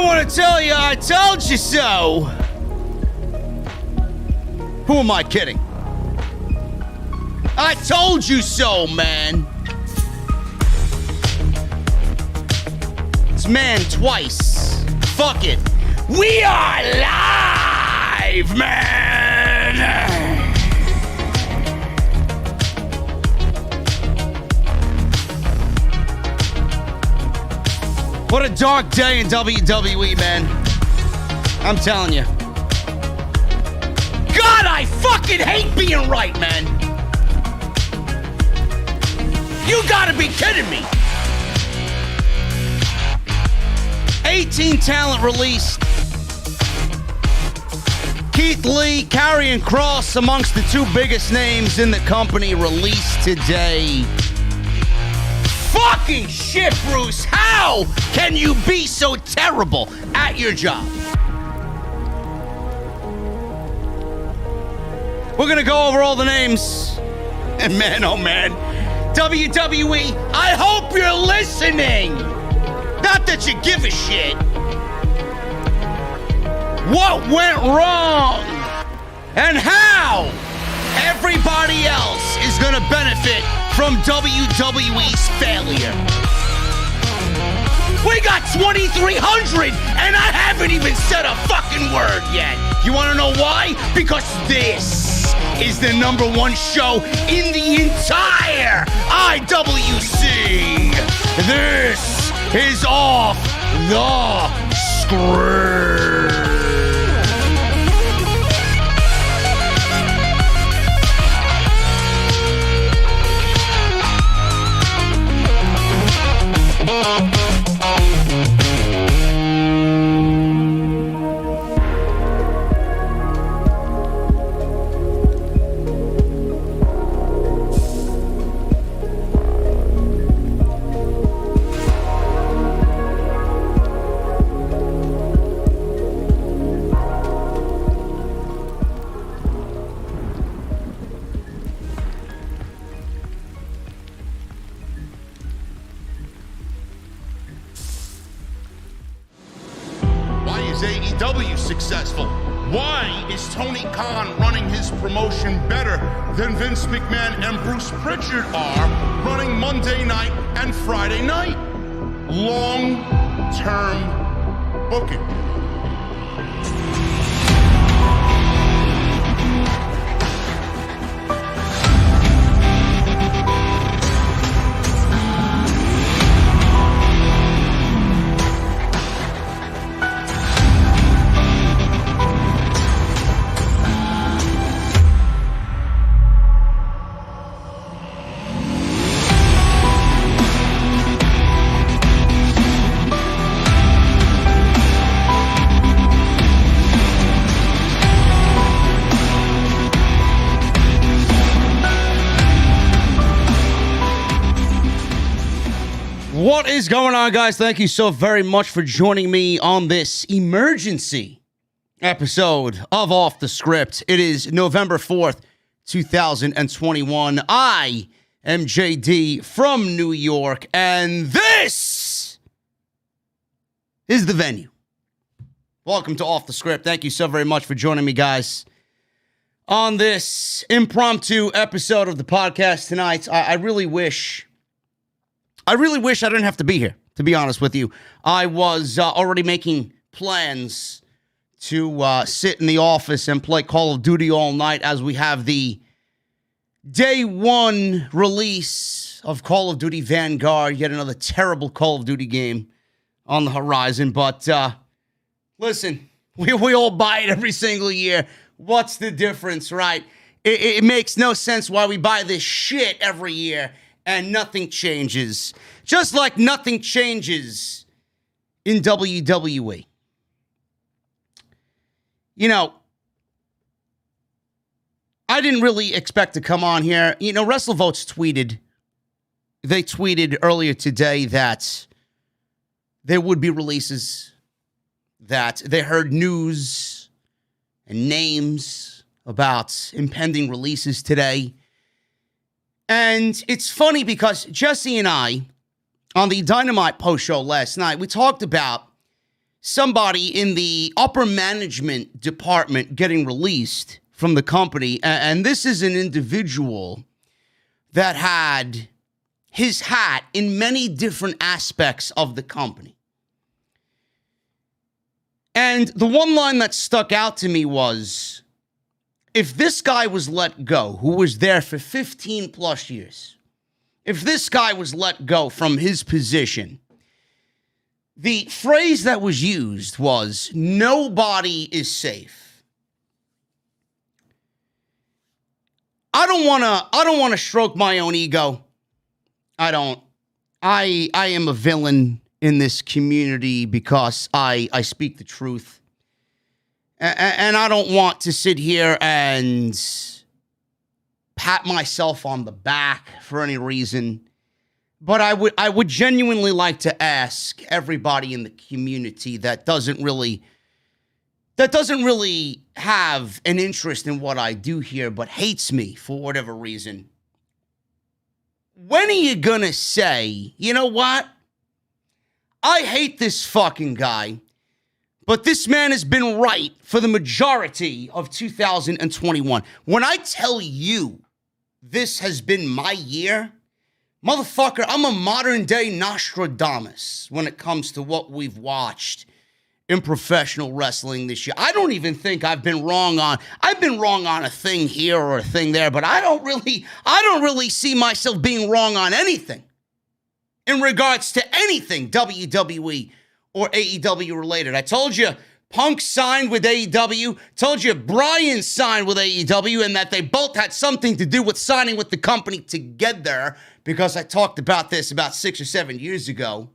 I want to tell you, I told you so. Who am I kidding? I told you so, man. It's man twice. Fuck it. We are live, man. What a dark day in WWE, man. I'm telling you. God, I fucking hate being right, man. You gotta be kidding me. 18 talent released. Keith Lee, Karrion Kross, amongst the two biggest names in the company, released today. Fucking shit, Bruce. How can you be so terrible at your job? We're going to go over all the names. And man, oh man, WWE, I hope you're listening. Not that you give a shit. What went wrong? And how everybody else is going to benefit from WWE's failure. We got 2,300 and I haven't even said a fucking word yet. You want to know why? Because this is the #1 show in the entire IWC. This is Off the Script. Successful? Why is Tony Khan running his promotion better than Vince McMahon and Bruce Pritchard are running Monday night and Friday night? Long-term booking. What is going on, guys? Thank you so very much for joining me on this emergency episode of Off the Script. It is November 4th, 2021. I am JD from New York, and this is the venue. Welcome to Off the Script. Thank you so very much for joining me, guys, on this impromptu episode of the podcast tonight. I really wish I didn't have to be here, to be honest with you. I was already making plans to sit in the office and play Call of Duty all night as we have the day one release of Call of Duty Vanguard, yet another terrible Call of Duty game on the horizon. But listen, we all buy it every single year. What's the difference, right? It makes no sense why we buy this shit every year and nothing changes. Just like nothing changes in WWE. You know, I didn't really expect to come on here. You know, WrestleVotes tweeted. They tweeted earlier today that there would be releases, that they heard news and names about impending releases today. And it's funny because Jessi and I, on the Dynamite post show last night, we talked about somebody in the upper management department getting released from the company. And this is an individual that had his hat in many different aspects of the company. And the one line that stuck out to me was, if this guy was let go, who was there for 15 plus years, if this guy was let go from his position, the phrase that was used was, nobody is safe. I don't want to stroke my own ego. I don't. I am a villain in this community because I speak the truth. And I don't want to sit here and pat myself on the back for any reason. But I would genuinely like to ask everybody in the community that doesn't really have an interest in what I do here, but hates me for whatever reason. When are you gonna say, you know what? I hate this fucking guy, but this man has been right for the majority of 2021. When I tell you this has been my year, motherfucker, I'm a modern day Nostradamus when it comes to what we've watched in professional wrestling this year. I don't even think I've been wrong on a thing here or a thing there, but I don't really see myself being wrong on anything in regards to anything WWE or AEW related. I told you Punk signed with AEW, told you Bryan signed with AEW, and that they both had something to do with signing with the company together, because I talked about this about 6 or 7 years ago.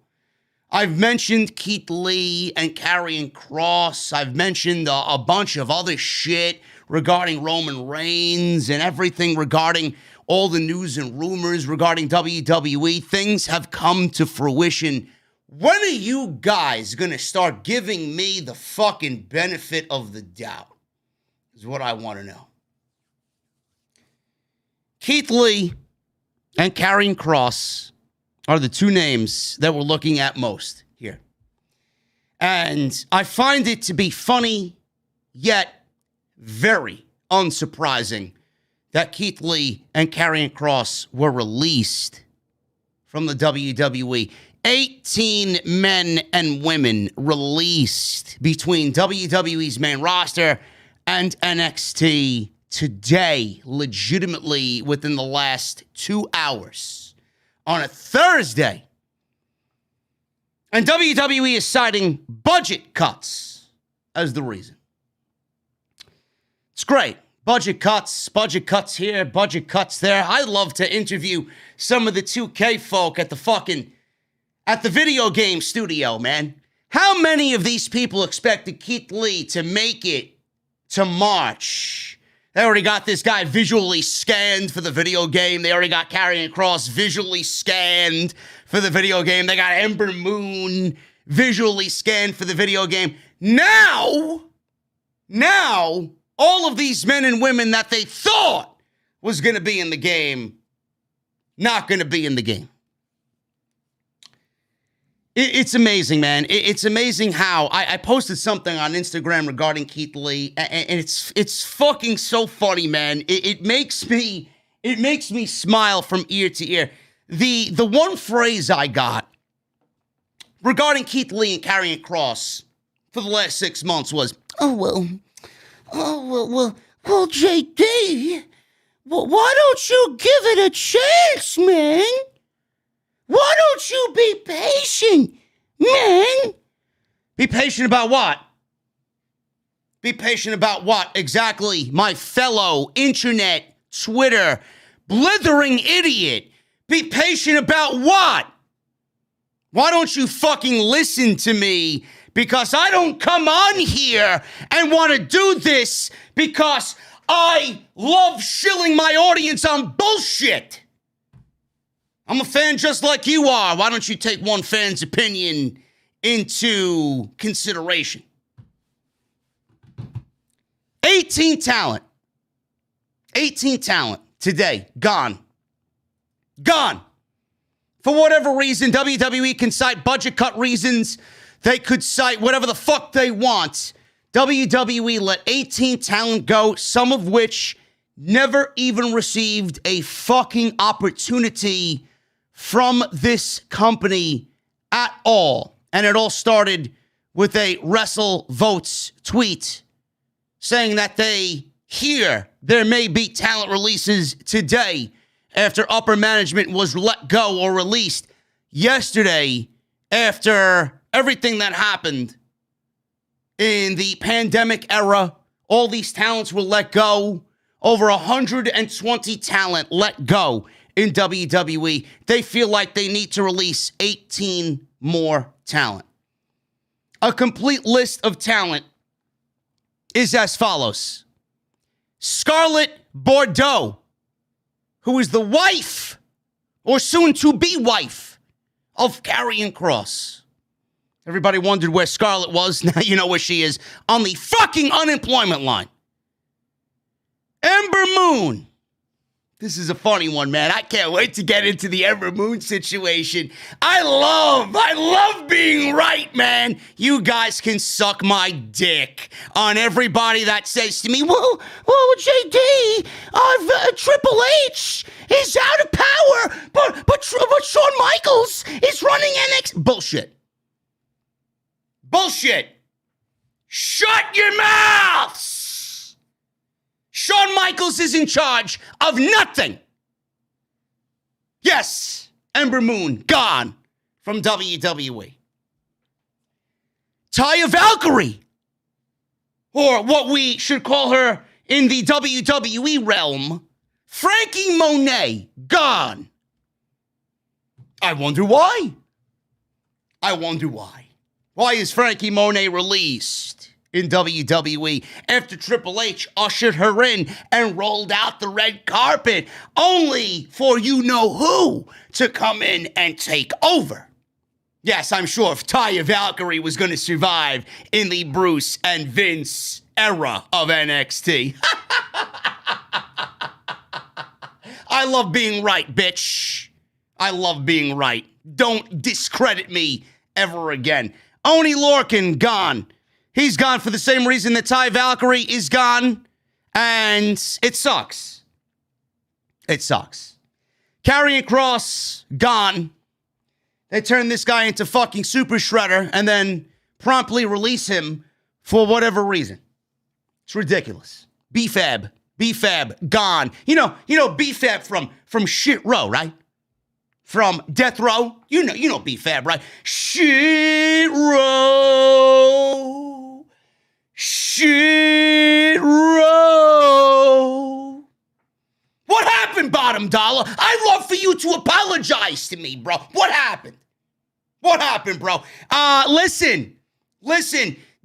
I've mentioned Keith Lee and Karrion Kross. I've mentioned a bunch of other shit regarding Roman Reigns and everything regarding all the news and rumors regarding WWE. Things have come to fruition. When are you guys going to start giving me the fucking benefit of the doubt? Is what I want to know. Keith Lee and Karrion Kross are the two names that we're looking at most here. And I find it to be funny, yet very unsurprising, that Keith Lee and Karrion Kross were released from the WWE. 18 men and women released between WWE's main roster and NXT today, legitimately within the last 2 hours on a Thursday. And WWE is citing budget cuts as the reason. It's great. Budget cuts here, budget cuts there. I'd love to interview some of the 2K folk at the video game studio, man. How many of these people expected Keith Lee to make it to March? They already got this guy visually scanned for the video game. They already got Karrion Kross visually scanned for the video game. They got Ember Moon visually scanned for the video game. Now, all of these men and women that they thought was going to be in the game, not going to be in the game. It's amazing, man. It's amazing how I posted something on Instagram regarding Keith Lee, and it's fucking so funny, man. It makes me smile from ear to ear. The one phrase I got regarding Keith Lee and Karrion Kross for the last 6 months was, well, JD, why don't you give it a chance, man? Why don't you be patient, man? Be patient about what? Be patient about what exactly, my fellow internet, Twitter, blithering idiot? Be patient about what? Why don't you fucking listen to me? Because I don't come on here and want to do this because I love shilling my audience on bullshit. I'm a fan just like you are. Why don't you take one fan's opinion into consideration? 18 talent today, gone. For whatever reason, WWE can cite budget cut reasons. They could cite whatever the fuck they want. WWE let 18 talent go, some of which never even received a fucking opportunity from this company at all. And it all started with a Wrestle Votes tweet saying that they hear there may be talent releases today after upper management was let go or released yesterday after everything that happened in the pandemic era. All these talents were let go. Over 120 talent let go in WWE. They feel like they need to release 18 more talent. A complete list of talent is as follows. Scarlett Bordeaux, who is the wife, or soon-to-be wife, of Karrion Kross. Everybody wondered where Scarlett was. Now you know where she is. On the fucking unemployment line. Ember Moon. This is a funny one, man. I can't wait to get into the Ember Moon situation. I love being right, man. You guys can suck my dick on everybody that says to me, well, JD, Triple H is out of power, but Shawn Michaels is running NXT. Bullshit. Shut your mouths. Shawn Michaels is in charge of nothing. Yes, Ember Moon, gone from WWE. Taya Valkyrie, or what we should call her in the WWE realm, Frankie Monet, gone. I wonder why. Why is Frankie Monet released in WWE after Triple H ushered her in and rolled out the red carpet, only for you-know-who to come in and take over? Yes, I'm sure if Taya Valkyrie was going to survive in the Bruce and Vince era of NXT. I love being right, bitch. I love being right. Don't discredit me ever again. Oney Lorcan, gone. He's gone for the same reason that Taya Valkyrie is gone, and it sucks. It sucks. Karrion Kross, gone. They turned this guy into fucking Super Shredder and then promptly release him for whatever reason. It's ridiculous. B-Fab, gone. You know B-Fab from Shit Row, right? From Death Row. You know B-Fab, right? Shit Row. What happened, Bottom Dollar? I'd love for you to apologize to me, bro. What happened, bro? Listen.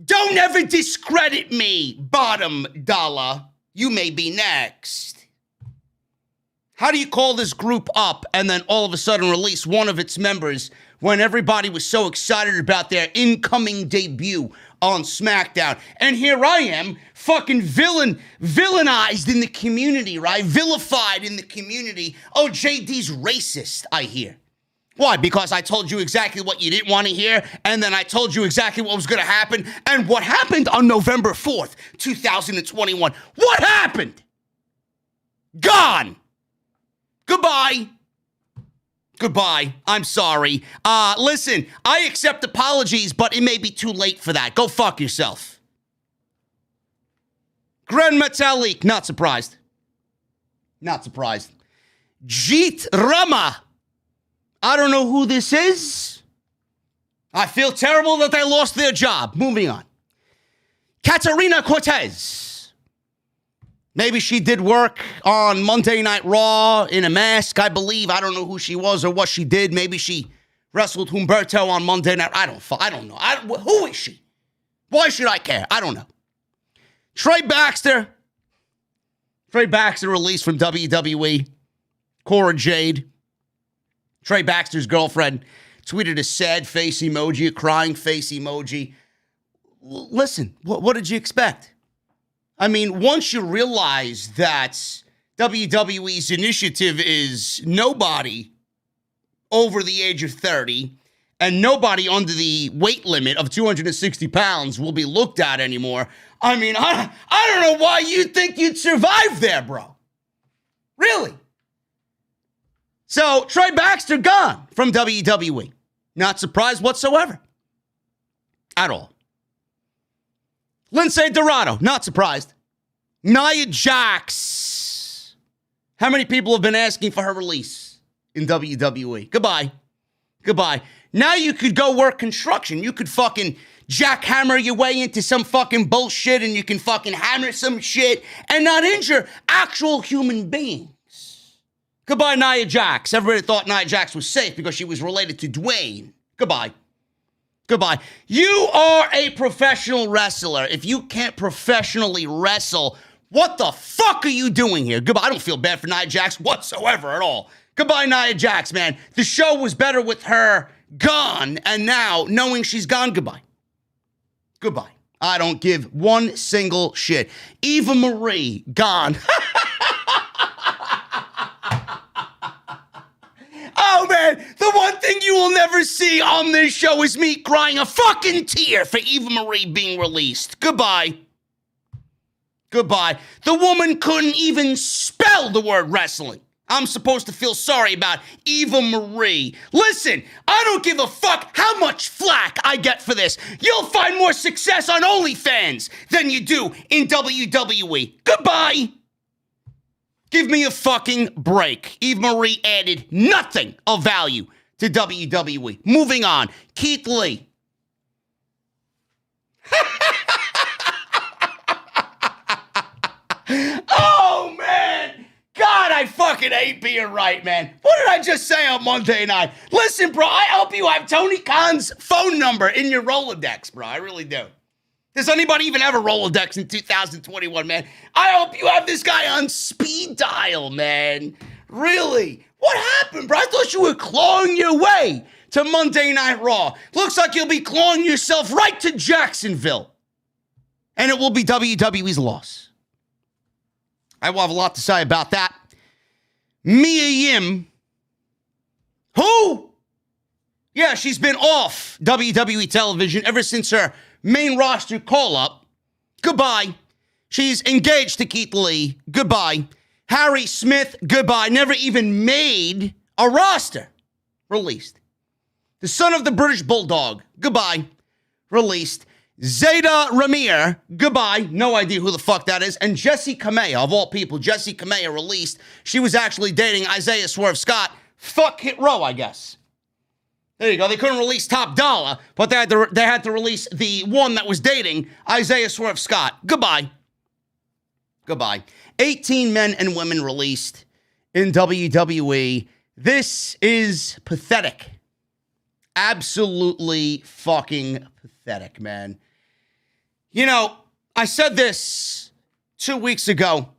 Don't ever discredit me, Bottom Dollar. You may be next. How do you call this group up and then all of a sudden release one of its members when everybody was so excited about their incoming debut on SmackDown? And here I am, fucking villainized in the community, right? Vilified in the community. Oh, JD's racist, I hear. Why? Because I told you exactly what you didn't want to hear, and then I told you exactly what was going to happen. And what happened on November 4th, 2021? What happened? Gone. Goodbye. I'm sorry. Listen, I accept apologies, but it may be too late for that. Go fuck yourself. Gran Metalik, not surprised. Jeet Rama. I don't know who this is. I feel terrible that they lost their job. Moving on. Katarina Cortez. Maybe she did work on Monday Night Raw in a mask, I believe. I don't know who she was or what she did. Maybe she wrestled Humberto on Monday Night. I don't know. Who is she? Why should I care? I don't know. Trey Baxter released from WWE. Cora Jade, Trey Baxter's girlfriend, tweeted a sad face emoji, a crying face emoji. Listen, what did you expect? I mean, once you realize that WWE's initiative is nobody over the age of 30, and nobody under the weight limit of 260 pounds will be looked at anymore. I mean, I don't know why you think you'd survive there, bro. Really? So, Trey Baxter gone from WWE. Not surprised whatsoever. At all. Lince Dorado, not surprised. Nia Jax. How many people have been asking for her release in WWE? Goodbye. Goodbye. Now you could go work construction. You could fucking jackhammer your way into some fucking bullshit and you can fucking hammer some shit and not injure actual human beings. Goodbye, Nia Jax. Everybody thought Nia Jax was safe because she was related to Dwayne. Goodbye. Goodbye. You are a professional wrestler. If you can't professionally wrestle, what the fuck are you doing here? Goodbye. I don't feel bad for Nia Jax whatsoever at all. Goodbye, Nia Jax, man. The show was better with her gone, and now, knowing she's gone, goodbye. Goodbye. I don't give one single shit. Eva Marie, gone. Oh, man, the one thing you will never see on this show is me crying a fucking tear for Eva Marie being released. Goodbye. Goodbye. The woman couldn't even spell the word wrestling. I'm supposed to feel sorry about Eva Marie. Listen, I don't give a fuck how much flack I get for this. You'll find more success on OnlyFans than you do in WWE. Goodbye. Give me a fucking break. Eva Marie added nothing of value to WWE. Moving on. Keith Lee. Oh, man. God, I fucking hate being right, man. What did I just say on Monday night? Listen, bro, I hope you have Tony Khan's phone number in your Rolodex, bro. I really do. Does anybody even have a Rolodex in 2021, man? I hope you have this guy on speed dial, man. Really? What happened, bro? I thought you were clawing your way to Monday Night Raw. Looks like you'll be clawing yourself right to Jacksonville. And it will be WWE's loss. I will have a lot to say about that. Mia Yim. Who? Yeah, she's been off WWE television ever since her main roster call-up. Goodbye. She's engaged to Keith Lee. Goodbye. Harry Smith. Goodbye. Never even made a roster. Released. The son of the British Bulldog. Goodbye. Released. Zayda Ramier. Goodbye. No idea who the fuck that is. And Jessi Kamea, of all people. Jessi Kamea released. She was actually dating Isaiah Swerve Scott. Fuck Hit Row, I guess. There you go. They couldn't release Top Dollar, but they had to release the one that was dating Isaiah Swerve Scott. Goodbye. Goodbye. 18 men and women released in WWE. This is pathetic. Absolutely fucking pathetic, man. You know, I said this 2 weeks ago.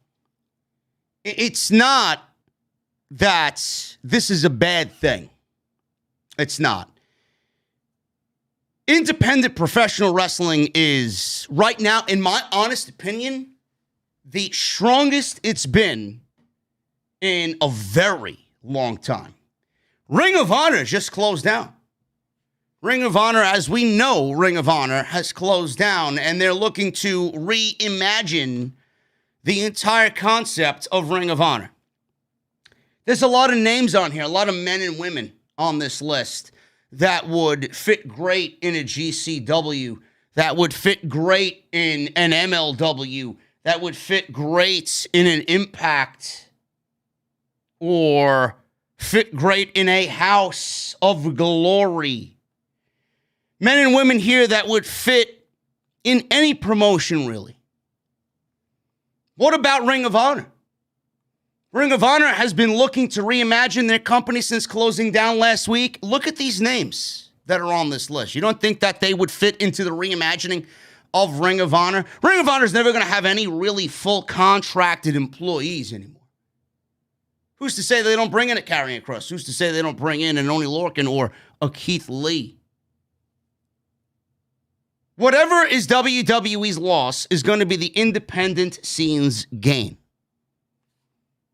It's not that this is a bad thing. It's not. Independent professional wrestling is, right now, in my honest opinion, the strongest it's been in a very long time. Ring of Honor just closed down. Ring of Honor, as we know, Ring of Honor has closed down, and they're looking to reimagine the entire concept of Ring of Honor. There's a lot of names on here, a lot of men and women on this list that would fit great in a GCW, that would fit great in an MLW, that would fit great in an Impact, or fit great in a House of Glory. Men and women here that would fit in any promotion, really. What about Ring of Honor? Ring of Honor has been looking to reimagine their company since closing down last week. Look at these names that are on this list. You don't think that they would fit into the reimagining of Ring of Honor? Ring of Honor is never going to have any really full contracted employees anymore. Who's to say they don't bring in a Karrion Kross? Who's to say they don't bring in an Oney Lorcan or a Keith Lee? Whatever is WWE's loss is going to be the independent scene's gain.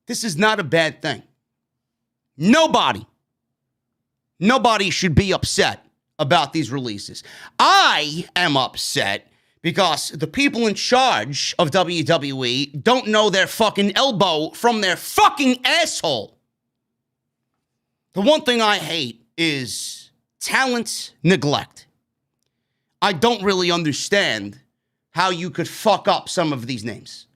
This is not a bad thing. Nobody should be upset about these releases. I am upset because the people in charge of WWE don't know their fucking elbow from their fucking asshole. The one thing I hate is talent neglect. I don't really understand how you could fuck up some of these names.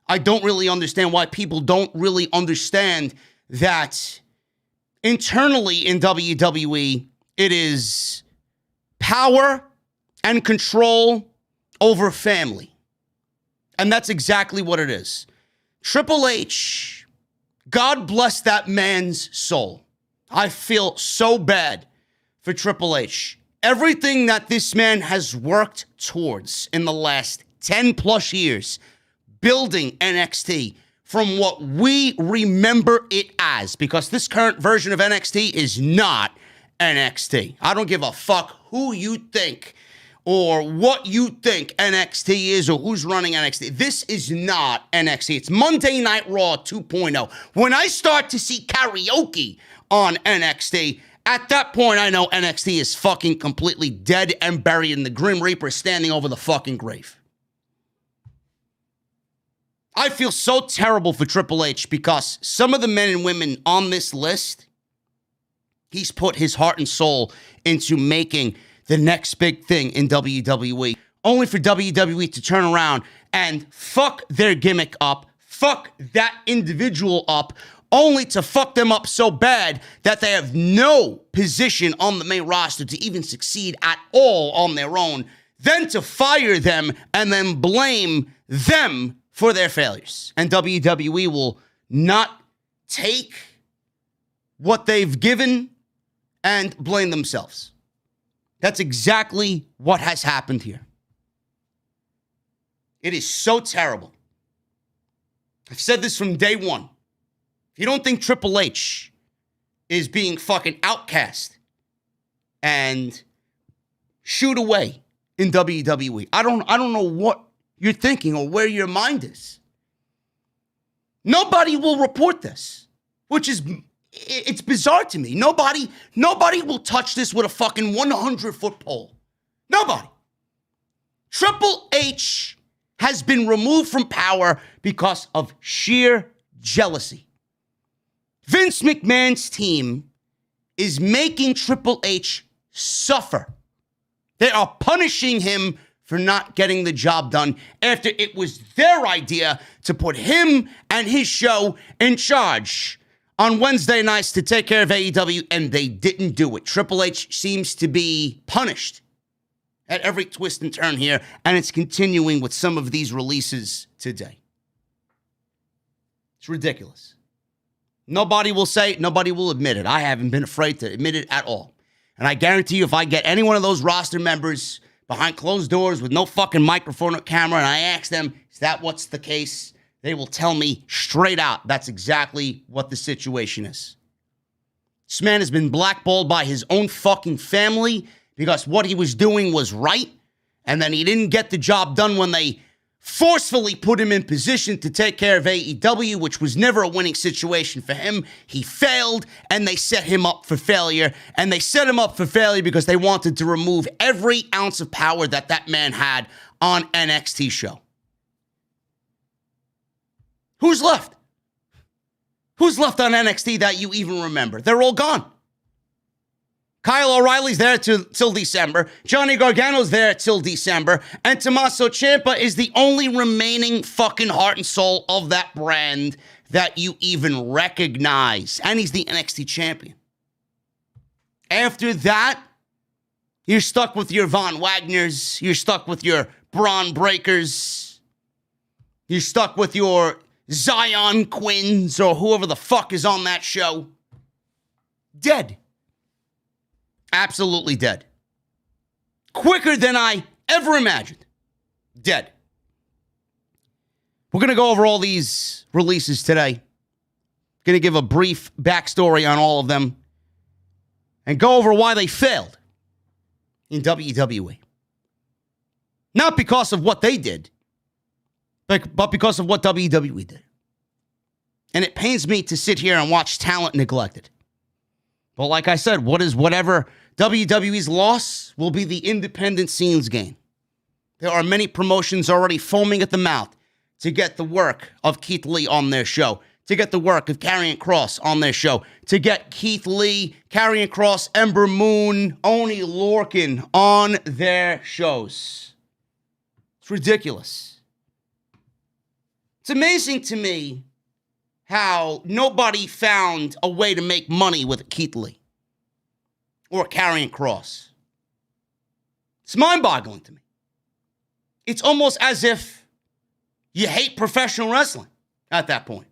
I don't really understand why people don't really understand that internally in WWE, it is power and control over family. And that's exactly what it is. Triple H, God bless that man's soul. I feel so bad for Triple H. Everything that this man has worked towards in the last 10 plus years, building NXT from what we remember it as, because this current version of NXT is not NXT. I don't give a fuck who you think or what you think NXT is or who's running NXT. This is not NXT. It's Monday Night Raw 2.0. When I start to see karaoke on NXT, at that point, I know NXT is fucking completely dead and buried and the Grim Reaper is standing over the fucking grave. I feel so terrible for Triple H because some of the men and women on this list, he's put his heart and soul into making the next big thing in WWE, only for WWE to turn around and fuck their gimmick up, fuck that individual up, only to fuck them up so bad that they have no position on the main roster to even succeed at all on their own, then to fire them and then blame them for their failures. And WWE will not take what they've given and blame themselves. That's exactly what has happened here. It is so terrible. I've said this from day one. If you don't think Triple H is being fucking outcast and shooed away in WWE, I don't know what you're thinking or where your mind is. Nobody will report this, which is, it's bizarre to me. Nobody will touch this with a fucking 100-foot pole. Nobody. Triple H has been removed from power because of sheer jealousy. Vince McMahon's team is making Triple H suffer. They are punishing him for not getting the job done after it was their idea to put him and his show in charge on Wednesday nights to take care of AEW, and they didn't do it. Triple H seems to be punished at every twist and turn here, and it's continuing with some of these releases today. It's ridiculous. Nobody will say it, nobody will admit it. I haven't been afraid to admit it at all. And I guarantee you, if I get any one of those roster members behind closed doors with no fucking microphone or camera, and I ask them, is that what's the case? They will tell me straight out that's exactly what the situation is. This man has been blackballed by his own fucking family because what he was doing was right, and then he didn't get the job done when they forcefully put him in position to take care of AEW, which was never a winning situation for him. He failed, and they set him up for failure. And they set him up for failure because they wanted to remove every ounce of power that that man had on NXT show. Who's left? Who's left on NXT that you even remember? They're all gone. Kyle O'Reilly's there till December. Johnny Gargano's there till December. And Tommaso Ciampa is the only remaining fucking heart and soul of that brand that you even recognize. And he's the NXT champion. After that, you're stuck with your Von Wagners. You're stuck with your Braun Breakers. You're stuck with your Zion Quinns or whoever the fuck is on that show. Dead. Absolutely dead. Quicker than I ever imagined. Dead. We're going to go over all these releases today. Going to give a brief backstory on all of them and go over why they failed in WWE. Not because of what they did, but because of what WWE did. And it pains me to sit here and watch talent neglected. But like I said, what is whatever WWE's loss will be the independent scenes gain. There are many promotions already foaming at the mouth to get the work of Keith Lee on their show, to get the work of Karrion Kross on their show, to get Keith Lee, Karrion Kross, Ember Moon, Oney Lorcan on their shows. It's ridiculous. It's amazing to me how nobody found a way to make money with Keith Lee or Karrion Kross. It's mind-boggling to me. It's almost as if you hate professional wrestling at that point.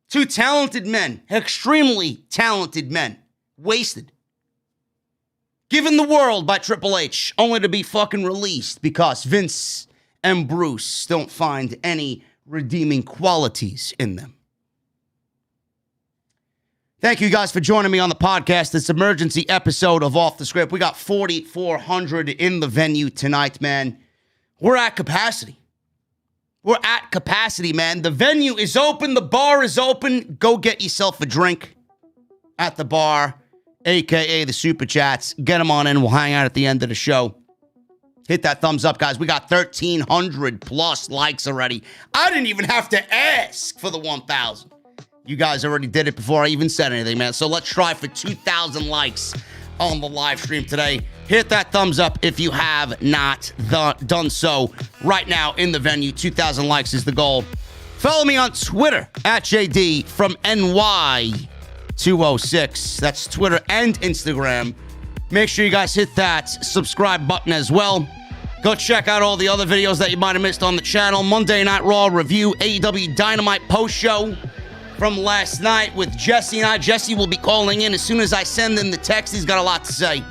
Two talented men, extremely talented men, wasted. Given the world by Triple H, only to be fucking released because Vince and Bruce don't find any redeeming qualities in them. Thank you guys for joining me on the podcast. This emergency episode of Off the Script. We got 4,400 in the venue tonight, man. We're at capacity. We're at capacity, man. The venue is open. The bar is open. Go get yourself a drink at the bar, a.k.a. the Super Chats. Get them on in. We'll hang out at the end of the show. Hit that thumbs up, guys. We got 1,300 plus likes already. I didn't even have to ask for the 1,000. You guys already did it before I even said anything, man. So let's try for 2,000 likes on the live stream today. Hit that thumbs up if you have not done so right now in the venue. 2,000 likes is the goal. Follow me on Twitter at JD from NY206. That's Twitter and Instagram. Make sure you guys hit that subscribe button as well. Go check out all the other videos that you might have missed on the channel. Monday Night Raw review, AEW Dynamite post show from last night with Jessi and I. Jessi will be calling in as soon as I send in the text. He's got a lot to say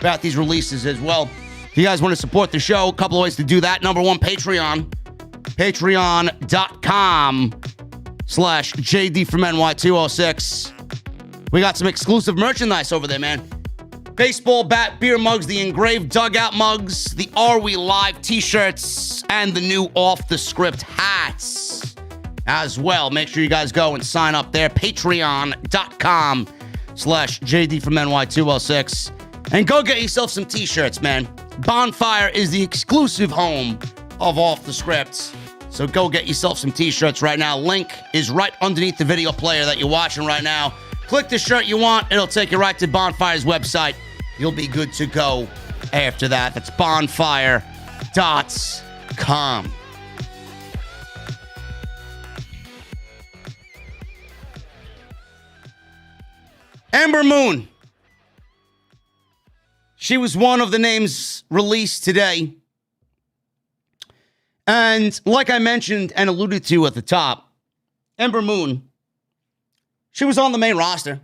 about these releases as well. If you guys want to support the show, a couple of ways to do that. Number one, Patreon. Patreon.com/JD from NY206. We got some exclusive merchandise over there, man. Baseball bat, beer mugs, the engraved dugout mugs, the Are We Live t-shirts, and the new Off the Script hats as well. Make sure you guys go and sign up there. Patreon.com/JD from NY206. And go get yourself some t-shirts, man. Bonfire is the exclusive home of Off the Script. So go get yourself some t-shirts right now. Link is right underneath the video player that you're watching right now. Click the shirt you want. It'll take you right to Bonfire's website. You'll be good to go after that. That's bonfire.com. Ember Moon. She was one of the names released today. And like I mentioned and alluded to at the top, Ember Moon, she was on the main roster.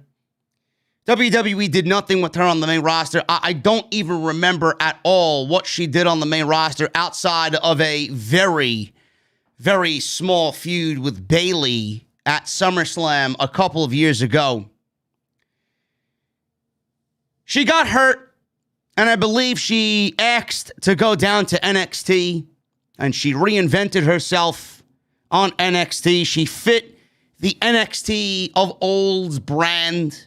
WWE did nothing with her on the main roster. I don't even remember at all what she did on the main roster outside of a very, very small feud with Bayley at SummerSlam a couple of years ago. She got hurt, and I believe she asked to go down to NXT, and she reinvented herself on NXT. She fit the NXT of old brand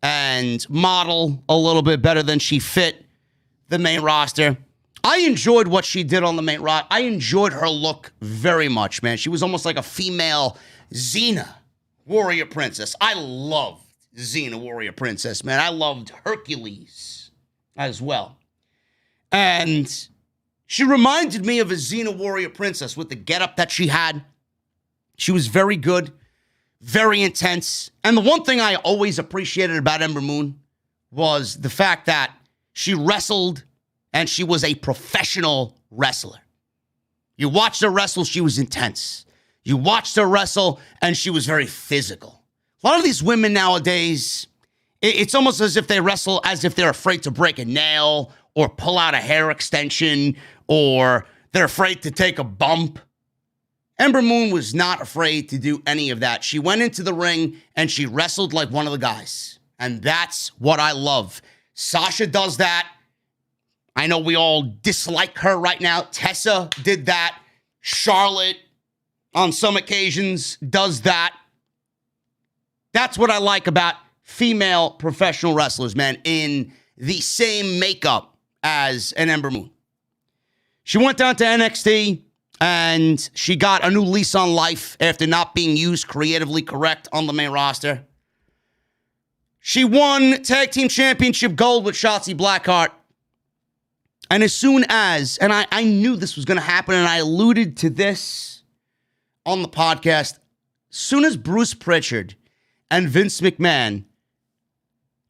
and model a little bit better than she fit the main roster. I enjoyed what she did on the main roster. I enjoyed her look very much, man. She was almost like a female Xena, Warrior Princess. I loved Xena, Warrior Princess, man. I loved Hercules as well. And she reminded me of a Xena, Warrior Princess with the getup that she had. She was very good. Very intense. And the one thing I always appreciated about Ember Moon was the fact that she wrestled and she was a professional wrestler. You watched her wrestle, she was intense. You watched her wrestle and she was very physical. A lot of these women nowadays, it's almost as if they wrestle as if they're afraid to break a nail or pull out a hair extension or they're afraid to take a bump. Ember Moon was not afraid to do any of that. She went into the ring and she wrestled like one of the guys. And that's what I love. Sasha does that. I know we all dislike her right now. Tessa did that. Charlotte, on some occasions, does that. That's what I like about female professional wrestlers, man, in the same makeup as an Ember Moon. She went down to NXT and she got a new lease on life after not being used creatively correct on the main roster. She won Tag Team Championship Gold with Shotzi Blackheart. And as soon as, and I knew this was going to happen, and I alluded to this on the podcast, as soon as Bruce Pritchard and Vince McMahon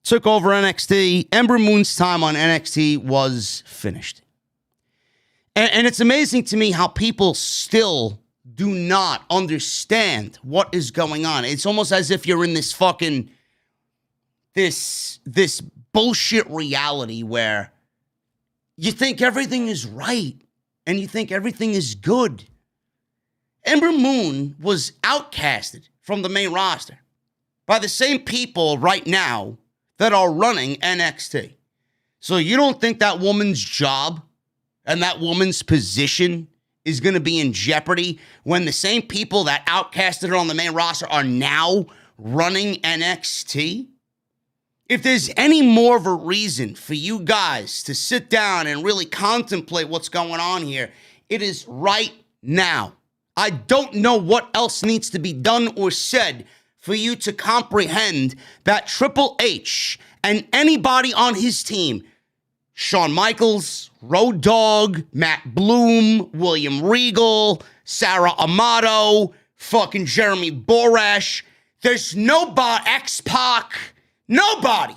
took over NXT, Ember Moon's time on NXT was finished. And it's amazing to me how people still do not understand what is going on. It's almost as if you're in this fucking, this bullshit reality where you think everything is right and you think everything is good. Ember Moon was outcasted from the main roster by the same people right now that are running NXT. So you don't think that woman's job and that woman's position is going to be in jeopardy when the same people that outcasted her on the main roster are now running NXT? If there's any more of a reason for you guys to sit down and really contemplate what's going on here, it is right now. I don't know what else needs to be done or said for you to comprehend that Triple H and anybody on his team, Shawn Michaels, Road Dogg, Matt Bloom, William Regal, Sarah Amato, fucking Jeremy Borash, there's nobody, X-Pac, nobody.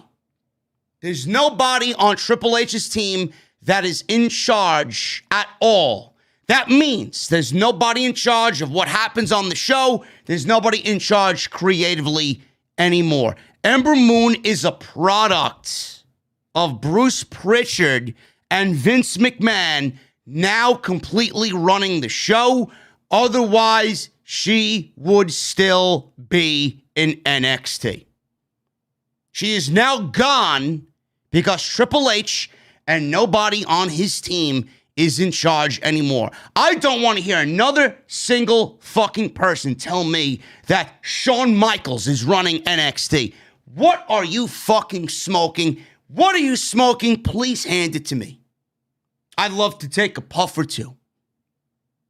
There's nobody on Triple H's team that is in charge at all. That means there's nobody in charge of what happens on the show. There's nobody in charge creatively anymore. Ember Moon is a product of Bruce Pritchard and Vince McMahon now completely running the show. Otherwise, she would still be in NXT. She is now gone because Triple H and nobody on his team is in charge anymore. I don't want to hear another single fucking person tell me that Shawn Michaels is running NXT. What are you fucking smoking? What are you smoking? Please hand it to me. I'd love to take a puff or two.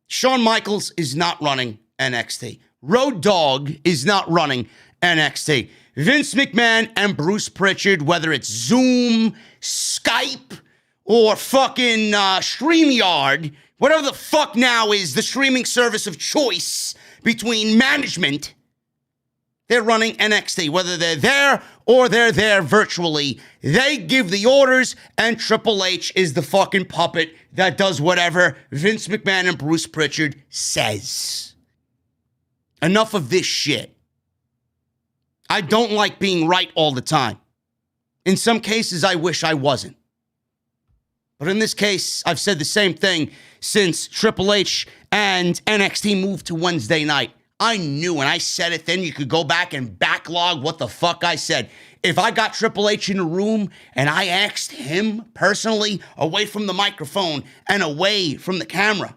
Shawn Michaels is not running NXT. Road Dogg is not running NXT. Vince McMahon and Bruce Pritchard, whether it's Zoom, Skype, or fucking StreamYard, whatever the fuck now is the streaming service of choice between management, they're running NXT. Whether they're there or they're there virtually, they give the orders, and Triple H is the fucking puppet that does whatever Vince McMahon and Bruce Pritchard says. Enough of this shit. I don't like being right all the time. In some cases, I wish I wasn't. But in this case, I've said the same thing since Triple H and NXT moved to Wednesday night. I knew, and I said it then. You could go back and backlog what the fuck I said. If I got Triple H in a room and I asked him personally, away from the microphone and away from the camera,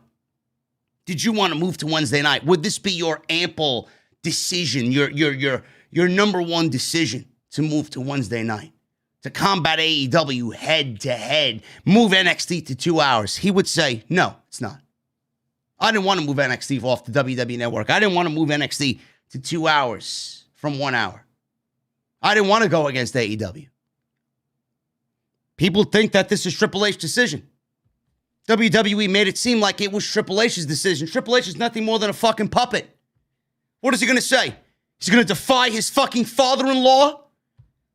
did you want to move to Wednesday night? Would this be your ample decision, your number one decision to move to Wednesday night? To combat AEW head to head, move NXT to 2 hours? He would say, no, it's not. I didn't want to move NXT off the WWE Network. I didn't want to move NXT to 2 hours from 1 hour. I didn't want to go against AEW. People think that this is Triple H's decision. WWE made it seem like it was Triple H's decision. Triple H is nothing more than a fucking puppet. What is he going to say? He's going to defy his fucking father-in-law?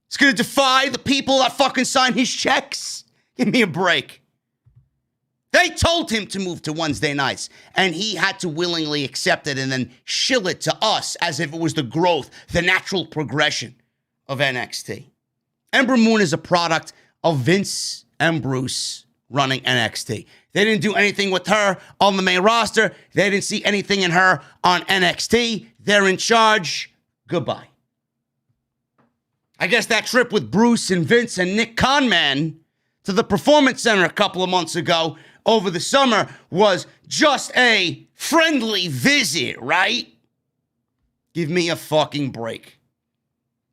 He's going to defy the people that fucking sign his checks? Give me a break. They told him to move to Wednesday nights, and he had to willingly accept it and then shill it to us as if it was the growth, the natural progression of NXT. Ember Moon is a product of Vince and Bruce running NXT. They didn't do anything with her on the main roster. They didn't see anything in her on NXT. They're in charge. Goodbye. I guess that trip with Bruce and Vince and Nick Khanman to the Performance Center a couple of months ago over the summer was just a friendly visit, right? Give me a fucking break.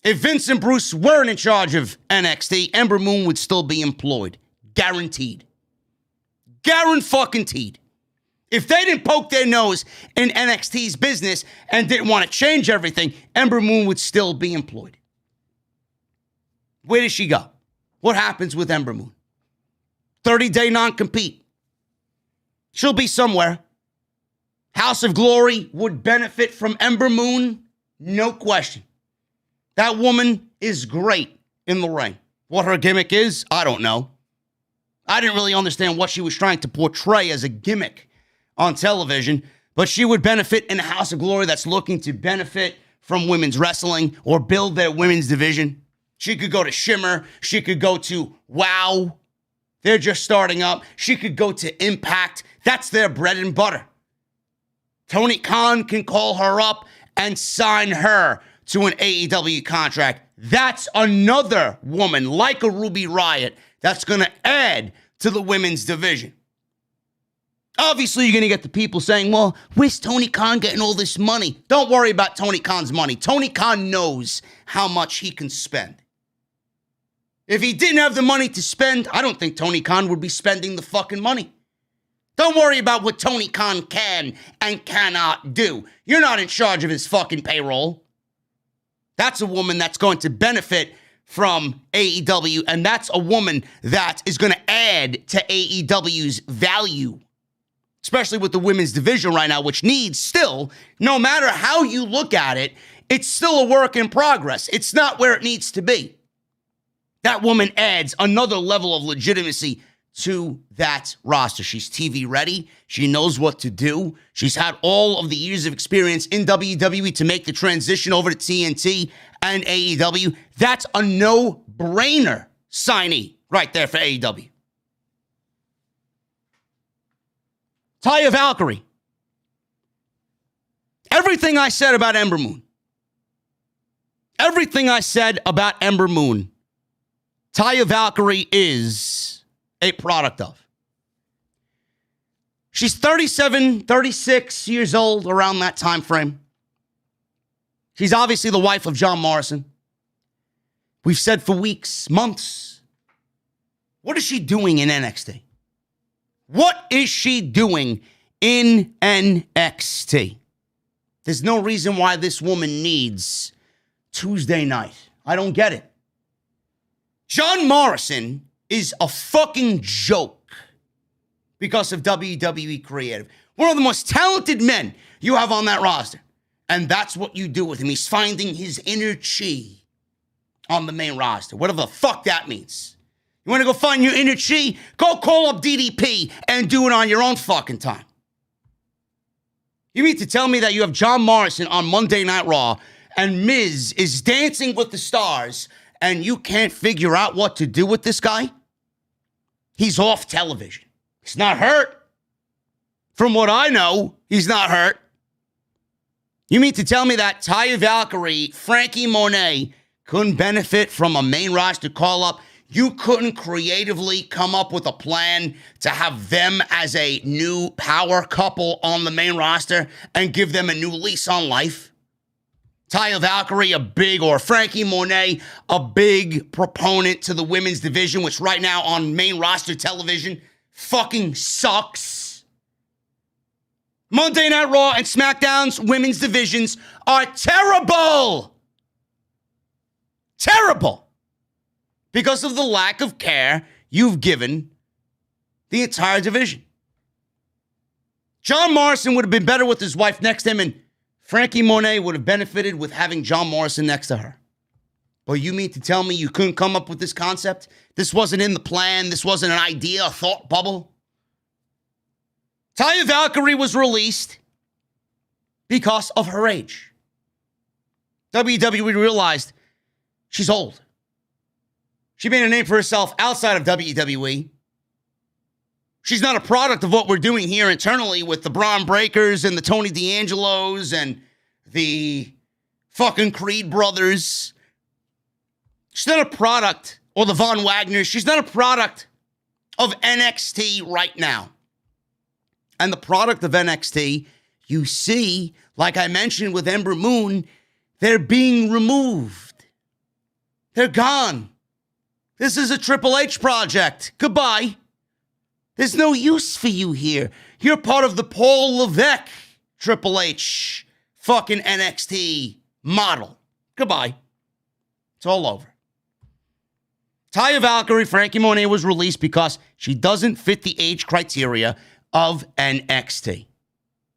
If Vince and Bruce weren't in charge of NXT, Ember Moon would still be employed. Guaranteed. Guaranteed. If they didn't poke their nose in NXT's business and didn't want to change everything, Ember Moon would still be employed. Where does she go? What happens with Ember Moon? 30-day non-compete. She'll be somewhere. House of Glory would benefit from Ember Moon, no question. That woman is great in the ring. What her gimmick is, I don't know. I didn't really understand what she was trying to portray as a gimmick on television, but she would benefit in a House of Glory that's looking to benefit from women's wrestling or build their women's division. She could go to Shimmer. She could go to WOW. They're just starting up. She could go to Impact. That's their bread and butter. Tony Khan can call her up and sign her to an AEW contract. That's another woman like a Ruby Riott that's going to add to the women's division. Obviously, you're going to get the people saying, well, where's Tony Khan getting all this money? Don't worry about Tony Khan's money. Tony Khan knows how much he can spend. If he didn't have the money to spend, I don't think Tony Khan would be spending the fucking money. Don't worry about what Tony Khan can and cannot do. You're not in charge of his fucking payroll. That's a woman that's going to benefit from AEW, and that's a woman that is going to add to AEW's value, especially with the women's division right now, which needs still, no matter how you look at it, it's still a work in progress. It's not where it needs to be. That woman adds another level of legitimacy to that roster. She's TV ready. She knows what to do. She's had all of the years of experience in WWE to make the transition over to TNT and AEW. That's a no-brainer signee right there for AEW. Taya Valkyrie. Everything I said about Ember Moon. Taya Valkyrie is a product of. She's 37, 36 years old, around that time frame. She's obviously the wife of John Morrison. We've said for weeks, months, what is she doing in NXT? What is she doing in NXT? There's no reason why this woman needs Tuesday night. I don't get it. John Morrison is a fucking joke because of WWE Creative. One of the most talented men you have on that roster. And that's what you do with him. He's finding his inner chi on the main roster. Whatever the fuck that means. You want to go find your inner chi? Go call up DDP and do it on your own fucking time. You mean to tell me that you have John Morrison on Monday Night Raw and Miz is dancing with the stars and you can't figure out what to do with this guy? He's off television. He's not hurt. From what I know, he's not hurt. You mean to tell me that Taya Valkyrie, Frankie Monet couldn't benefit from a main roster call-up? You couldn't creatively come up with a plan to have them as a new power couple on the main roster and give them a new lease on life? Taya Valkyrie, Frankie Monet, a big proponent to the women's division, which right now on main roster television fucking sucks. Monday Night Raw and SmackDown's women's divisions are terrible. Terrible. Because of the lack of care you've given the entire division. John Morrison would have been better with his wife next to him, and Frankie Monet would have benefited with having John Morrison next to her. But you mean to tell me you couldn't come up with this concept? This wasn't in the plan. This wasn't an idea, a thought bubble. Taya Valkyrie was released because of her age. WWE realized she's old. She made a name for herself outside of WWE. She's not a product of what we're doing here internally with the Braun Breakers and the Tony D'Angelos and the fucking Creed brothers. She's not a product, or the Von Wagners. She's not a product of NXT right now. And the product of NXT, you see, like I mentioned with Ember Moon, they're being removed. They're gone. This is a Triple H project. Goodbye. There's no use for you here. You're part of the Paul Levesque Triple H fucking NXT model. Goodbye. It's all over. Taya Valkyrie, Frankie Monet, was released because she doesn't fit the age criteria of NXT.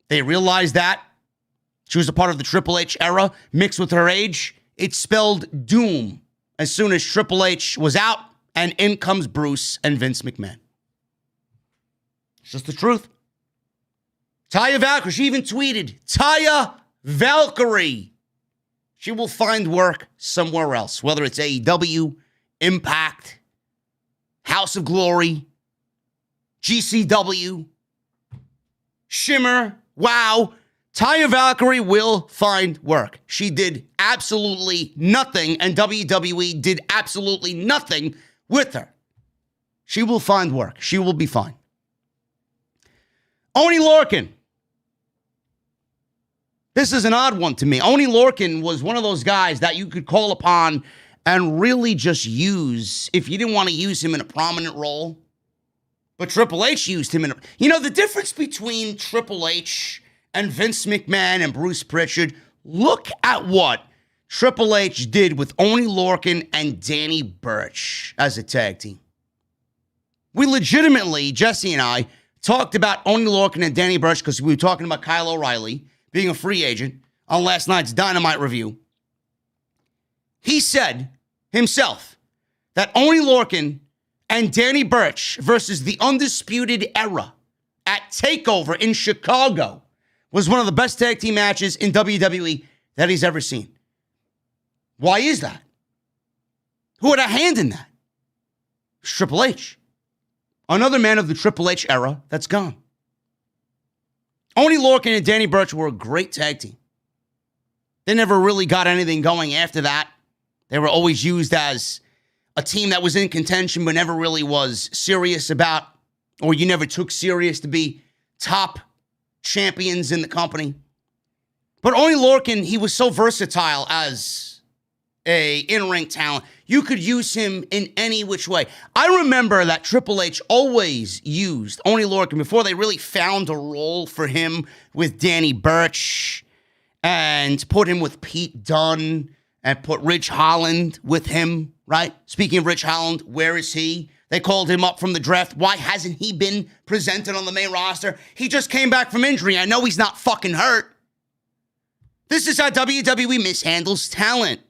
They realized that. She was a part of the Triple H era. Mixed with her age, it spelled doom as soon as Triple H was out and in comes Bruce and Vince McMahon. It's just the truth. Taya Valkyrie, she even tweeted, Taya Valkyrie. She will find work somewhere else, whether it's AEW, Impact, House of Glory, GCW, Shimmer, WOW. Taya Valkyrie will find work. She did absolutely nothing, and WWE did absolutely nothing with her. She will find work. She will be fine. Oney Lorcan. This is an odd one to me. Oney Lorcan was one of those guys that you could call upon and really just use if you didn't want to use him in a prominent role. But Triple H used him in a... You know, the difference between Triple H and Vince McMahon and Bruce Pritchard, look at what Triple H did with Oney Lorcan and Danny Burch as a tag team. We legitimately, Jesse and I, talked about Oney Lorcan and Danny Burch because we were talking about Kyle O'Reilly being a free agent on last night's Dynamite review. He said himself that Oney Lorcan and Danny Burch versus the Undisputed Era at TakeOver in Chicago was one of the best tag team matches in WWE that he's ever seen. Why is that? Who had a hand in that? Triple H. Another man of the Triple H era that's gone. Oney Lorcan and Danny Burch were a great tag team. They never really got anything going after that. They were always used as a team that was in contention but never really was serious about, or you never took serious to be top champions in the company. But Oney Lorcan, he was so versatile as a in-ring talent. You could use him in any which way. I remember that Triple H always used Oney Lorcan before they really found a role for him with Danny Burch and put him with Pete Dunne and put Ridge Holland with him, right? Speaking of Ridge Holland, where is he? They called him up from the draft. Why hasn't he been presented on the main roster? He just came back from injury. I know he's not fucking hurt. This is how WWE mishandles talent.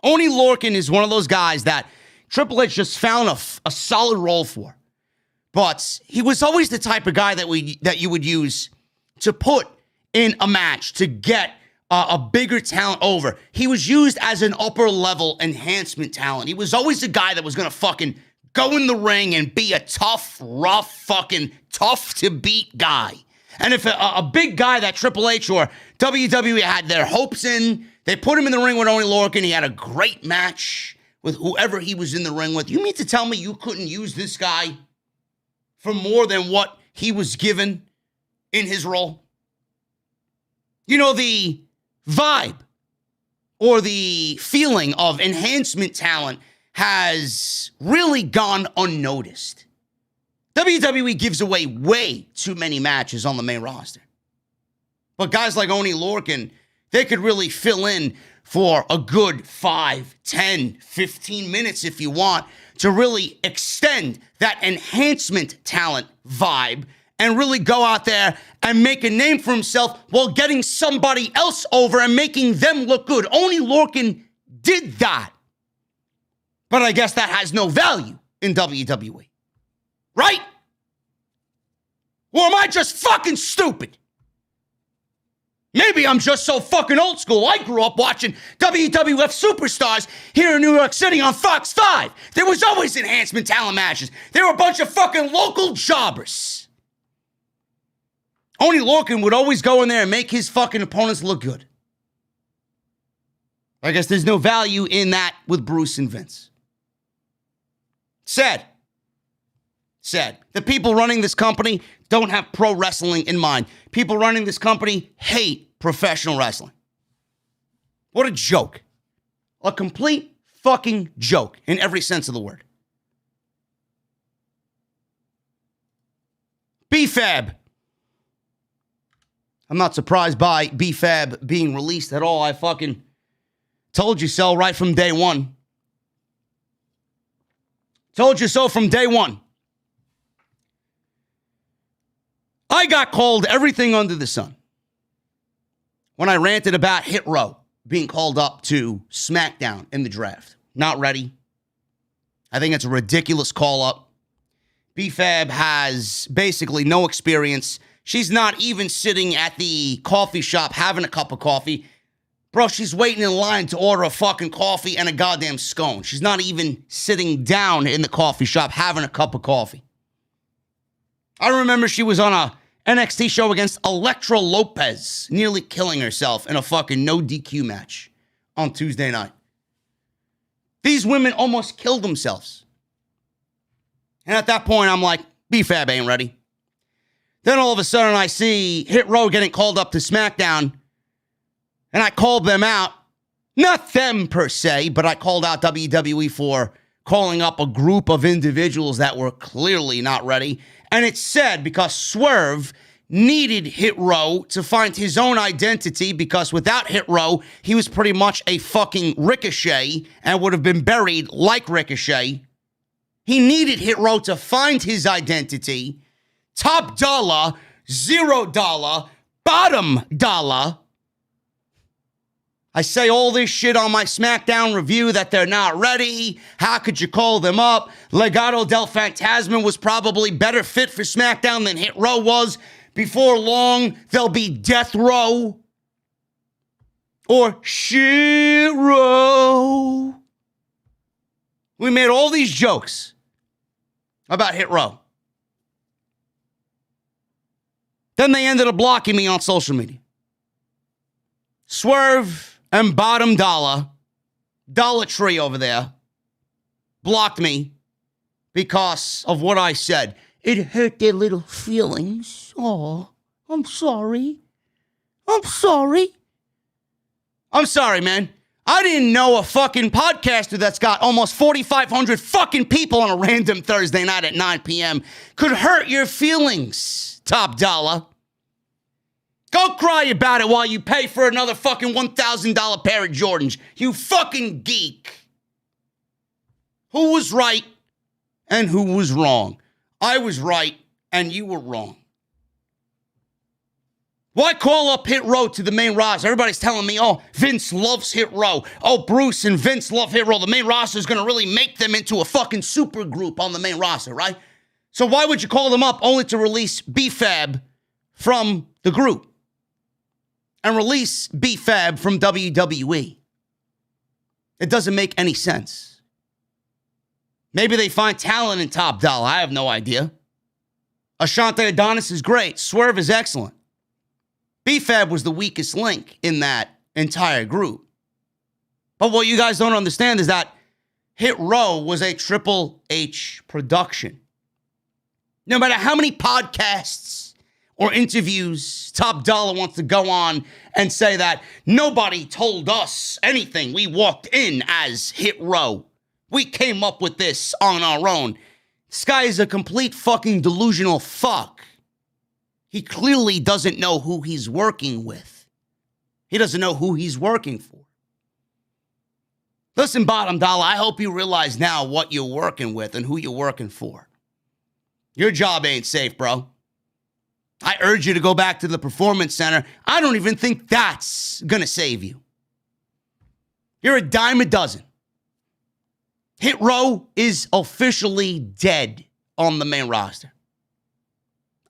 Oney Lorcan is one of those guys that Triple H just found a solid role for. But he was always the type of guy that you would use to put in a match to get a bigger talent over. He was used as an upper level enhancement talent. He was always the guy that was going to fucking go in the ring and be a tough, rough, fucking tough to beat guy. And if a big guy that Triple H or WWE had their hopes in, they put him in the ring with Oney Lorcan. He had a great match with whoever he was in the ring with. You mean to tell me you couldn't use this guy for more than what he was given in his role? You know, the vibe or the feeling of enhancement talent has really gone unnoticed. WWE gives away way too many matches on the main roster. But guys like Oney Lorcan, they could really fill in for a good 5, 10, 15 minutes if you want to really extend that enhancement talent vibe and really go out there and make a name for himself while getting somebody else over and making them look good. Oney Lorcan did that. But I guess that has no value in WWE. Right? Or am I just fucking stupid? Maybe I'm just so fucking old school. I grew up watching WWF Superstars here in New York City on Fox 5. There was always enhancement talent matches. They were a bunch of fucking local jobbers. Oney Lorcan would always go in there and make his fucking opponents look good. I guess there's no value in that with Bruce and Vince. Sad. The people running this company don't have pro wrestling in mind. People running this company hate professional wrestling. What a joke. A complete fucking joke in every sense of the word. B-Fab. I'm not surprised by B-Fab being released at all. I fucking told you so right from day one. Told you so from day one. I got called everything under the sun when I ranted about Hit Row being called up to SmackDown in the draft. Not ready. I think it's a ridiculous call-up. B-Fab has basically no experience. She's not even sitting at the coffee shop having a cup of coffee. Bro, she's waiting in line to order a fucking coffee and a goddamn scone. She's not even sitting down in the coffee shop having a cup of coffee. I remember she was on a NXT show against Elektra Lopez, nearly killing herself in a fucking no DQ match on Tuesday night. These women almost killed themselves. And at that point, I'm like, B-Fab ain't ready. Then all of a sudden, I see Hit Row getting called up to SmackDown. And I called them out. Not them per se, but I called out WWE for calling up a group of individuals that were clearly not ready. And it's sad because Swerve needed Hit Row to find his own identity, because without Hit Row, he was pretty much a fucking Ricochet and would have been buried like Ricochet. He needed Hit Row to find his identity. Top dollar, $0, bottom dollar. I say all this shit on my SmackDown review that they're not ready. How could you call them up? Legado del Fantasma was probably better fit for SmackDown than Hit Row was. Before long, there'll be Death Row or Shit Row. We made all these jokes about Hit Row. Then they ended up blocking me on social media. Swerve and Bottom Dollar, Dollar Tree over there, blocked me because of what I said. It hurt their little feelings. Oh, I'm sorry. I'm sorry. I'm sorry, man. I didn't know a fucking podcaster that's got almost 4,500 fucking people on a random Thursday night at 9 p.m. could hurt your feelings, Top Dollar. Go cry about it while you pay for another fucking $1,000 pair of Jordans, you fucking geek. Who was right and who was wrong? I was right and you were wrong. Why call up Hit Row to the main roster? Everybody's telling me, oh, Vince loves Hit Row. Oh, Bruce and Vince love Hit Row. The main roster is going to really make them into a fucking super group on the main roster, right? So why would you call them up only to release B-Fab from the group and release B-Fab from WWE? It doesn't make any sense. Maybe they find talent in Top Dollar. I have no idea. Ashante Adonis is great. Swerve is excellent. B-Fab was the weakest link in that entire group. But what you guys don't understand is that Hit Row was a Triple H production. No matter how many podcasts or interviews Top Dollar wants to go on and say that nobody told us anything. We walked in as Hit Row. We came up with this on our own. This guy is a complete fucking delusional fuck. He clearly doesn't know who he's working with. He doesn't know who he's working for. Listen, Bottom Dollar, I hope you realize now what you're working with and who you're working for. Your job ain't safe, bro. I urge you to go back to the Performance Center. I don't even think that's gonna save you. You're a dime a dozen. Hit Row is officially dead on the main roster.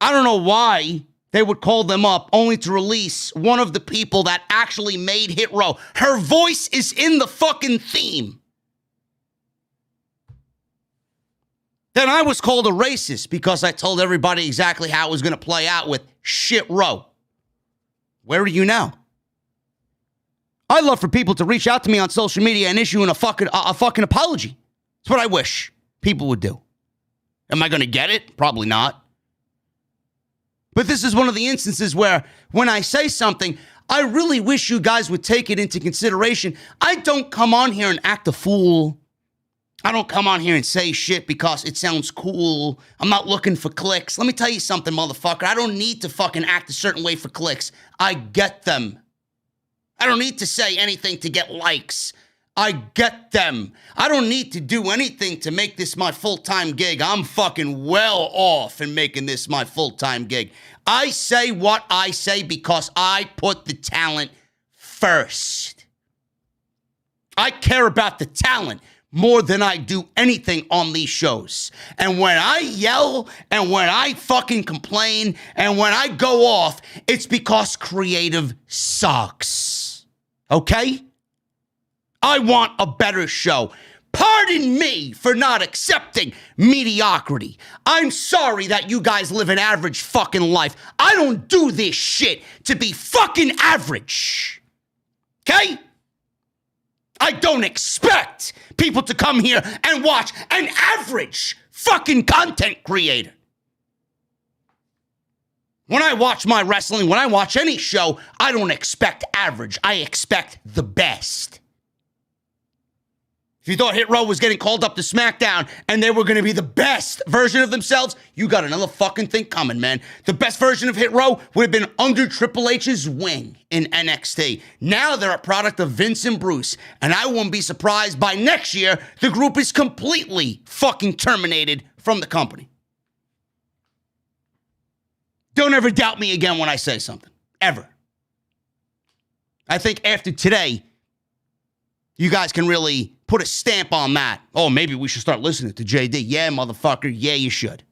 I don't know why they would call them up only to release one of the people that actually made Hit Row. Her voice is in the fucking theme. Then I was called a racist because I told everybody exactly how it was going to play out with Shit Row. Where are you now? I'd love for people to reach out to me on social media and issue a fucking apology. That's what I wish people would do. Am I going to get it? Probably not. But this is one of the instances where when I say something, I really wish you guys would take it into consideration. I don't come on here and act a fool. I don't come on here and say shit because it sounds cool. I'm not looking for clicks. Let me tell you something, motherfucker. I don't need to fucking act a certain way for clicks. I get them. I don't need to say anything to get likes. I get them. I don't need to do anything to make this my full-time gig. I'm fucking well off in making this my full-time gig. I say what I say because I put the talent first. I care about the talent more than I do anything on these shows. And when I yell and when I fucking complain and when I go off, it's because creative sucks. Okay? I want a better show. Pardon me for not accepting mediocrity. I'm sorry that you guys live an average fucking life. I don't do this shit to be fucking average. Okay? I don't expect people to come here and watch an average fucking content creator. When I watch my wrestling, when I watch any show, I don't expect average. I expect the best. If you thought Hit Row was getting called up to SmackDown and they were going to be the best version of themselves, you got another fucking thing coming, man. The best version of Hit Row would have been under Triple H's wing in NXT. Now they're a product of Vince and Bruce, and I won't be surprised by next year the group is completely fucking terminated from the company. Don't ever doubt me again when I say something. Ever. I think after today, you guys can really put a stamp on that. Oh, maybe we should start listening to JD. Yeah, motherfucker. Yeah, you should.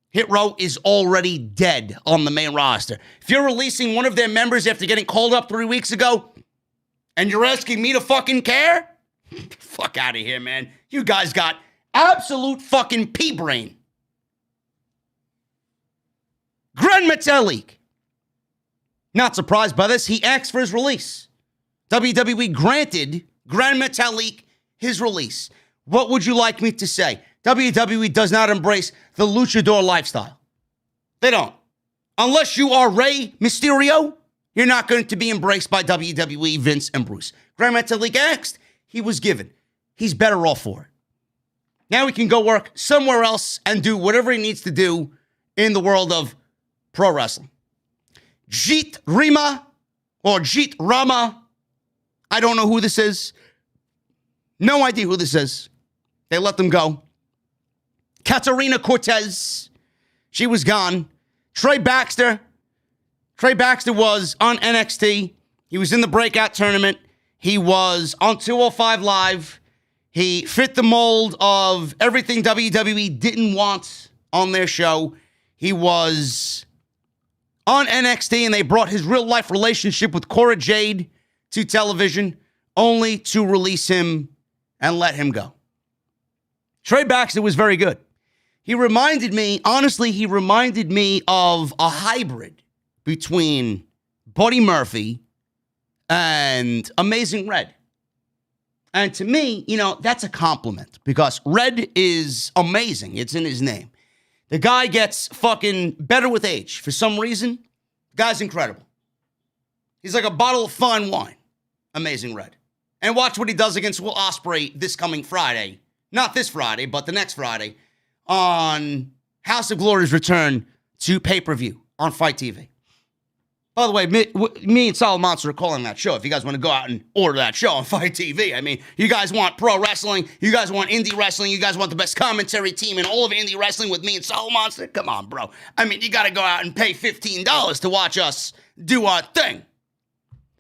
Hit Row is already dead on the main roster. If you're releasing one of their members after getting called up 3 weeks ago, and you're asking me to fucking care, fuck out of here, man. You guys got absolute fucking pea brain. Gran Metalik. Not surprised by this. He asked for his release. WWE granted Gran Metalik his release. What would you like me to say? WWE does not embrace the luchador lifestyle. They don't. Unless you are Rey Mysterio, you're not going to be embraced by WWE, Vince, and Bruce. Gran Metalik asked, he was given. He's better off for it. Now he can go work somewhere else and do whatever he needs to do in the world of pro wrestling. Jeet Rama or Jeet Rama, I don't know who this is. No idea who this is. They let them go. Katarina Cortez, she was gone. Trey Baxter was on NXT. He was in the breakout tournament. He was on 205 Live. He fit the mold of everything WWE didn't want on their show. He was on NXT, and they brought his real-life relationship with Cora Jade to television, only to release him and let him go. Trey Baxter was very good. He reminded me of a hybrid between Buddy Murphy and Amazing Red. And to me, that's a compliment because Red is amazing. It's in his name. The guy gets fucking better with age. For some reason, the guy's incredible. He's like a bottle of fine wine. Amazing Red. And watch what he does against Will Ospreay this coming Friday. Not this Friday, but the next Friday on House of Glory's return to pay-per-view on Fight TV. By the way, me and Solid Monster are calling that show. If you guys want to go out and order that show on Fight TV. I mean, you guys want pro wrestling. You guys want indie wrestling. You guys want the best commentary team in all of indie wrestling with me and Solid Monster. Come on, bro. I mean, you got to go out and pay $15 to watch us do our thing.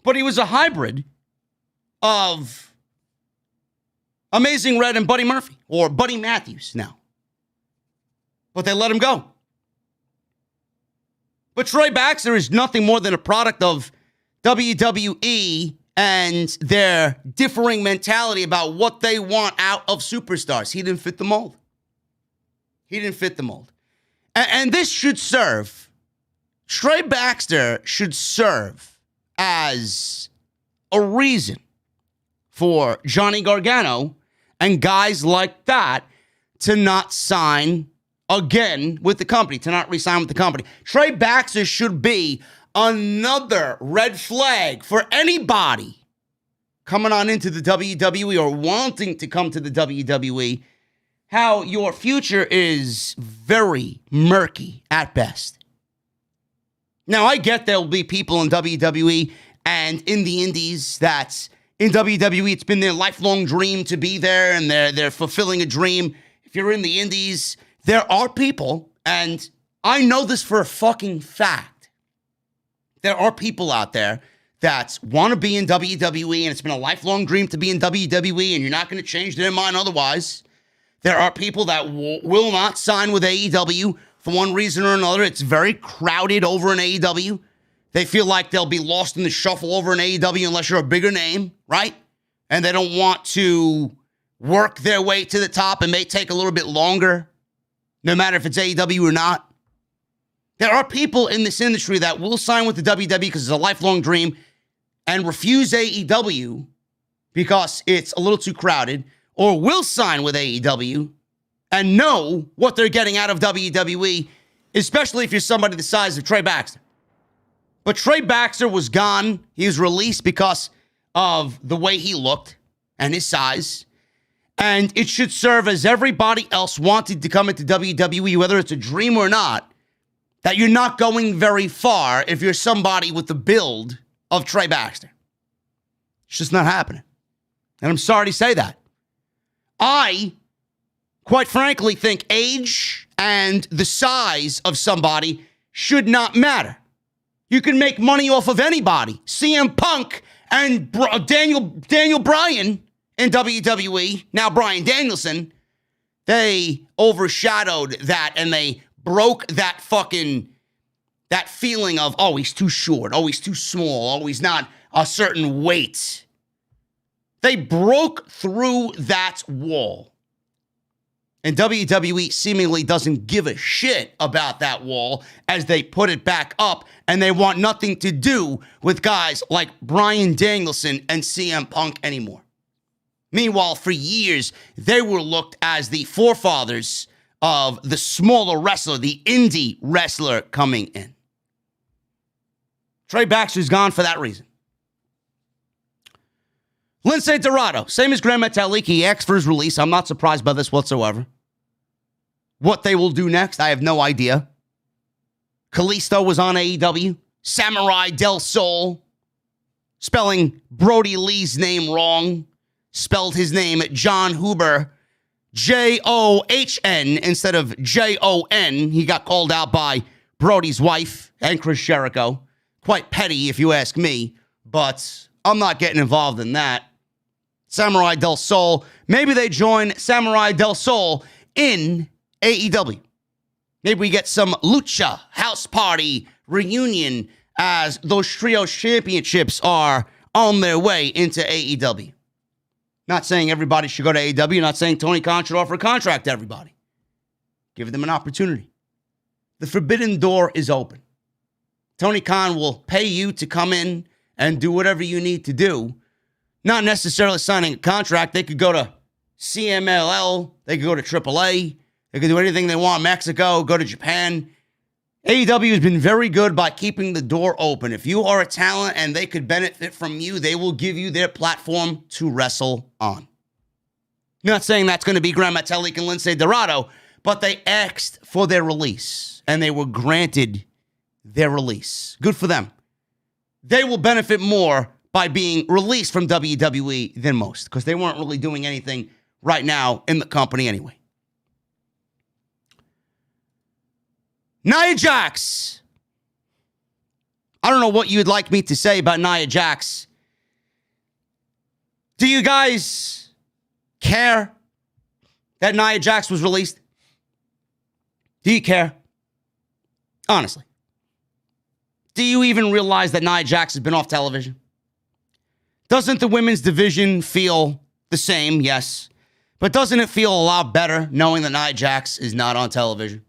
But he was a hybrid of Amazing Red and Buddy Murphy, or Buddy Matthews now. But they let him go. But Trey Baxter is nothing more than a product of WWE and their differing mentality about what they want out of superstars. He didn't fit the mold. And this should serve, Trey Baxter should serve as a reason for Johnny Gargano and guys like that to not sign again with the company, to not re-sign with the company. Trey Baxter should be another red flag for anybody coming on into the WWE or wanting to come to the WWE, how your future is very murky at best. Now, I get there'll be people in WWE and in the indies that's in WWE, it's been their lifelong dream to be there, and they're fulfilling a dream. If you're in the indies, there are people, and I know this for a fucking fact. There are people out there that want to be in WWE, and it's been a lifelong dream to be in WWE, and you're not going to change their mind otherwise. There are people that will not sign with AEW for one reason or another. It's very crowded over in AEW. They feel like they'll be lost in the shuffle over in AEW unless you're a bigger name, right? And they don't want to work their way to the top and may take a little bit longer, no matter if it's AEW or not. There are people in this industry that will sign with the WWE because it's a lifelong dream and refuse AEW because it's a little too crowded, or will sign with AEW and know what they're getting out of WWE, especially if you're somebody the size of Trey Baxter. But Trey Baxter was gone. He was released because of the way he looked and his size. And it should serve as everybody else wanted to come into WWE, whether it's a dream or not, that you're not going very far if you're somebody with the build of Trey Baxter. It's just not happening. And I'm sorry to say that. I, quite frankly, think age and the size of somebody should not matter. You can make money off of anybody. CM Punk and Daniel Bryan in WWE, now Bryan Danielson, they overshadowed that and they broke that feeling of, oh, he's too short, oh, he's too small, oh, he's not a certain weight. They broke through that wall. And WWE seemingly doesn't give a shit about that wall as they put it back up, and they want nothing to do with guys like Bryan Danielson and CM Punk anymore. Meanwhile, for years, they were looked as the forefathers of the smaller wrestler, the indie wrestler coming in. Trey Baxter's gone for that reason. Lince Dorado, same as Gran Metalik, he asked for his release. I'm not surprised by this whatsoever. What they will do next, I have no idea. Kalisto was on AEW. Samurai Del Sol, spelling Brody Lee's name wrong, spelled his name John Huber, John instead of Jon. He got called out by Brody's wife and Chris Jericho. Quite petty, if you ask me, but I'm not getting involved in that. Samurai Del Sol, maybe they join Samurai Del Sol in AEW. Maybe we get some Lucha House Party reunion as those Trios Championships are on their way into AEW. Not saying everybody should go to AEW. Not saying Tony Khan should offer a contract to everybody. Give them an opportunity. The forbidden door is open. Tony Khan will pay you to come in and do whatever you need to do. Not necessarily signing a contract. They could go to CMLL. They could go to AAA. They could do anything they want. Mexico, go to Japan. AEW has been very good by keeping the door open. If you are a talent and they could benefit from you, they will give you their platform to wrestle on. I'm not saying that's going to be Gran Metalik and Lince Dorado, but they asked for their release, and they were granted their release. Good for them. They will benefit more by being released from WWE than most, because they weren't really doing anything right now in the company anyway. Nia Jax. I don't know what you'd like me to say about Nia Jax. Do you guys care that Nia Jax was released? Do you care? Honestly. Do you even realize that Nia Jax has been off television? Doesn't the women's division feel the same? Yes. But doesn't it feel a lot better knowing that Nia Jax is not on television?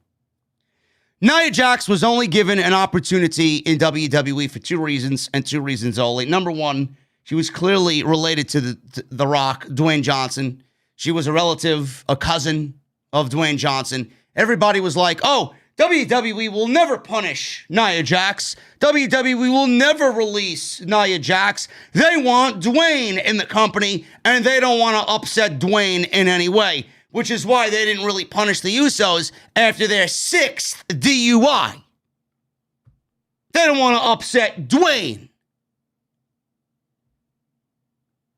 Nia Jax was only given an opportunity in WWE for two reasons, and two reasons only. Number one, she was clearly related to the Rock, Dwayne Johnson. She was a relative, a cousin of Dwayne Johnson. Everybody was like, oh, WWE will never punish Nia Jax. WWE will never release Nia Jax. They want Dwayne in the company, and they don't want to upset Dwayne in any way, which is why they didn't really punish the Usos after their 6th DUI. They don't want to upset Dwayne.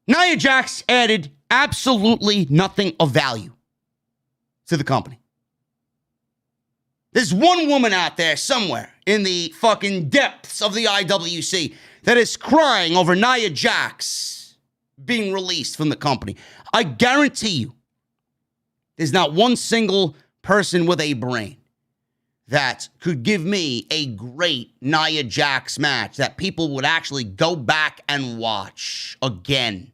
Nia Jax added absolutely nothing of value to the company. There's one woman out there somewhere in the fucking depths of the IWC that is crying over Nia Jax being released from the company. I guarantee you, there's not one single person with a brain that could give me a great Nia Jax match that people would actually go back and watch again.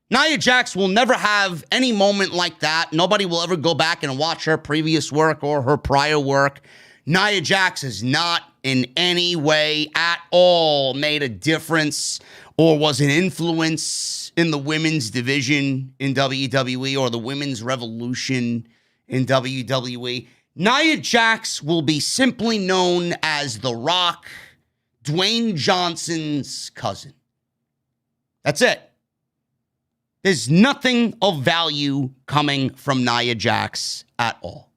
Nia Jax will never have any moment like that. Nobody will ever go back and watch her previous work or her prior work. Nia Jax has not in any way at all made a difference or was an influence in the women's division in WWE or the women's revolution in WWE. Nia Jax will be simply known as The Rock, Dwayne Johnson's cousin. That's it. There's nothing of value coming from Nia Jax at all.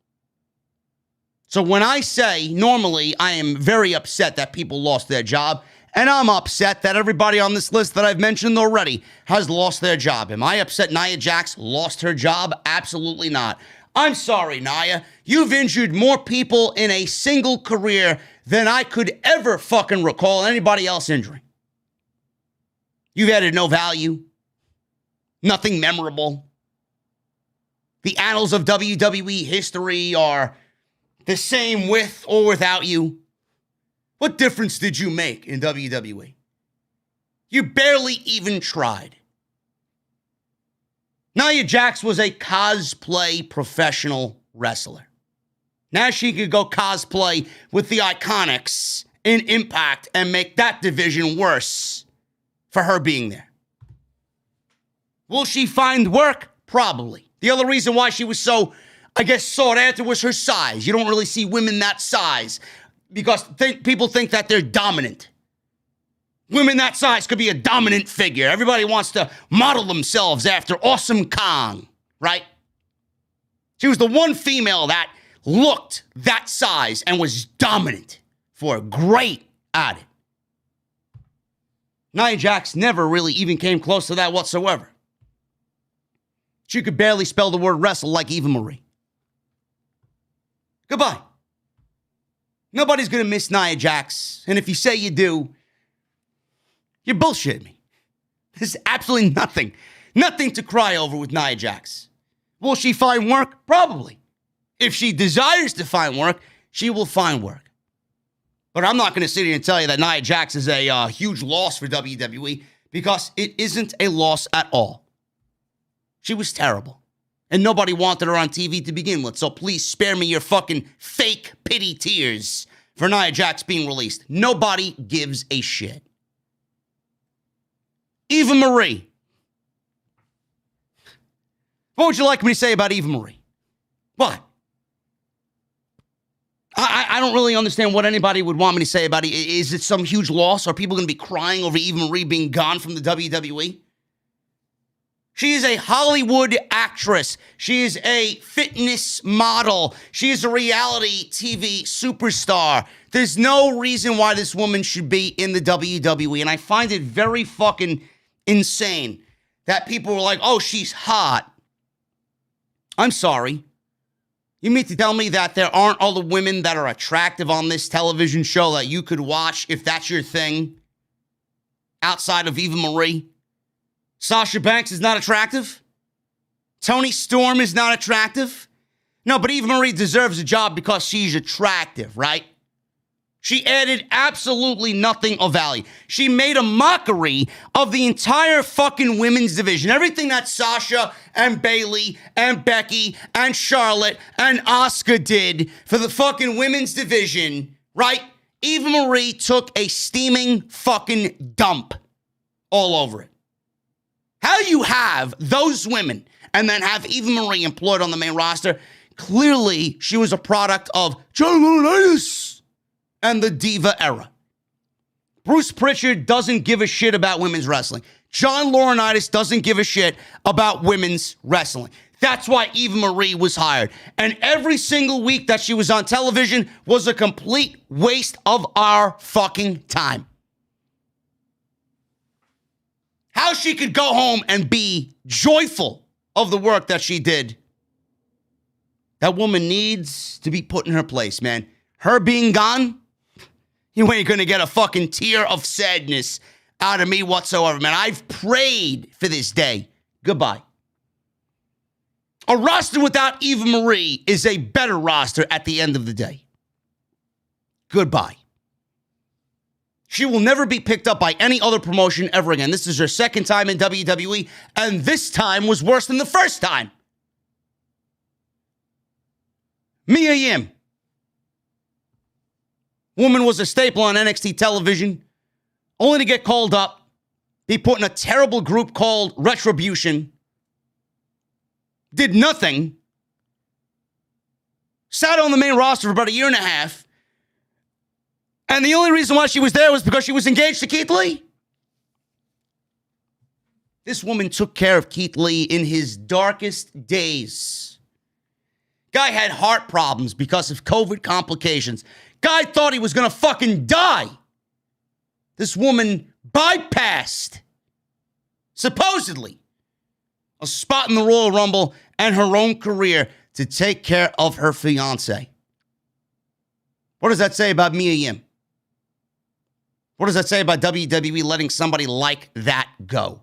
So when I say normally I am very upset that people lost their job, and I'm upset that everybody on this list that I've mentioned already has lost their job. Am I upset Nia Jax lost her job? Absolutely not. I'm sorry, Nia. You've injured more people in a single career than I could ever fucking recall anybody else injuring. You've added no value. Nothing memorable. The annals of WWE history are the same with or without you. What difference did you make in WWE? You barely even tried. Nia Jax was a cosplay professional wrestler. Now she could go cosplay with the Iconics in Impact and make that division worse for her being there. Will she find work? Probably. The other reason why she was so, sought after was her size. You don't really see women that size because people think that they're dominant. Women that size could be a dominant figure. Everybody wants to model themselves after Awesome Kong, right? She was the one female that looked that size and was dominant for great at it. Nia Jax never really even came close to that whatsoever. She could barely spell the word wrestle like Eva Marie. Goodbye. Nobody's going to miss Nia Jax. And if you say you do, you're bullshitting me. There's absolutely nothing to cry over with Nia Jax. Will she find work? Probably. If she desires to find work, she will find work. But I'm not going to sit here and tell you that Nia Jax is a huge loss for WWE because it isn't a loss at all. She was terrible. And nobody wanted her on TV to begin with. So please spare me your fucking fake pity tears for Nia Jax being released. Nobody gives a shit. Eva Marie. What would you like me to say about Eva Marie? What? I don't really understand what anybody would want me to say about it. Is it some huge loss? Are people going to be crying over Eva Marie being gone from the WWE? She is a Hollywood actress. She is a fitness model. She is a reality TV superstar. There's no reason why this woman should be in the WWE. And I find it very fucking insane that people were like, oh, she's hot. I'm sorry. You mean to tell me that there aren't other women that are attractive on this television show that you could watch if that's your thing? Outside of Eva Marie? Sasha Banks is not attractive? Toni Storm is not attractive? No, but Eva Marie deserves a job because she's attractive, right? She added absolutely nothing of value. She made a mockery of the entire fucking women's division. Everything that Sasha and Bayley and Becky and Charlotte and Asuka did for the fucking women's division, right? Eva Marie took a steaming fucking dump all over it. How you have those women and then have Eva Marie employed on the main roster Clearly, she was a product of John Laurinaitis and the Diva era. Bruce Pritchard doesn't give a shit about women's wrestling. John Laurinaitis doesn't give a shit about women's wrestling. That's why Eva Marie was hired. And every single week that she was on television was a complete waste of our fucking time. How she could go home and be joyful of the work that she did. That woman needs to be put in her place, man. Her being gone, you ain't gonna get a fucking tear of sadness out of me whatsoever, man. I've prayed for this day. Goodbye. A roster without Eva Marie is a better roster at the end of the day. Goodbye. She will never be picked up by any other promotion ever again. This is her second time in WWE, and this time was worse than the first time. Mia Yim. Woman was a staple on NXT television, only to get called up, be put in a terrible group called Retribution, did nothing, sat on the main roster for about a year and a half, and the only reason why she was there was because she was engaged to Keith Lee. This woman took care of Keith Lee in his darkest days. Guy had heart problems because of COVID complications. Guy thought he was going to fucking die. This woman bypassed, supposedly, a spot in the Royal Rumble and her own career to take care of her fiancé. What does that say about Mia Yim? What does that say about WWE letting somebody like that go?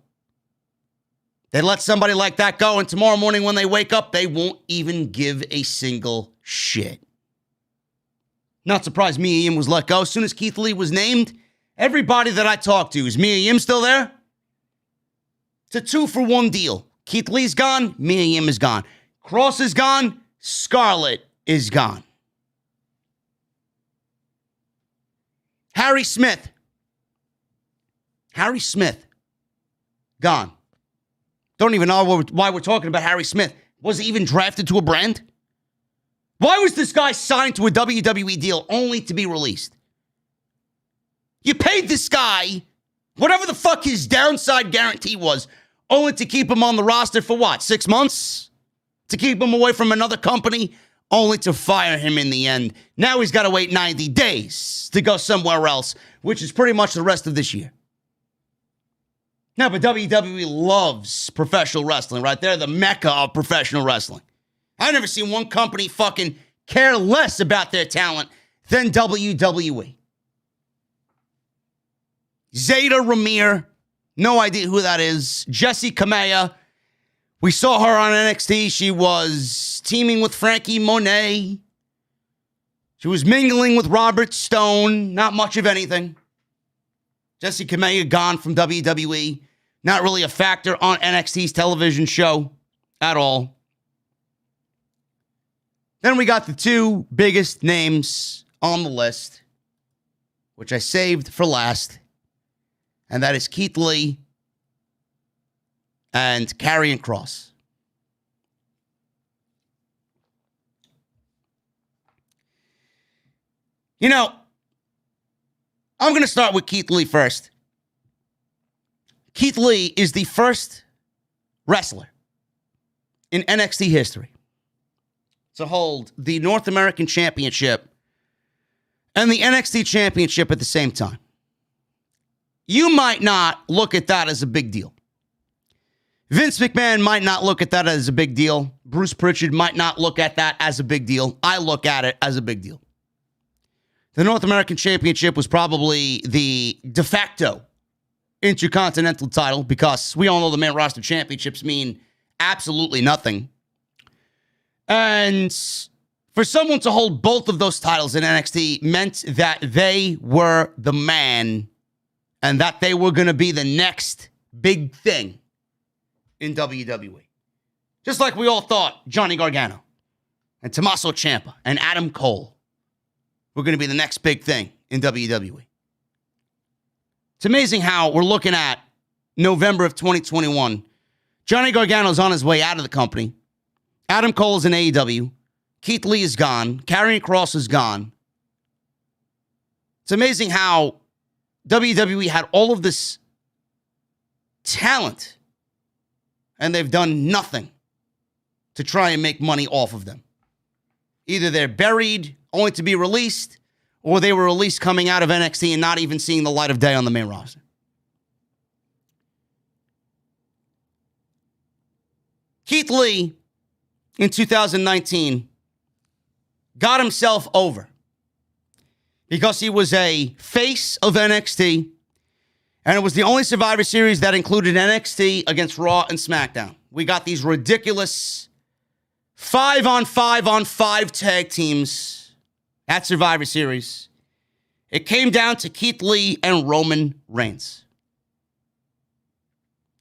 They let somebody like that go, and tomorrow morning when they wake up, they won't even give a single shit. Not surprised Mia Yim was let go. As soon as Keith Lee was named, everybody that I talked to, is Mia Yim still there? It's a 2-for-1 deal. Keith Lee's gone, Mia Yim is gone. Kross is gone, Scarlett is gone. Harry Smith, gone. Don't even know why we're talking about Harry Smith. Was he even drafted to a brand? Why was this guy signed to a WWE deal only to be released? You paid this guy whatever the fuck his downside guarantee was, only to keep him on the roster for what, 6 months? To keep him away from another company, only to fire him in the end. Now he's got to wait 90 days to go somewhere else, which is pretty much the rest of this year. Now, but WWE loves professional wrestling, right? They're the mecca of professional wrestling. I've never seen one company fucking care less about their talent than WWE. Zayda Ramier, no idea who that is. Jessi Kamea, we saw her on NXT. She was teaming with Frankie Monet. She was mingling with Robert Stone. Not much of anything. Jessi Kamea gone from WWE. Not really a factor on NXT's television show at all. Then we got the two biggest names on the list, which I saved for last, and that is Keith Lee and Karrion Kross. You know, I'm going to start with Keith Lee first. Keith Lee is the first wrestler in NXT history to hold the North American Championship and the NXT Championship at the same time. You might not look at that as a big deal. Vince McMahon might not look at that as a big deal. Bruce Pritchard might not look at that as a big deal. I look at it as a big deal. The North American Championship was probably the de facto Intercontinental title, because we all know the main roster championships mean absolutely nothing. And for someone to hold both of those titles in NXT meant that they were the man and that they were going to be the next big thing in WWE. Just like we all thought Johnny Gargano and Tommaso Ciampa and Adam Cole were going to be the next big thing in WWE. It's amazing how we're looking at November of 2021. Johnny Gargano's on his way out of the company. Adam Cole's in AEW. Keith Lee is gone. Karrion Kross is gone. It's amazing how WWE had all of this talent and they've done nothing to try and make money off of them. Either they're buried only to be released, or they were released coming out of NXT and not even seeing the light of day on the main roster. Keith Lee, in 2019, got himself over because he was a face of NXT, and it was the only Survivor Series that included NXT against Raw and SmackDown. We got these ridiculous 5-on-5-on-5 tag teams at Survivor Series. It came down to Keith Lee and Roman Reigns.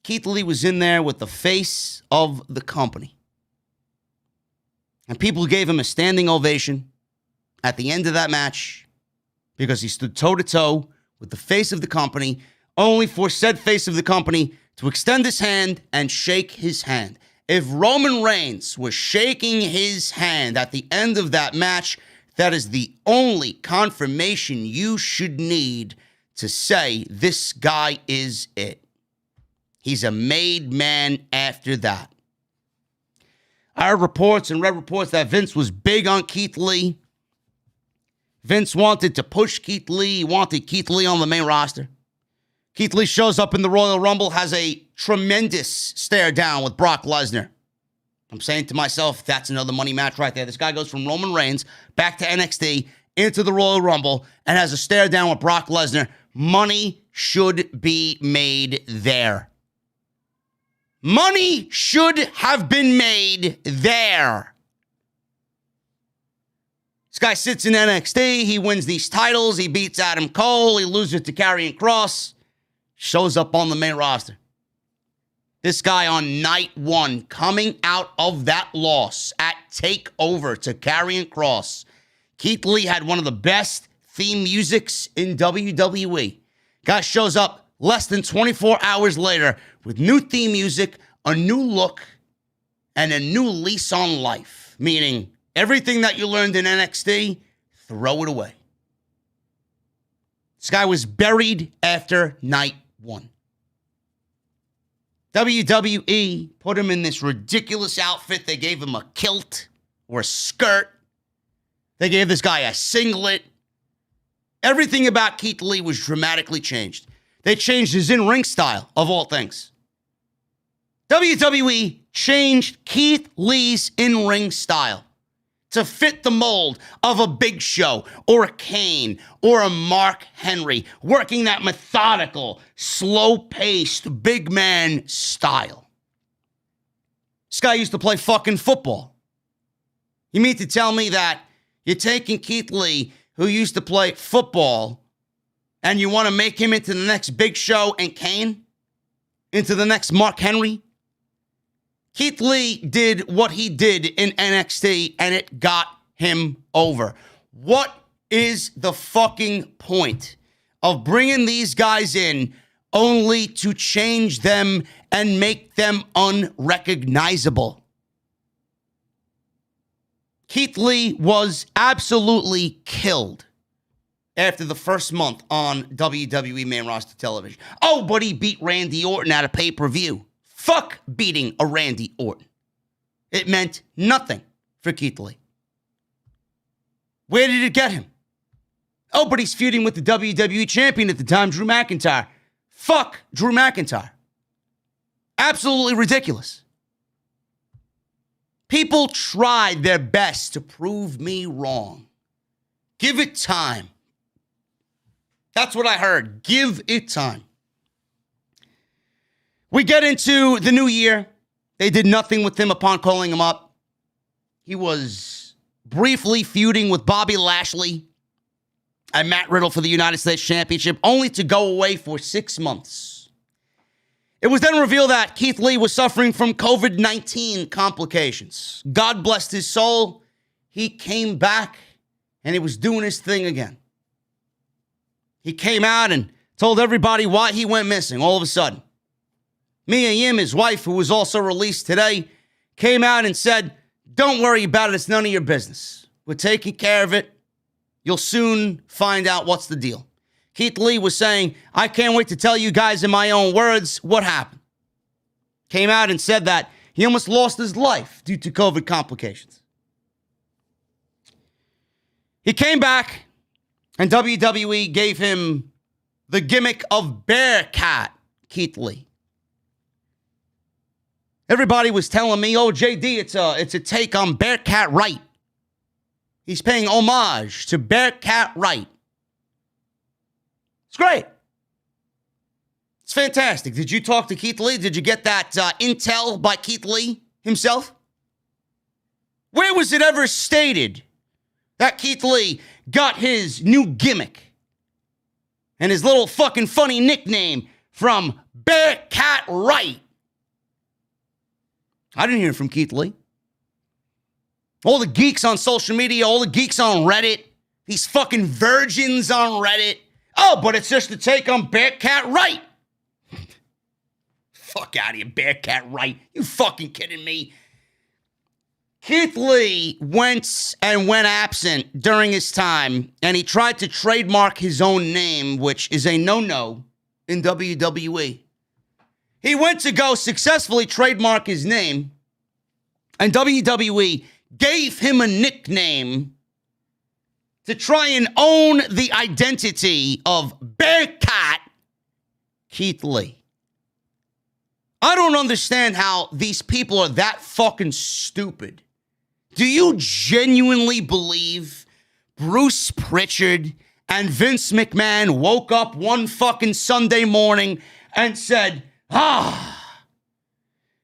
Keith Lee was in there with the face of the company. And people gave him a standing ovation at the end of that match because he stood toe-to-toe with the face of the company, only for said face of the company to extend his hand and shake his hand. If Roman Reigns was shaking his hand at the end of that match, that is the only confirmation you should need to say this guy is it. He's a made man after that. I heard reports and read reports that Vince was big on Keith Lee. Vince wanted to push Keith Lee. He wanted Keith Lee on the main roster. Keith Lee shows up in the Royal Rumble, has a tremendous stare down with Brock Lesnar. I'm saying to myself, that's another money match right there. This guy goes from Roman Reigns back to NXT into the Royal Rumble and has a stare down with Brock Lesnar. Money should be made there. Money should have been made there. This guy sits in NXT. He wins these titles. He beats Adam Cole. He loses to Karrion Kross. Shows up on the main roster. This guy on night one, coming out of that loss at TakeOver to Karrion Kross. Keith Lee had one of the best theme musics in WWE. Guy shows up less than 24 hours later with new theme music, a new look, and a new lease on life. Meaning, everything that you learned in NXT, throw it away. This guy was buried after night one. WWE put him in this ridiculous outfit. They gave him a kilt or a skirt. They gave this guy a singlet. Everything about Keith Lee was dramatically changed. They changed his in-ring style, of all things. WWE changed Keith Lee's in-ring style to fit the mold of a Big Show or a Kane or a Mark Henry, working that methodical, slow-paced, big man style. This guy used to play fucking football. You mean to tell me that you're taking Keith Lee, who used to play football, and you want to make him into the next Big Show and Kane? Into the next Mark Henry? Keith Lee did what he did in NXT, and it got him over. What is the fucking point of bringing these guys in only to change them and make them unrecognizable? Keith Lee was absolutely killed after the first month on WWE main roster television. Oh, but he beat Randy Orton at a pay-per-view. Fuck beating a Randy Orton. It meant nothing for Keith Lee. Where did it get him? Oh, but he's feuding with the WWE champion at the time, Drew McIntyre. Fuck Drew McIntyre. Absolutely ridiculous. People tried their best to prove me wrong. Give it time. That's what I heard. Give it time. We get into the new year. They did nothing with him upon calling him up. He was briefly feuding with Bobby Lashley and Matt Riddle for the United States Championship, only to go away for 6 months. It was then revealed that Keith Lee was suffering from COVID-19 complications. God blessed his soul. He came back, and he was doing his thing again. He came out and told everybody why he went missing all of a sudden. Mia Yim, his wife, who was also released today, came out and said Don't worry about it. It's none of your business. We're taking care of it. You'll soon find out what's the deal. Keith Lee was saying, I can't wait to tell you guys in my own words what happened. Came out and said that he almost lost his life due to COVID complications. He came back, and WWE gave him the gimmick of Bearcat Keith Lee. Everybody was telling me, oh, JD, it's a take on Bearcat Wright. He's paying homage to Bearcat Wright. It's great. It's fantastic. Did you talk to Keith Lee? Did you get that intel by Keith Lee himself? Where was it ever stated that Keith Lee got his new gimmick and his little fucking funny nickname from Bearcat Wright? I didn't hear from Keith Lee. All the geeks on social media, all the geeks on Reddit, these fucking virgins on Reddit. Oh, but it's just a take on Bearcat Wright. Fuck out of here, Bearcat Wright. You fucking kidding me? Keith Lee went absent during his time, and he tried to trademark his own name, which is a no-no in WWE. He went to go successfully trademark his name, and WWE gave him a nickname to try and own the identity of Bearcat Keith Lee. I don't understand how these people are that fucking stupid. Do you genuinely believe Bruce Pritchard and Vince McMahon woke up one fucking Sunday morning and said,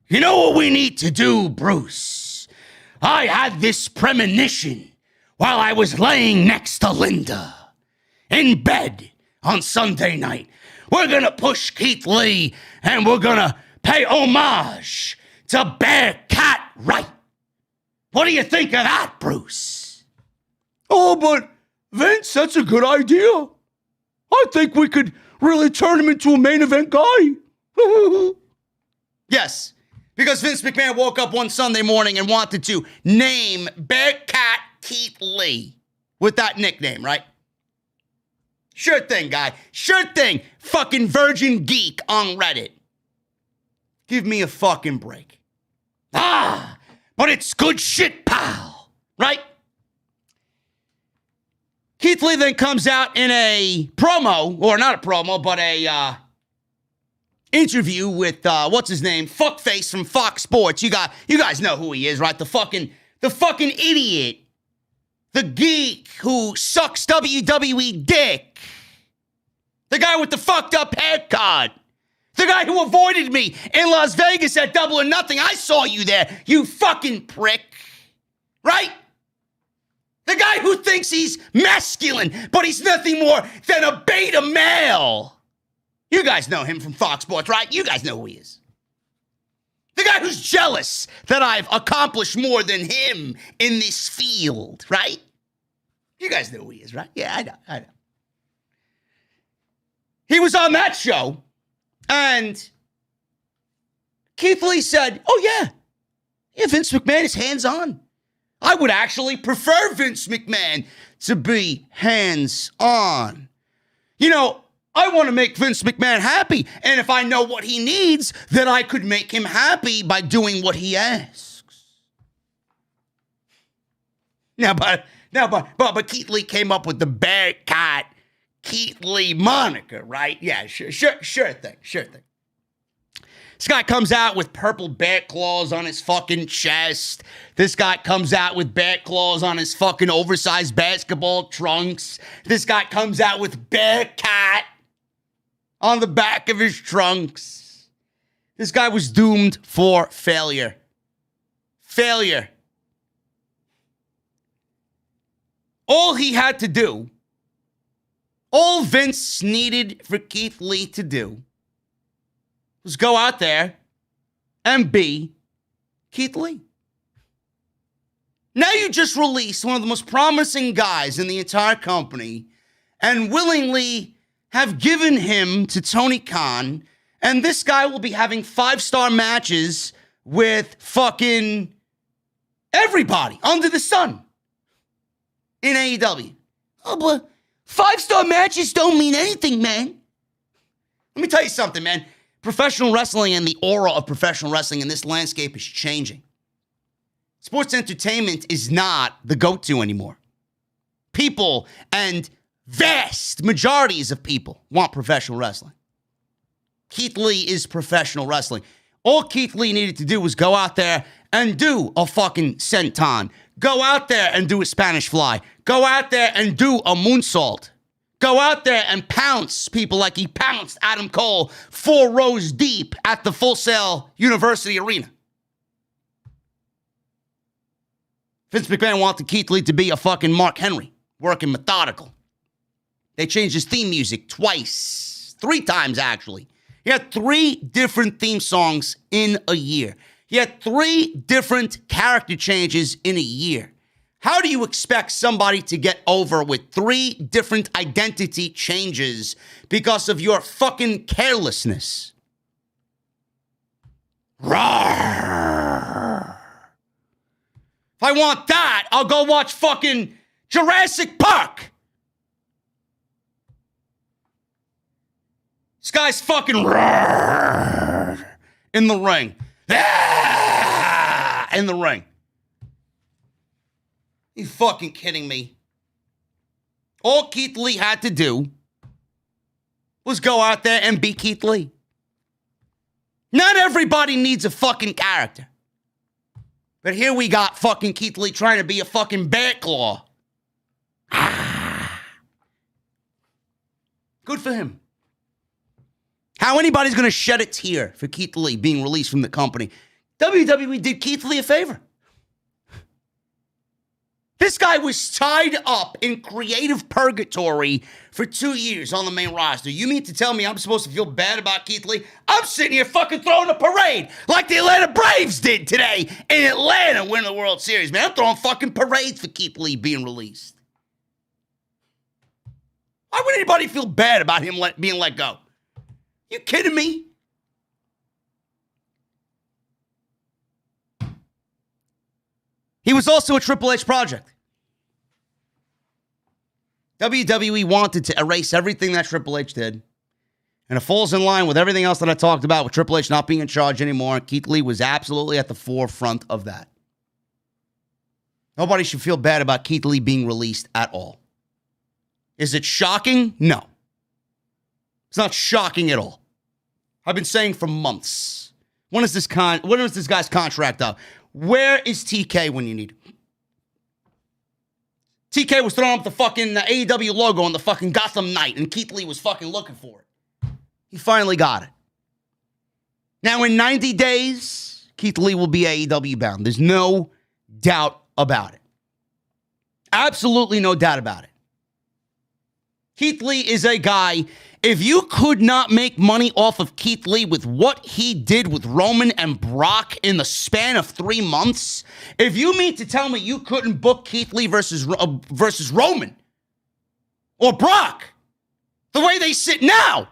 you know what we need to do, Bruce? I had this premonition while I was laying next to Linda in bed on Sunday night. We're going to push Keith Lee and we're going to pay homage to Bearcat Wright. What do you think of that, Bruce? Oh, but Vince, that's a good idea. I think we could really turn him into a main event guy. Yes, because Vince McMahon woke up one Sunday morning and wanted to name Bearcat Keith Lee with that nickname, right? Sure thing, guy. Sure thing, fucking virgin geek on Reddit. Give me a fucking break. But it's good shit, pal. Right? Keith Lee then comes out in a promo, or not a promo, but a interview with, what's his name? Fuckface from Fox Sports. You guys know who he is, right? The fucking idiot. The geek who sucks WWE dick. The guy with the fucked up haircut. The guy who avoided me in Las Vegas at Double or Nothing. I saw you there, you fucking prick. Right? The guy who thinks he's masculine, but he's nothing more than a beta male. You guys know him from Fox Sports, right? You guys know who he is. The guy who's jealous that I've accomplished more than him in this field, right? You guys know who he is, right? Yeah, I know. He was on that show, and Keith Lee said, oh, yeah, Vince McMahon is hands-on. I would actually prefer Vince McMahon to be hands-on. You know, I want to make Vince McMahon happy, and if I know what he needs, then I could make him happy by doing what he asks. But Keith Lee came up with the Bearcat Keith Lee moniker, right? Yeah, sure thing. This guy comes out with purple bear claws on his fucking chest. This guy comes out with bear claws on his fucking oversized basketball trunks. This guy comes out with Bearcat on the back of his trunks. This guy was doomed for failure. All he had to do, all Vince needed for Keith Lee to do, was go out there and be Keith Lee. Now you just released one of the most promising guys in the entire company and willingly have given him to Tony Khan, and this guy will be having 5-star matches with fucking Everybody under the sun in AEW. Oh, but 5-star matches don't mean anything, man. Let me tell you something, man. Professional wrestling and the aura of professional wrestling in this landscape is changing. Sports entertainment is not the go-to anymore. People and vast majorities of people want professional wrestling. Keith Lee is professional wrestling. All Keith Lee needed to do was go out there and do a fucking senton. Go out there and do a Spanish fly. Go out there and do a moonsault. Go out there and pounce people like he pounced Adam Cole 4 rows deep at the Full Sail University Arena. Vince McMahon wanted Keith Lee to be a fucking Mark Henry, working methodical. They changed his theme music twice, 3 times actually. He had 3 different theme songs in a year. He had 3 different character changes in a year. How do you expect somebody to get over with 3 different identity changes because of your fucking carelessness? Rawr. If I want that, I'll go watch fucking Jurassic Park. This guy's fucking rawr in the ring. In the ring. You fucking kidding me? All Keith Lee had to do was go out there and be Keith Lee. Not everybody needs a fucking character. But here we got fucking Keith Lee trying to be a fucking bear claw. Good for him. How anybody's going to shed a tear for Keith Lee being released from the company? WWE did Keith Lee a favor. This guy was tied up in creative purgatory for 2 years on the main roster. You mean to tell me I'm supposed to feel bad about Keith Lee? I'm sitting here fucking throwing a parade like the Atlanta Braves did today in Atlanta winning the World Series, man. I'm throwing fucking parades for Keith Lee being released. Why would anybody feel bad about him being let go? You kidding me? He was also a Triple H project. WWE wanted to erase everything that Triple H did. And it falls in line with everything else that I talked about with Triple H not being in charge anymore. Keith Lee was absolutely at the forefront of that. Nobody should feel bad about Keith Lee being released at all. Is it shocking? No. It's not shocking at all. I've been saying for months. When is this guy's contract up? Where is TK when you need him? TK was throwing up the fucking AEW logo on the fucking Gotham Knight, and Keith Lee was fucking looking for it. He finally got it. Now, in 90 days, Keith Lee will be AEW bound. There's no doubt about it. Absolutely no doubt about it. Keith Lee is a guy, if you could not make money off of Keith Lee with what he did with Roman and Brock in the span of 3 months, if you mean to tell me you couldn't book Keith Lee versus Roman or Brock the way they sit now,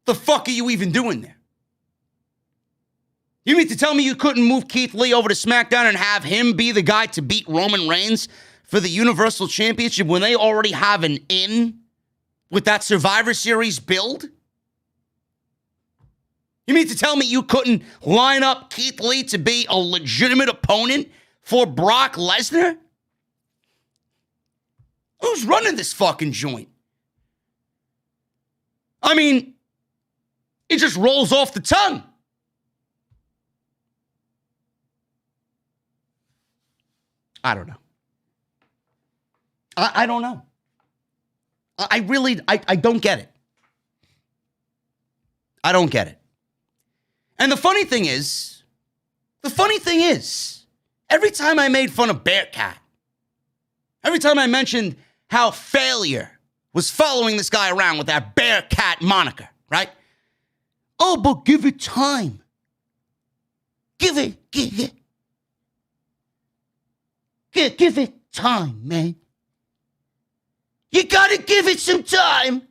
the fuck are you even doing there? You mean to tell me you couldn't move Keith Lee over to SmackDown and have him be the guy to beat Roman Reigns for the Universal Championship when they already have an in with that Survivor Series build? You mean to tell me you couldn't line up Keith Lee to be a legitimate opponent for Brock Lesnar? Who's running this fucking joint? I mean, it just rolls off the tongue. I don't know. I don't know. I don't get it. I don't get it. And the funny thing is, every time I made fun of Bearcat, every time I mentioned how failure was following this guy around with that Bearcat moniker, right? Oh, but give it time. Give it time, man. You gotta give it some time.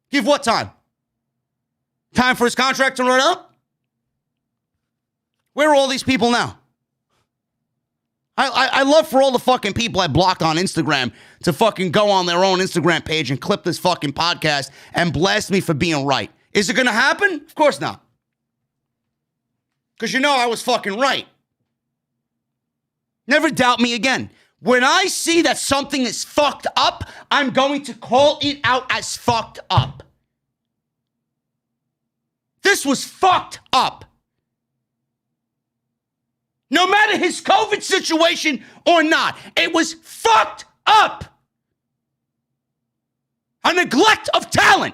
Give what time? Time for his contract to run up? Where are all these people now? I love for all the fucking people I blocked on Instagram to fucking go on their own Instagram page and clip this fucking podcast and blast me for being right. Is it going to happen? Of course not. Because you know I was fucking right. Never doubt me again. When I see that something is fucked up, I'm going to call it out as fucked up. This was fucked up. No matter his COVID situation or not, it was fucked up. A neglect of talent.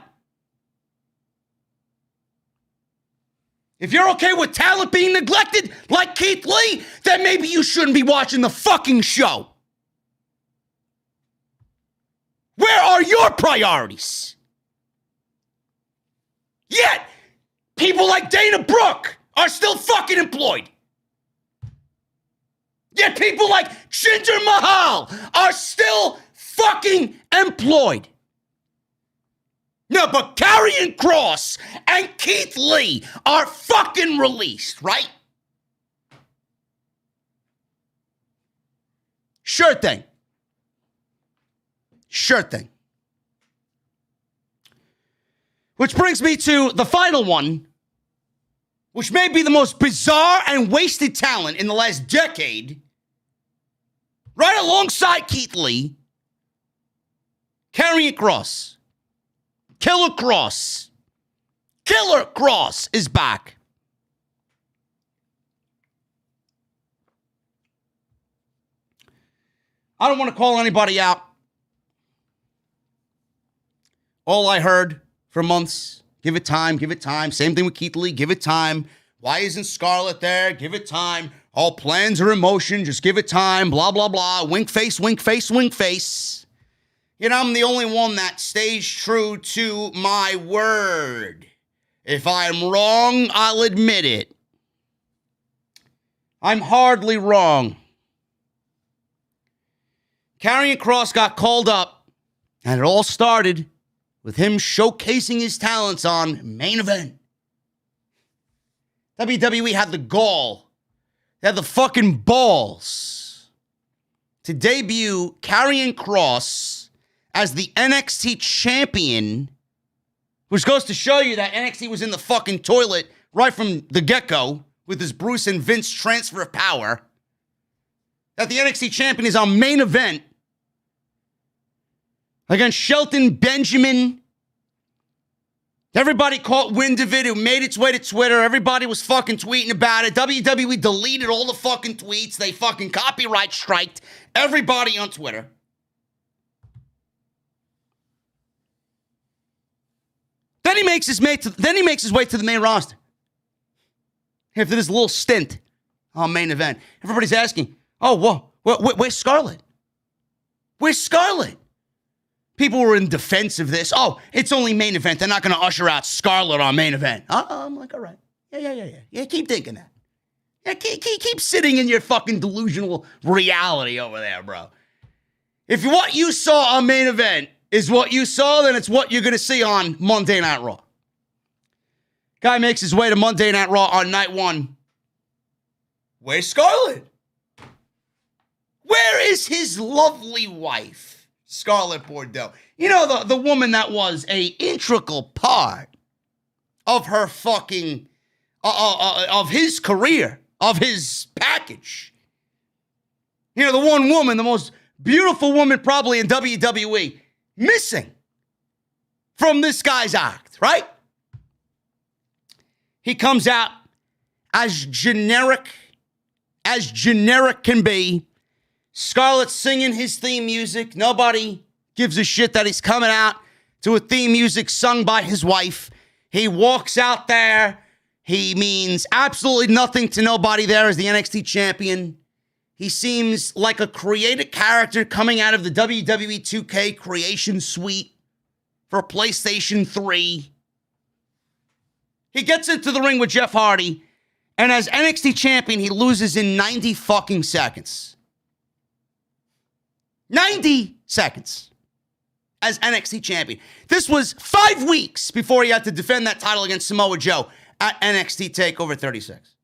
If you're okay with talent being neglected, like Keith Lee, then maybe you shouldn't be watching the fucking show. Where are your priorities? Yet, people like Dana Brooke are still fucking employed. Yet people like Jinder Mahal are still fucking employed. No, but Karrion Kross and Keith Lee are fucking released, right? Sure thing. Sure thing. Which brings me to the final one, which may be the most bizarre and wasted talent in the last decade, right alongside Keith Lee, Karrion Kross. Killer Kross. Killer Kross is back. I don't want to call anybody out. All I heard for months, give it time, give it time. Same thing with Keith Lee, give it time. Why isn't Scarlett there? Give it time. All plans are in motion, just give it time, blah, blah, blah. Wink face, wink face, wink face. You know, I'm the only one that stays true to my word. If I'm wrong, I'll admit it. I'm hardly wrong. Karrion Kross got called up, and it all started with him showcasing his talents on Main Event. WWE had the gall, they had the fucking balls to debut Karrion Kross as the NXT champion, which goes to show you that NXT was in the fucking toilet right from the get-go with his Bruce and Vince transfer of power. That the NXT champion is on Main Event against Shelton Benjamin. Everybody caught wind of it. It made its way to Twitter. Everybody was fucking tweeting about it. WWE deleted all the fucking tweets. They fucking copyright striked everybody on Twitter. Then he makes his way to the main roster. After this little stint on Main Event, everybody's asking, "Oh, whoa, where's Scarlett? Where's Scarlett?" People were in defense of this. Oh, it's only Main Event. They're not going to usher out Scarlett on Main Event. I'm like, all right, yeah. Keep thinking that. Yeah, keep sitting in your fucking delusional reality over there, bro. If what you saw on Main Event is what you saw, then it's what you're going to see on Monday Night Raw. Guy makes his way to Monday Night Raw on night one. Where's Scarlett? Where is his lovely wife, Scarlett Bordeaux? You know, the woman that was a integral part of her fucking, of his career, of his package. You know, the one woman, the most beautiful woman probably in WWE, missing from this guy's act, right? He comes out as generic can be. Scarlett's singing his theme music. Nobody gives a shit that he's coming out to a theme music sung by his wife. He walks out there. He means absolutely nothing to nobody there as the NXT champion. He seems like a created character coming out of the WWE 2K creation suite for PlayStation 3. He gets into the ring with Jeff Hardy, and as NXT champion, he loses in 90 fucking seconds. 90 seconds as NXT champion. This was 5 weeks before he had to defend that title against Samoa Joe at NXT TakeOver 36.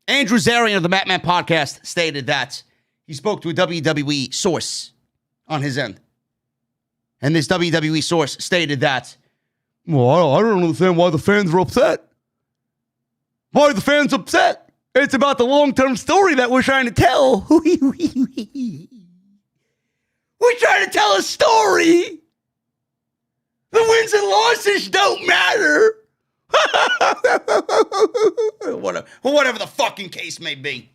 Andrew Zarian of the Batman podcast stated that he spoke to a WWE source on his end. And this WWE source stated that, well, I don't understand why the fans are upset. Why are the fans upset? It's about the long-term story that we're trying to tell. We're trying to tell a story. The wins and losses don't matter. Whatever the fucking case may be.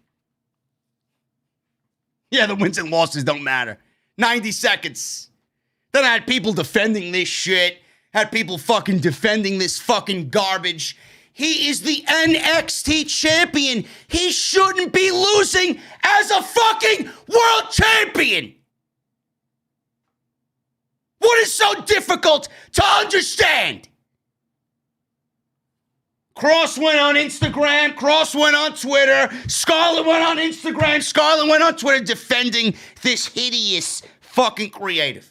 Yeah, the wins and losses don't matter. 90 seconds. Then I had people defending this shit. Had people fucking defending this fucking garbage. He is the NXT champion. He shouldn't be losing as a fucking world champion. What is so difficult to understand? Kross went on Instagram. Kross went on Twitter. Scarlett went on Instagram. Scarlett went on Twitter defending this hideous fucking creative.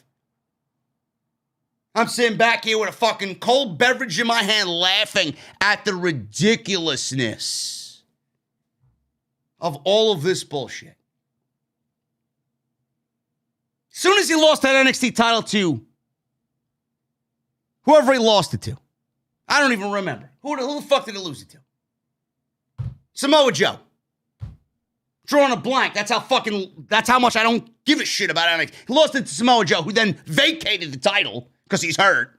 I'm sitting back here with a fucking cold beverage in my hand laughing at the ridiculousness of all of this bullshit. As soon as he lost that NXT title to whoever he lost it to, I don't even remember. Who the fuck did he lose it to? Samoa Joe. Drawing a blank. That's how much I don't give a shit about NXT. He lost it to Samoa Joe, who then vacated the title because he's hurt.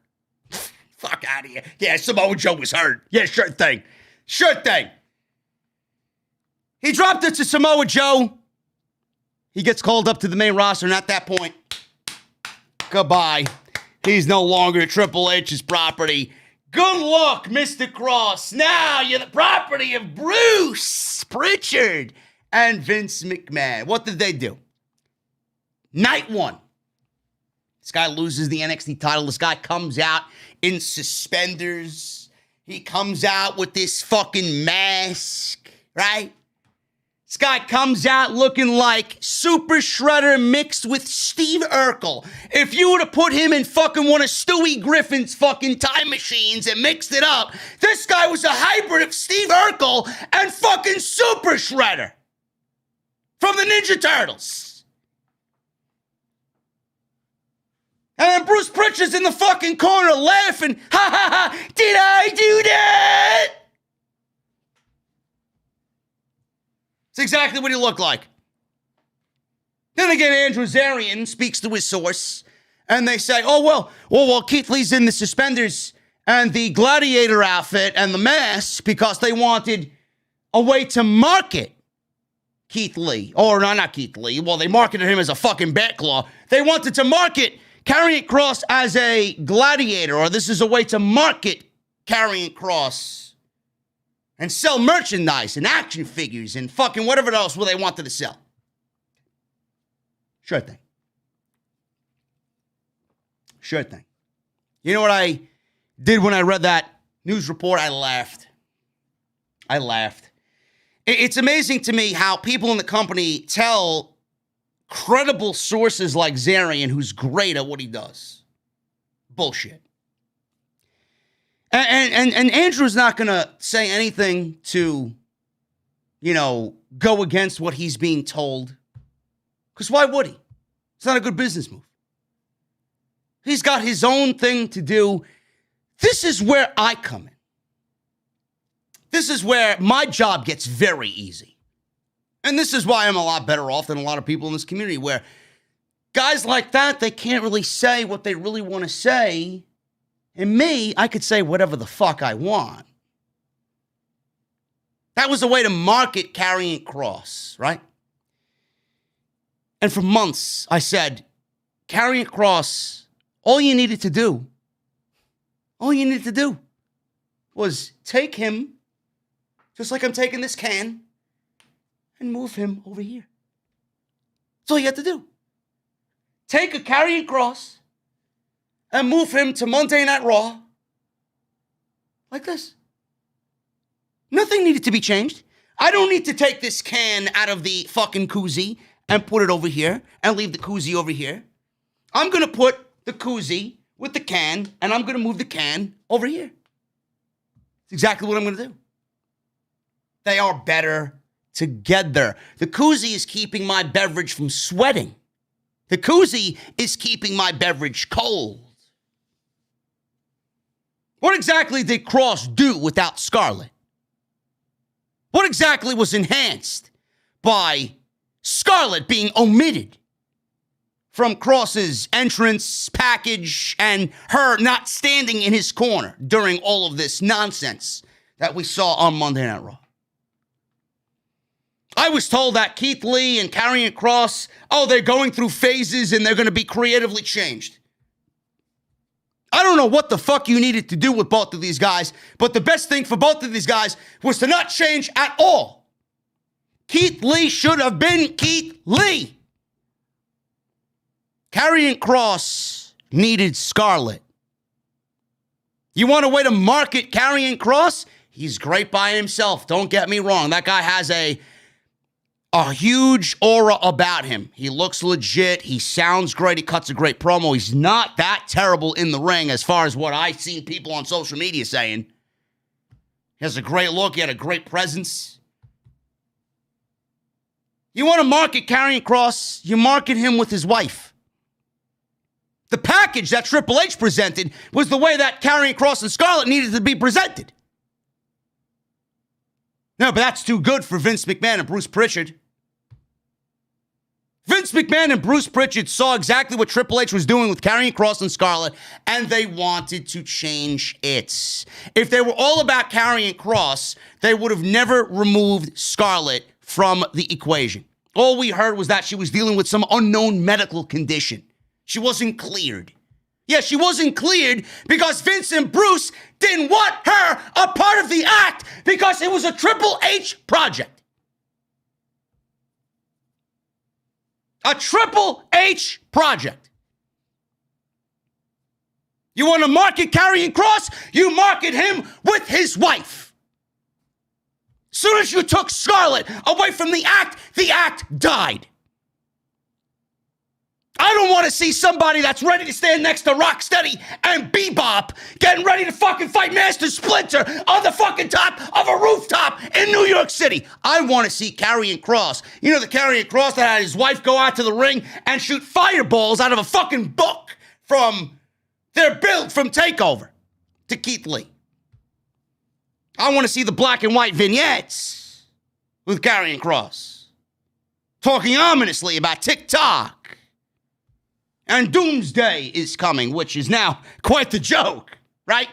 Fuck out of here. Yeah, Samoa Joe was hurt. Yeah, sure thing. Sure thing. He dropped it to Samoa Joe. He gets called up to the main roster, and at that point, goodbye. He's no longer Triple H's property. Good luck, Mr. Kross. Now you're the property of Bruce Pritchard and Vince McMahon. What did they do? Night one. This guy loses the NXT title. This guy comes out in suspenders. He comes out with this fucking mask, right? This guy comes out looking like Super Shredder mixed with Steve Urkel. If you were to put him in fucking one of Stewie Griffin's fucking time machines and mixed it up, this guy was a hybrid of Steve Urkel and fucking Super Shredder from the Ninja Turtles. And then Bruce Pritchard's in the fucking corner laughing. Ha ha ha, did I do that? It's exactly what he looked like. Then again, Andrew Zarian speaks to his source, and they say, well, Keith Lee's in the suspenders and the gladiator outfit and the mask because they wanted a way to market Keith Lee. Or no, not Keith Lee. Well, they marketed him as a fucking bat claw. They wanted to market Karrion Kross as a gladiator, or this is a way to market Karrion Kross and sell merchandise and action figures and fucking whatever else they wanted to sell. Sure thing. Sure thing. You know what I did when I read that news report? I laughed. It's amazing to me how people in the company tell credible sources like Zarian, who's great at what he does. Bullshit. And Andrew's not going to say anything to, go against what he's being told. Because why would he? It's not a good business move. He's got his own thing to do. This is where I come in. This is where my job gets very easy. And this is why I'm a lot better off than a lot of people in this community, where guys like that, they can't really say what they really want to say. And me, I could say whatever the fuck I want. That was a way to market Karrion Kross, right? And for months, I said, Karrion Kross, all you needed to do was take him, just like I'm taking this can, and move him over here. That's all you had to do. Take a Karrion Kross and move him to Monday Night Raw like this. Nothing needed to be changed. I don't need to take this can out of the fucking koozie and put it over here and leave the koozie over here. I'm going to put the koozie with the can and I'm going to move the can over here. It's exactly what I'm going to do. They are better together. The koozie is keeping my beverage from sweating. The koozie is keeping my beverage cold. What exactly did Kross do without Scarlett? What exactly was enhanced by Scarlett being omitted from Kross's entrance package and her not standing in his corner during all of this nonsense that we saw on Monday Night Raw? I was told that Keith Lee and Karrion Kross, they're going through phases and they're going to be creatively changed. I don't know what the fuck you needed to do with both of these guys, but the best thing for both of these guys was to not change at all. Keith Lee should have been Keith Lee. Karrion Kross needed Scarlett. You want a way to market Karrion Kross? He's great by himself. Don't get me wrong. That guy has a huge aura about him. He looks legit. He sounds great. He cuts a great promo. He's not that terrible in the ring as far as what I've seen people on social media saying. He has a great look. He had a great presence. You want to market Karrion Kross? You market him with his wife. The package that Triple H presented was the way that Karrion Kross and Scarlett needed to be presented. No, but that's too good for Vince McMahon and Bruce Pritchard. Vince McMahon and Bruce Pritchard saw exactly what Triple H was doing with Karrion Kross and Scarlett, and they wanted to change it. If they were all about Karrion Kross, they would have never removed Scarlett from the equation. All we heard was that she was dealing with some unknown medical condition. She wasn't cleared. Yeah, she wasn't cleared because Vince and Bruce didn't want her a part of the act because it was a Triple H project. A Triple H project. You want to market Karrion Kross? You market him with his wife. Soon as you took Scarlett away from the act died. I don't want to see somebody that's ready to stand next to Rocksteady and Bebop getting ready to fucking fight Master Splinter on the fucking top of a rooftop in New York City. I want to see Karrion Kross. You know the Karrion Kross that had his wife go out to the ring and shoot fireballs out of a fucking book from their build from TakeOver to Keith Lee. I want to see the black and white vignettes with Karrion Kross talking ominously about TikTok. And Doomsday is coming, which is now quite the joke, right?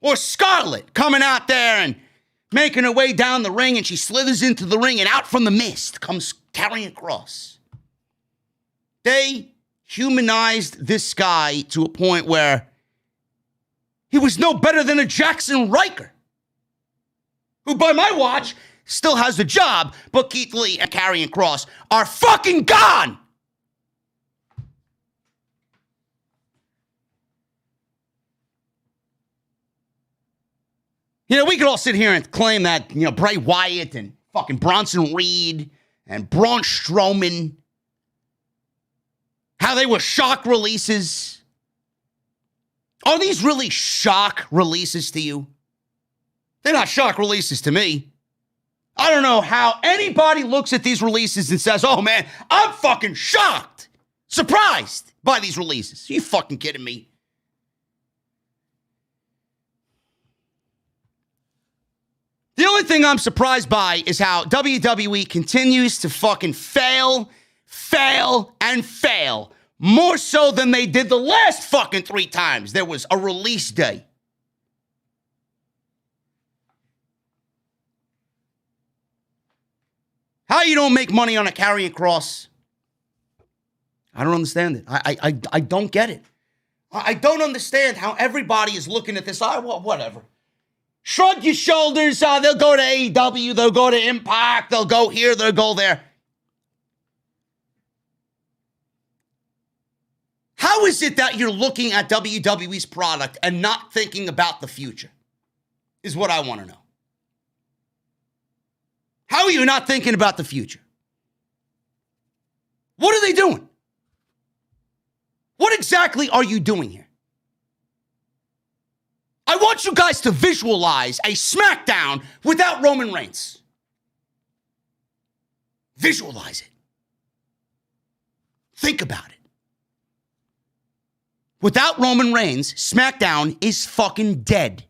Or Scarlett coming out there and making her way down the ring, and she slithers into the ring, and out from the mist comes Karrion Kross. They humanized this guy to a point where he was no better than a Jackson Riker, who by my watch still has the job, but Keith Lee and Karrion Kross are fucking gone. You know, we could all sit here and claim that, Bray Wyatt and fucking Bronson Reed and Braun Strowman, how they were shock releases. Are these really shock releases to you? They're not shock releases to me. I don't know how anybody looks at these releases and says, oh man, I'm fucking shocked, surprised by these releases. Are you fucking kidding me? The only thing I'm surprised by is how WWE continues to fucking fail, and fail. More so than they did the last fucking 3 times there was a release day. How you don't make money on a Karrion Kross? I don't understand it. I don't get it. I don't understand how everybody is looking at this. Whatever. Shrug your shoulders. They'll go to AEW. They'll go to Impact. They'll go here. They'll go there. How is it that you're looking at WWE's product and not thinking about the future? Is what I want to know. How are you not thinking about the future? What are they doing? What exactly are you doing here? I want you guys to visualize a SmackDown without Roman Reigns. Visualize it. Think about it. Without Roman Reigns, SmackDown is fucking dead.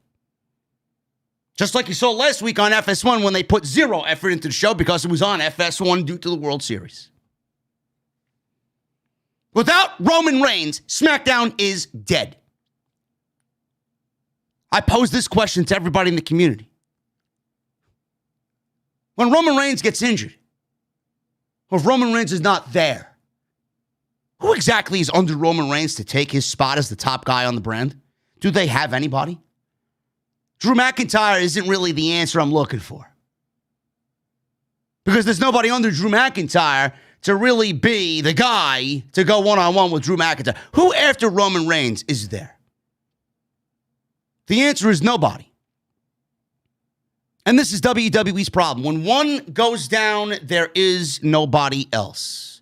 Just like you saw last week on FS1 when they put zero effort into the show because it was on FS1 due to the World Series. Without Roman Reigns, SmackDown is dead. I pose this question to everybody in the community. When Roman Reigns gets injured, or if Roman Reigns is not there, who exactly is under Roman Reigns to take his spot as the top guy on the brand? Do they have anybody? Drew McIntyre isn't really the answer I'm looking for. Because there's nobody under Drew McIntyre to really be the guy to go one-on-one with Drew McIntyre. Who after Roman Reigns is there? The answer is nobody. And this is WWE's problem. When one goes down, there is nobody else.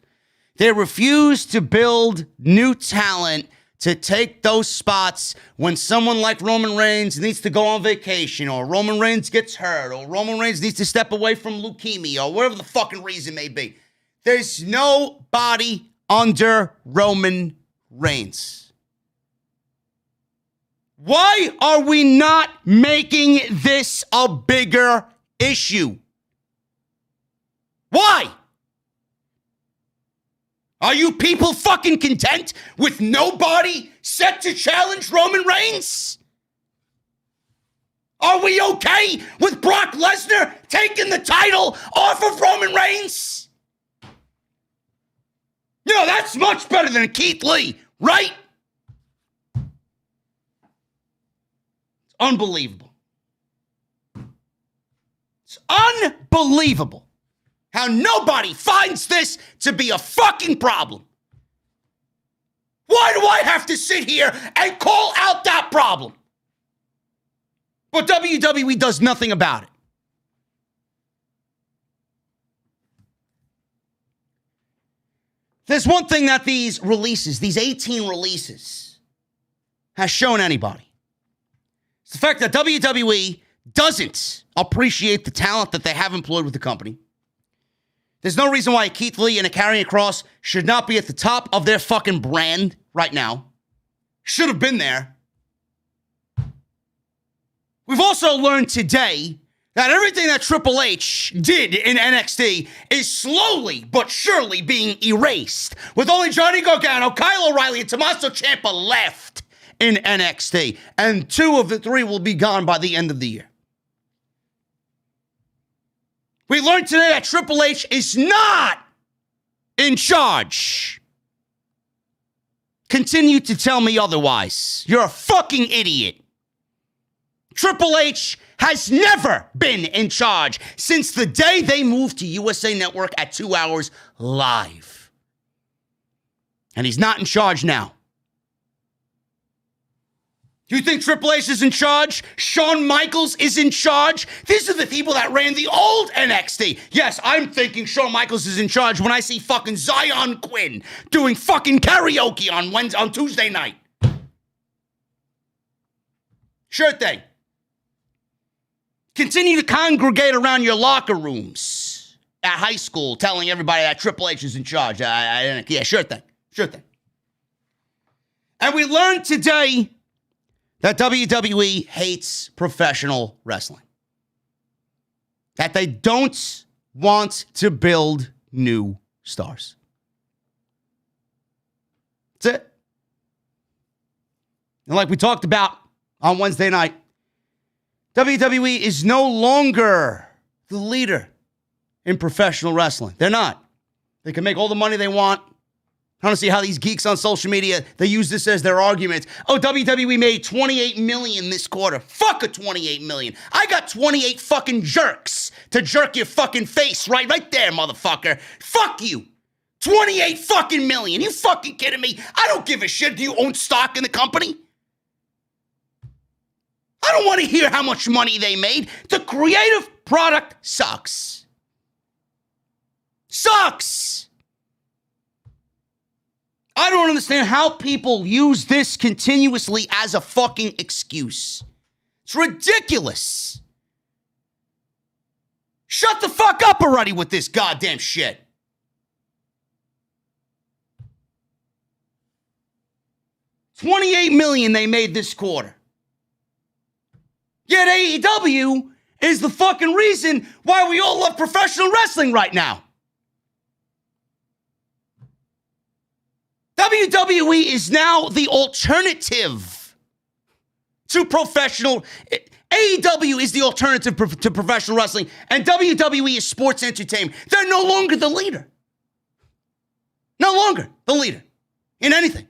They refuse to build new talent to take those spots when someone like Roman Reigns needs to go on vacation, or Roman Reigns gets hurt, or Roman Reigns needs to step away from leukemia, or whatever the fucking reason may be. There's nobody under Roman Reigns. Why are we not making this a bigger issue? Why? Are you people fucking content with nobody set to challenge Roman Reigns? Are we okay with Brock Lesnar taking the title off of Roman Reigns? You know, that's much better than Keith Lee, right? It's unbelievable. It's unbelievable how nobody finds this to be a fucking problem. Why do I have to sit here and call out that problem? But WWE does nothing about it. There's one thing that these releases, these 18 releases, has shown anybody. It's the fact that WWE doesn't appreciate the talent that they have employed with the company. There's no reason why a Keith Lee and a Karrion Kross should not be at the top of their fucking brand right now. Should have been there. We've also learned today that everything that Triple H did in NXT is slowly but surely being erased, with only Johnny Gargano, Kyle O'Reilly, and Tommaso Ciampa left in NXT. And 2 of the 3 will be gone by the end of the year. We learned today that Triple H is not in charge. Continue to tell me otherwise. You're a fucking idiot. Triple H has never been in charge since the day they moved to USA Network at 2 hours live. And he's not in charge now. You think Triple H is in charge? Shawn Michaels is in charge? These are the people that ran the old NXT. Yes, I'm thinking Shawn Michaels is in charge when I see fucking Zion Quinn doing fucking karaoke on Tuesday night. Sure thing. Continue to congregate around your locker rooms at high school telling everybody that Triple H is in charge. Yeah, sure thing. Sure thing. And we learned today that WWE hates professional wrestling. That they don't want to build new stars. That's it. And like we talked about on Wednesday night, WWE is no longer the leader in professional wrestling. They're not. They can make all the money they want. I don't see how these geeks on social media, they use this as their argument. Oh, WWE made $28 million this quarter. Fuck a $28 million. I got 28 fucking jerks to jerk your fucking face right there, motherfucker. Fuck you. 28 fucking million. You fucking kidding me? I don't give a shit. Do you own stock in the company? I don't want to hear how much money they made. The creative product sucks. Sucks. I don't understand how people use this continuously as a fucking excuse. It's ridiculous. Shut the fuck up already with this goddamn shit. $28 million they made this quarter. Yet AEW is the fucking reason why we all love professional wrestling right now. WWE is now the alternative to professional. AEW is the alternative to professional wrestling, and WWE is sports entertainment. They're no longer the leader. No longer the leader in anything.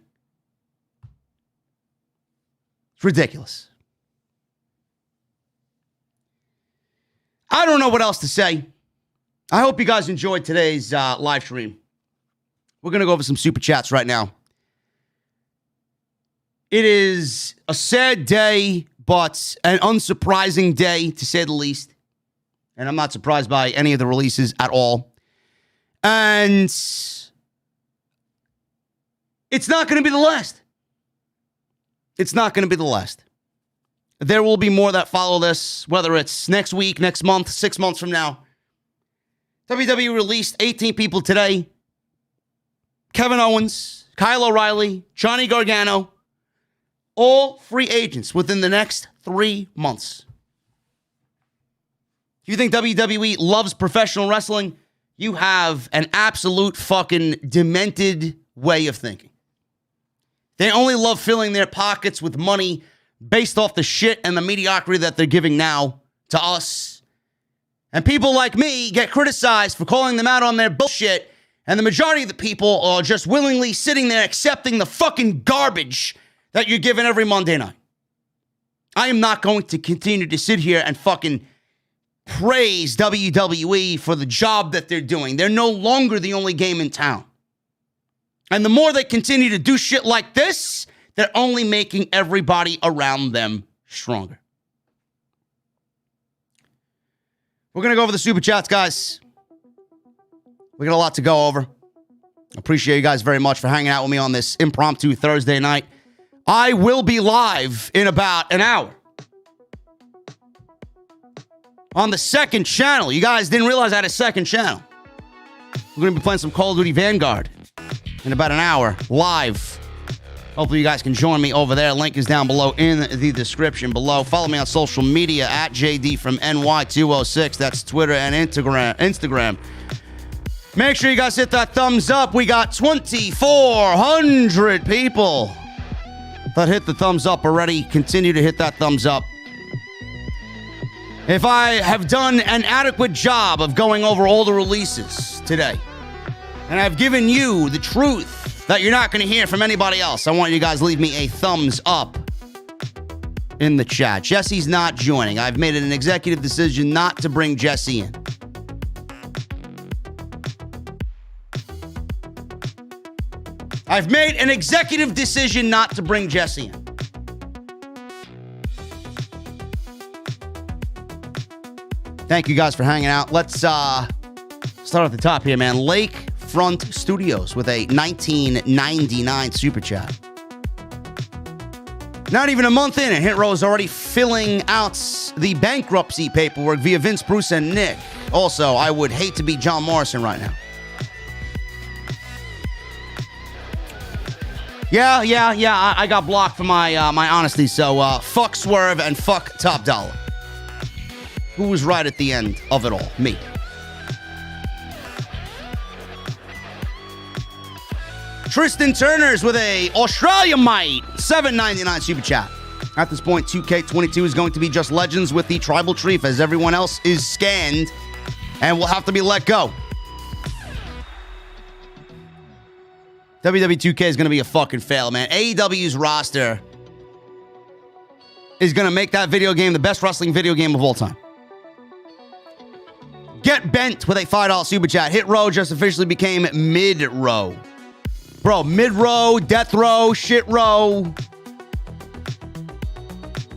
It's ridiculous. I don't know what else to say. I hope you guys enjoyed today's live stream. We're going to go over some super chats right now. It is a sad day, but an unsurprising day, to say the least. And I'm not surprised by any of the releases at all. And it's not going to be the last. It's not going to be the last. There will be more that follow this, whether it's next week, next month, 6 months from now. WWE released 18 people today. Kevin Owens, Kyle O'Reilly, Johnny Gargano, all free agents within the next 3 months. If you think WWE loves professional wrestling, you have an absolute fucking demented way of thinking. They only love filling their pockets with money based off the shit and the mediocrity that they're giving now to us. And people like me get criticized for calling them out on their bullshit, and the majority of the people are just willingly sitting there accepting the fucking garbage that you're given every Monday night. I am not going to continue to sit here and fucking praise WWE for the job that they're doing. They're no longer the only game in town. And the more they continue to do shit like this, they're only making everybody around them stronger. We're going to go over the super chats, guys. We got a lot to go over. Appreciate you guys very much for hanging out with me on this impromptu Thursday night. I will be live in about an hour on the second channel. You guys didn't realize I had a second channel. We're going to be playing some Call of Duty Vanguard in about an hour, live. Hopefully you guys can join me over there. Link is down below in the description below. Follow me on social media at JD from NY206. That's Twitter and Instagram. Make sure you guys hit that thumbs up. We got 2,400 people that hit the thumbs up already. Continue to hit that thumbs up. If I have done an adequate job of going over all the releases today, and I've given you the truth that you're not going to hear from anybody else, I want you guys to leave me a thumbs up in the chat. Jessi's not joining. I've made an executive decision not to bring Jessi in. I've made an executive decision not to bring Jessi in. Thank you guys for hanging out. Let's start at the top here, man. Lakefront Studios with a $19.99 super chat. Not even a month in, and Hit Row is already filling out the bankruptcy paperwork via Vince, Bruce, and Nick. Also, I would hate to be John Morrison right now. Yeah, I got blocked for my my honesty, so fuck Swerve and fuck Top Dollar. Who was right at the end of it all? Me. Tristan Turner's with a Australiamite $7.99 super chat. At this point, 2K22 is going to be just legends with the tribal tree, as everyone else is scanned and will have to be let go. WWE 2K is going to be a fucking fail, man. AEW's roster is going to make that video game the best wrestling video game of all time. Get Bent with a $5 super chat. Hit Row just officially became Mid-Row. Bro, Mid-Row, Death Row, Shit Row.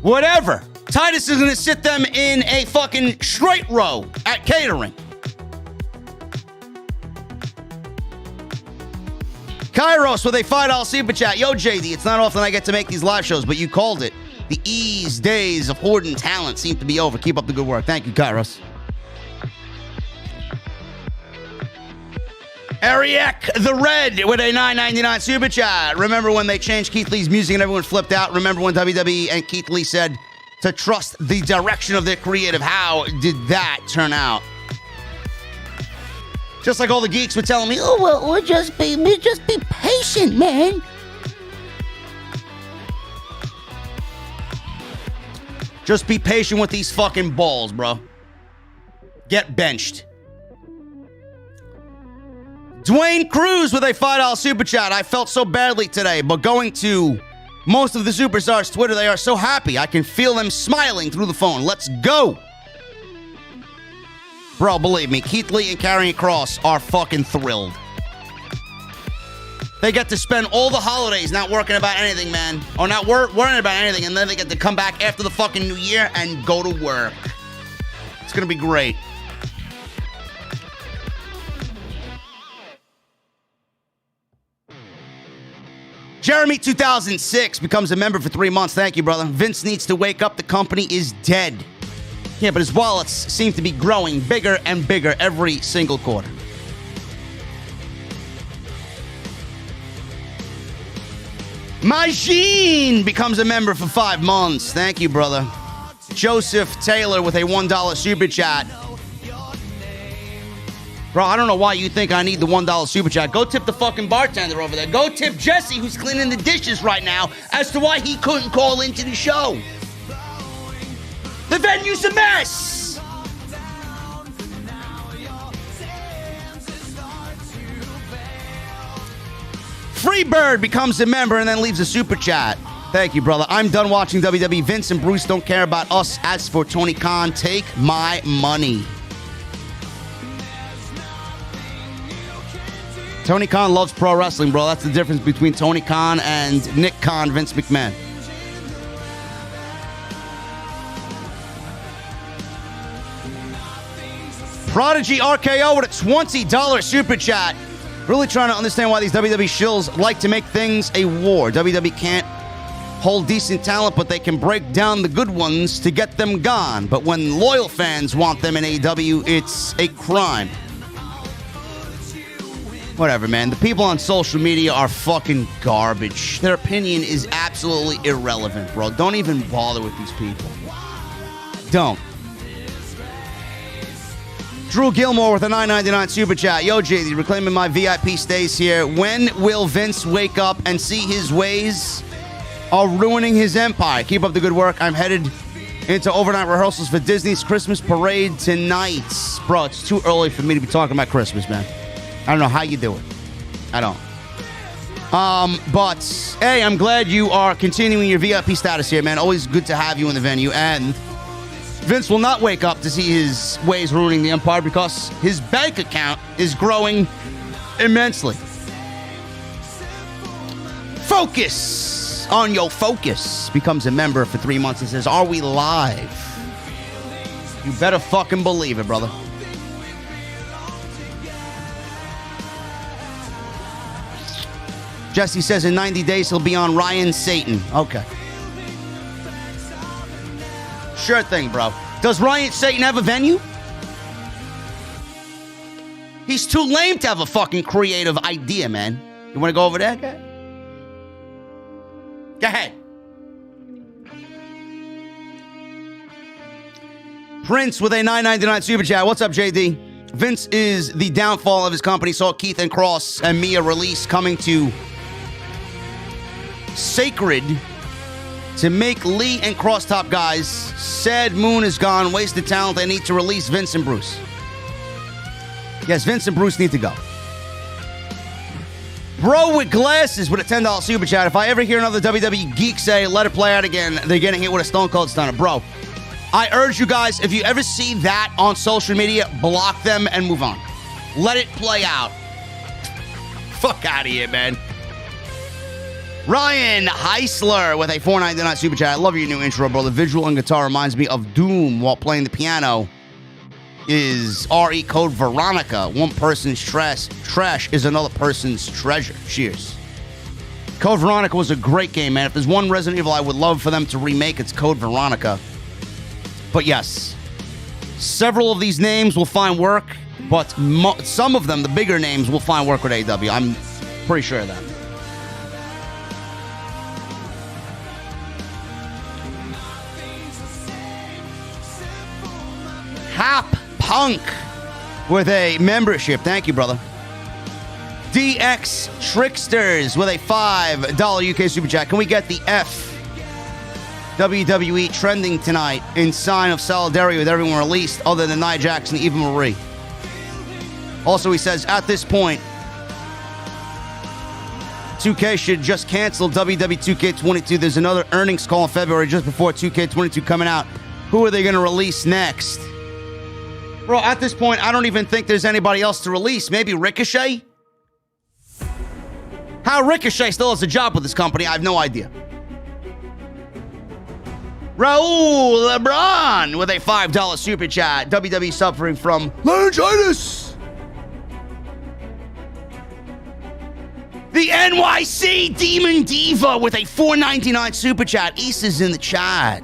Whatever. Titus is going to sit them in a fucking straight row at catering. Kairos with a $5 super chat. Yo, JD, it's not often I get to make these live shows, but you called it. The ease days of hoarding talent seem to be over. Keep up the good work. Thank you, Kairos. Ariek the Red with a $9.99 super chat. Remember when they changed Keith Lee's music and everyone flipped out? Remember when WWE and Keith Lee said to trust the direction of their creative? How did that turn out? Just like all the geeks were telling me, oh, well, we'll just be patient, man. Just be patient with these fucking balls, bro. Get benched. Dwayne Cruz with a $5 super chat. I felt so badly today, but going to most of the superstars' Twitter, they are so happy. I can feel them smiling through the phone. Let's go. Bro, believe me, Keith Lee and Karrion Kross are fucking thrilled. They get to spend all the holidays not working about anything, man. Or not worrying about anything, and then they get to come back after the fucking new year and go to work. It's gonna be great. Jeremy 2006 becomes a member for 3 months. Thank you, brother. Vince needs to wake up. The company is dead. Yeah, but his wallets seem to be growing bigger and bigger every single quarter. Majin becomes a member for 5 months. Thank you, brother. Joseph Taylor with a $1 super chat. Bro, I don't know why you think I need the $1 super chat. Go tip the fucking bartender over there. Go tip Jessi, who's cleaning the dishes right now, as to why he couldn't call into the show. The venue's a mess. Freebird becomes a member and then leaves a super chat. Thank you, brother. I'm done watching WWE. Vince and Bruce don't care about us. As for Tony Khan, take my money. Tony Khan loves pro wrestling, bro. That's the difference between Tony Khan and Nick Khan, Vince McMahon. Prodigy RKO with a $20 super chat. Really trying to understand why these WWE shills like to make things a war. WWE can't hold decent talent, but they can break down the good ones to get them gone. But when loyal fans want them in AEW, it's a crime. Whatever, man. The people on social media are fucking garbage. Their opinion is absolutely irrelevant, bro. Don't even bother with these people. Don't. Drew Gilmore with a $9.99 super chat. Yo, JD, reclaiming my VIP stays here. When will Vince wake up and see his ways are ruining his empire? Keep up the good work. I'm headed into overnight rehearsals for Disney's Christmas parade tonight. Bro, it's too early for me to be talking about Christmas, man. I don't know how you do it. I don't. But, hey, I'm glad you are continuing your VIP status here, man. Always good to have you in the venue. And Vince will not wake up to see his ways ruining the empire because his bank account is growing immensely. Focus on your focus becomes a member for 3 months and says, are we live? You better fucking believe it, brother. Jessi says in 90 days he'll be on Ryan Satan. Okay. Sure thing, bro. Does Ryan Satan have a venue? He's too lame to have a fucking creative idea, man. You want to go over there? Okay. Go ahead. Prince with a $9.99 super chat. What's up, JD? Vince is the downfall of his company. Saw Keith and Kross and Mia release coming to Sacred to make Lee and Kross top guys. Said Moon is gone. Wasted talent. They need to release Vince and Bruce. Yes, Vince and Bruce need to go. Bro with glasses with a $10 super chat. If I ever hear another WWE geek say, let it play out again, they're getting hit with a Stone Cold Stunner. Bro, I urge you guys, if you ever see that on social media, block them and move on. Let it play out. Fuck out of here, man. Ryan Heisler with a $4.99 super chat. I love your new intro, bro. The visual and guitar reminds me of Doom while playing the piano. Is RE code Veronica. One person's trash is another person's treasure. Cheers. Code Veronica was a great game, man. If there's one Resident Evil I would love for them to remake, it's Code Veronica. But yes, several of these names will find work, but some of them, the bigger names, will find work with AEW. I'm pretty sure of that. Hap Punk with a membership. Thank you, brother. DX Tricksters with a $5 UK Super Chat. Can we get the F WWE trending tonight in sign of solidarity with everyone released other than Nia Jax and Eva Marie? Also, he says, at this point, 2K should just cancel WWE 2K22. There's another earnings call in February just before 2K22 coming out. Who are they going to release next? Bro, at this point, I don't even think there's anybody else to release. Maybe Ricochet? How Ricochet still has a job with this company, I have no idea. Raul LeBron with a $5 super chat. WWE suffering from laryngitis. The NYC Demon Diva with a $4.99 super chat. East is in the chat.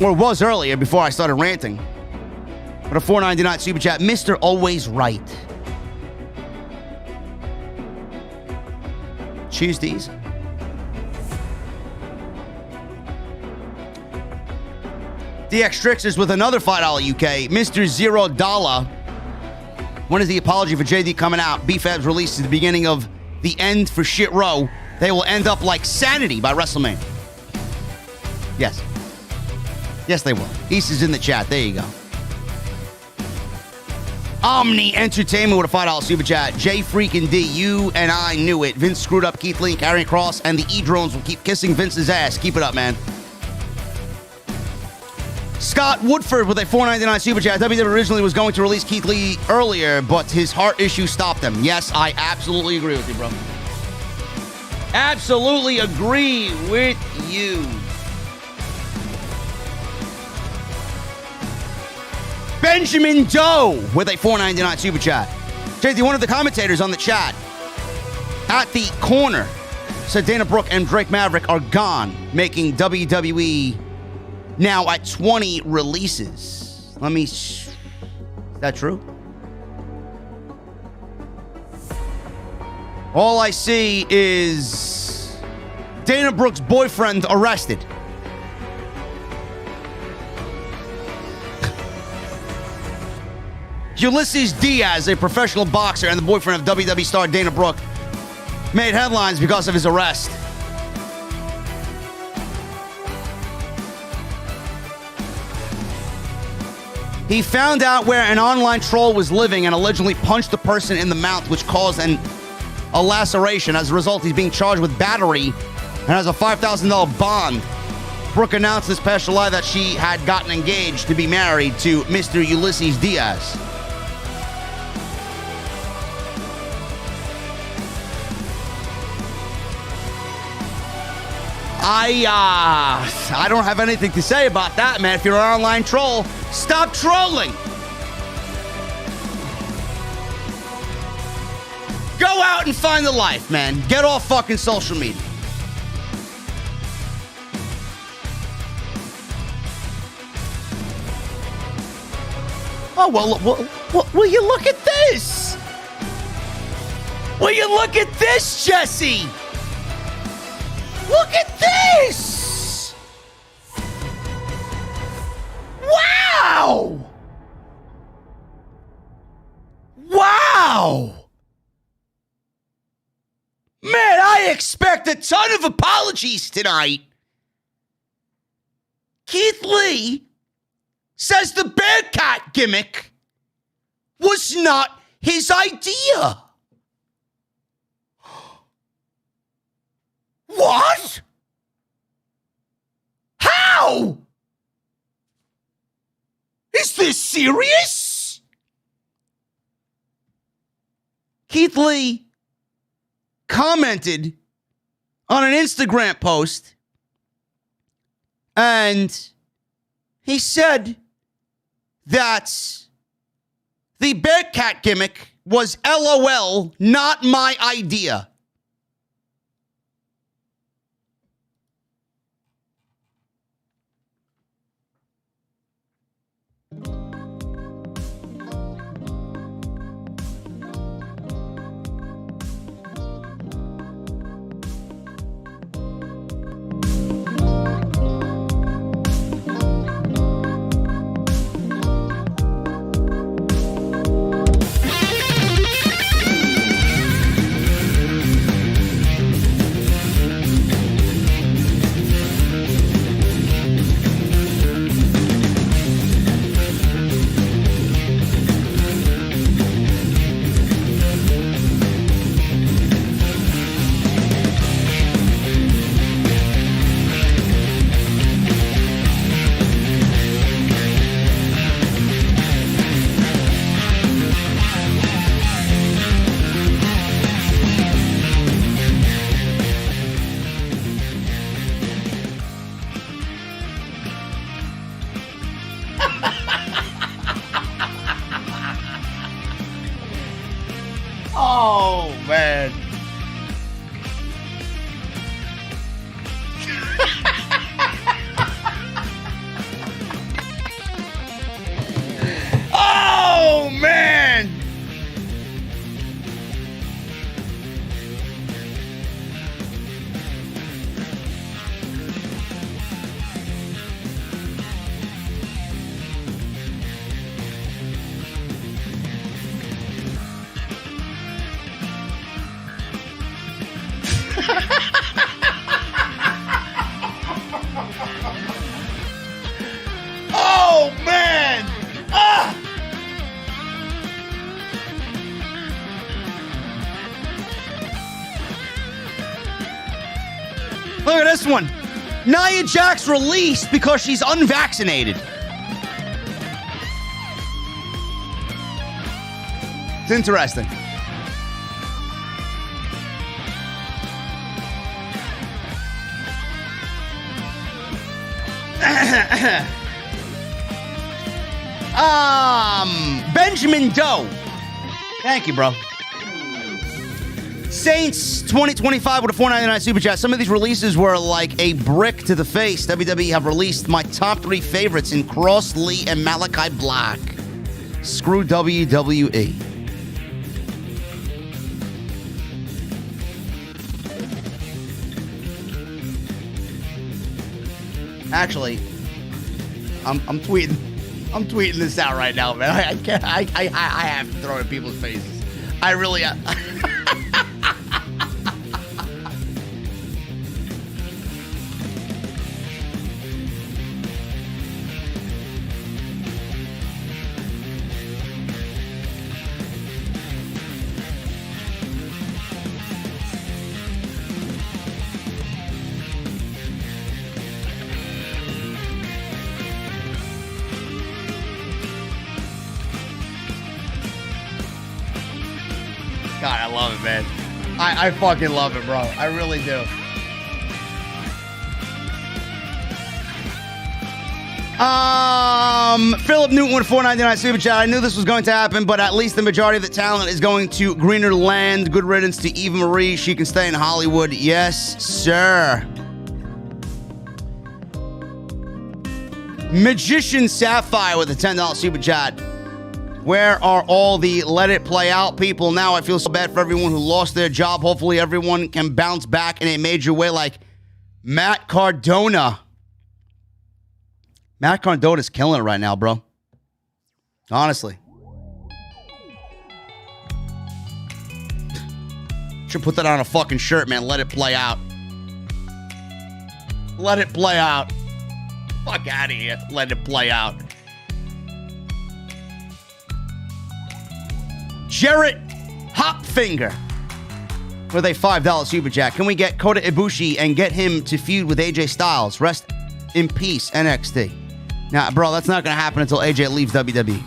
Or was earlier before I started ranting. But a $4.99 super chat. Mr. Always Right. Choose these. DX Tricksters with another $5 UK. Mr. $0. When is the apology for JD coming out? B-Fab's release at the beginning of the end for Shit Row. They will end up like Sanity by WrestleMania. Yes. Yes, they will. East is in the chat. There you go. Omni Entertainment with a $5 super chat. J freaking D, you and I knew it. Vince screwed up Keith Lee and Karrion Kross, and the E-Drones will keep kissing Vince's ass. Keep it up, man. Scott Woodford with a $4.99 super chat. WWE originally was going to release Keith Lee earlier, but his heart issue stopped him. Yes, I absolutely agree with you, bro. Absolutely agree with you. Benjamin Doe with a $4.99 super chat. JD, one of the commentators on the chat at the corner said Dana Brooke and Drake Maverick are gone, making WWE now at 20 releases. Is that true? All I see is Dana Brooke's boyfriend arrested. Ulysses Diaz, a professional boxer and the boyfriend of WWE star Dana Brooke, made headlines because of his arrest. He found out where an online troll was living and allegedly punched the person in the mouth, which caused a laceration. As a result, he's being charged with battery and has a $5,000 bond. Brooke announced this past July that she had gotten engaged to be married to Mr. Ulysses Diaz. I don't have anything to say about that, man. If you're an online troll, stop trolling. Go out and find the life, man. Get off fucking social media. Oh, well, will you look at this? Will you look at this, Jessi? Look at this! Wow! Wow! Man, I expect a ton of apologies tonight. Keith Lee says the Bearcat gimmick was not his idea. What? How? Is this serious? Keith Lee commented on an Instagram post and he said that the Bearcat gimmick was LOL, not my idea. Oh, man. Oh, man. Oh, man. Ah. Look at this one. Nia Jax released because she's unvaccinated. It's interesting. Benjamin Doe. Thank you, bro. Saints 2025 with a $4.99 super chat. Some of these releases were like a brick to the face. WWE have released my top 3 favorites in Kross, Lee, and Malachi Black. Screw WWE. Actually, I'm tweeting this out right now, man. I can't. I have to throw it in people's faces. I really. God, I love it, man. I fucking love it, bro. I really do. Philip Newton with a $4.99 super chat. I knew this was going to happen, but at least the majority of the talent is going to greener land. Good riddance to Eva Marie. She can stay in Hollywood. Yes, sir. Magician Sapphire with a $10 super chat. Where are all the let it play out people now? I feel so bad for everyone who lost their job. Hopefully everyone can bounce back in a major way like Matt Cardona. Matt Cardona's killing it right now, bro. Honestly. Should put that on a fucking shirt, man. Let it play out. Let it play out. Fuck out of here. Let it play out. Jarrett Hopfinger with a $5 super chat. Can we get Kota Ibushi and get him to feud with AJ Styles? Rest in peace, NXT. Now, bro, that's not going to happen until AJ leaves WWE.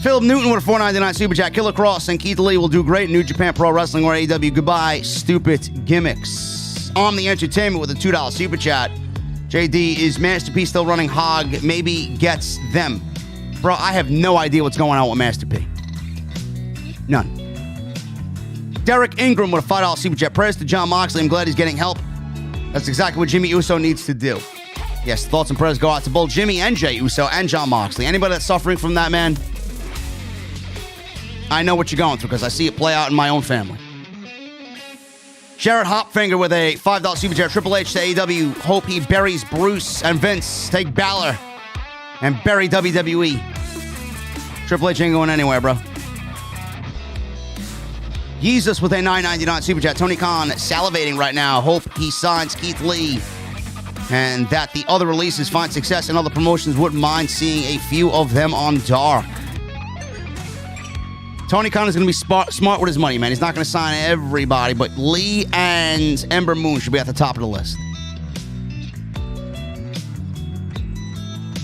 Philip Newton with a $4.99 super chat. Killer Kross and Keith Lee will do great in New Japan Pro Wrestling or AEW. Goodbye, stupid gimmicks. Omni Entertainment with a $2 super chat. JD, is Master P still running Hog? Maybe gets them. Bro, I have no idea what's going on with Master P. None. Derek Ingram with a $5 super chat. Prayers to John Moxley. I'm glad he's getting help. That's exactly what Jimmy Uso needs to do. Yes, thoughts and prayers go out to both Jimmy and Jey Uso and John Moxley. Anybody that's suffering from that, man, I know what you're going through because I see it play out in my own family. Jarrett Hopfinger with a $5 super chat. Triple H to AEW. Hope he buries Bruce and Vince. Take Balor and bury WWE. Triple H ain't going anywhere, bro. Jesus with a $9.99 super chat. Tony Khan salivating right now. Hope he signs Keith Lee. And that the other releases find success and other promotions wouldn't mind seeing a few of them on Dark. Tony Khan is going to be smart with his money, man. He's not going to sign everybody, but Lee and Ember Moon should be at the top of the list.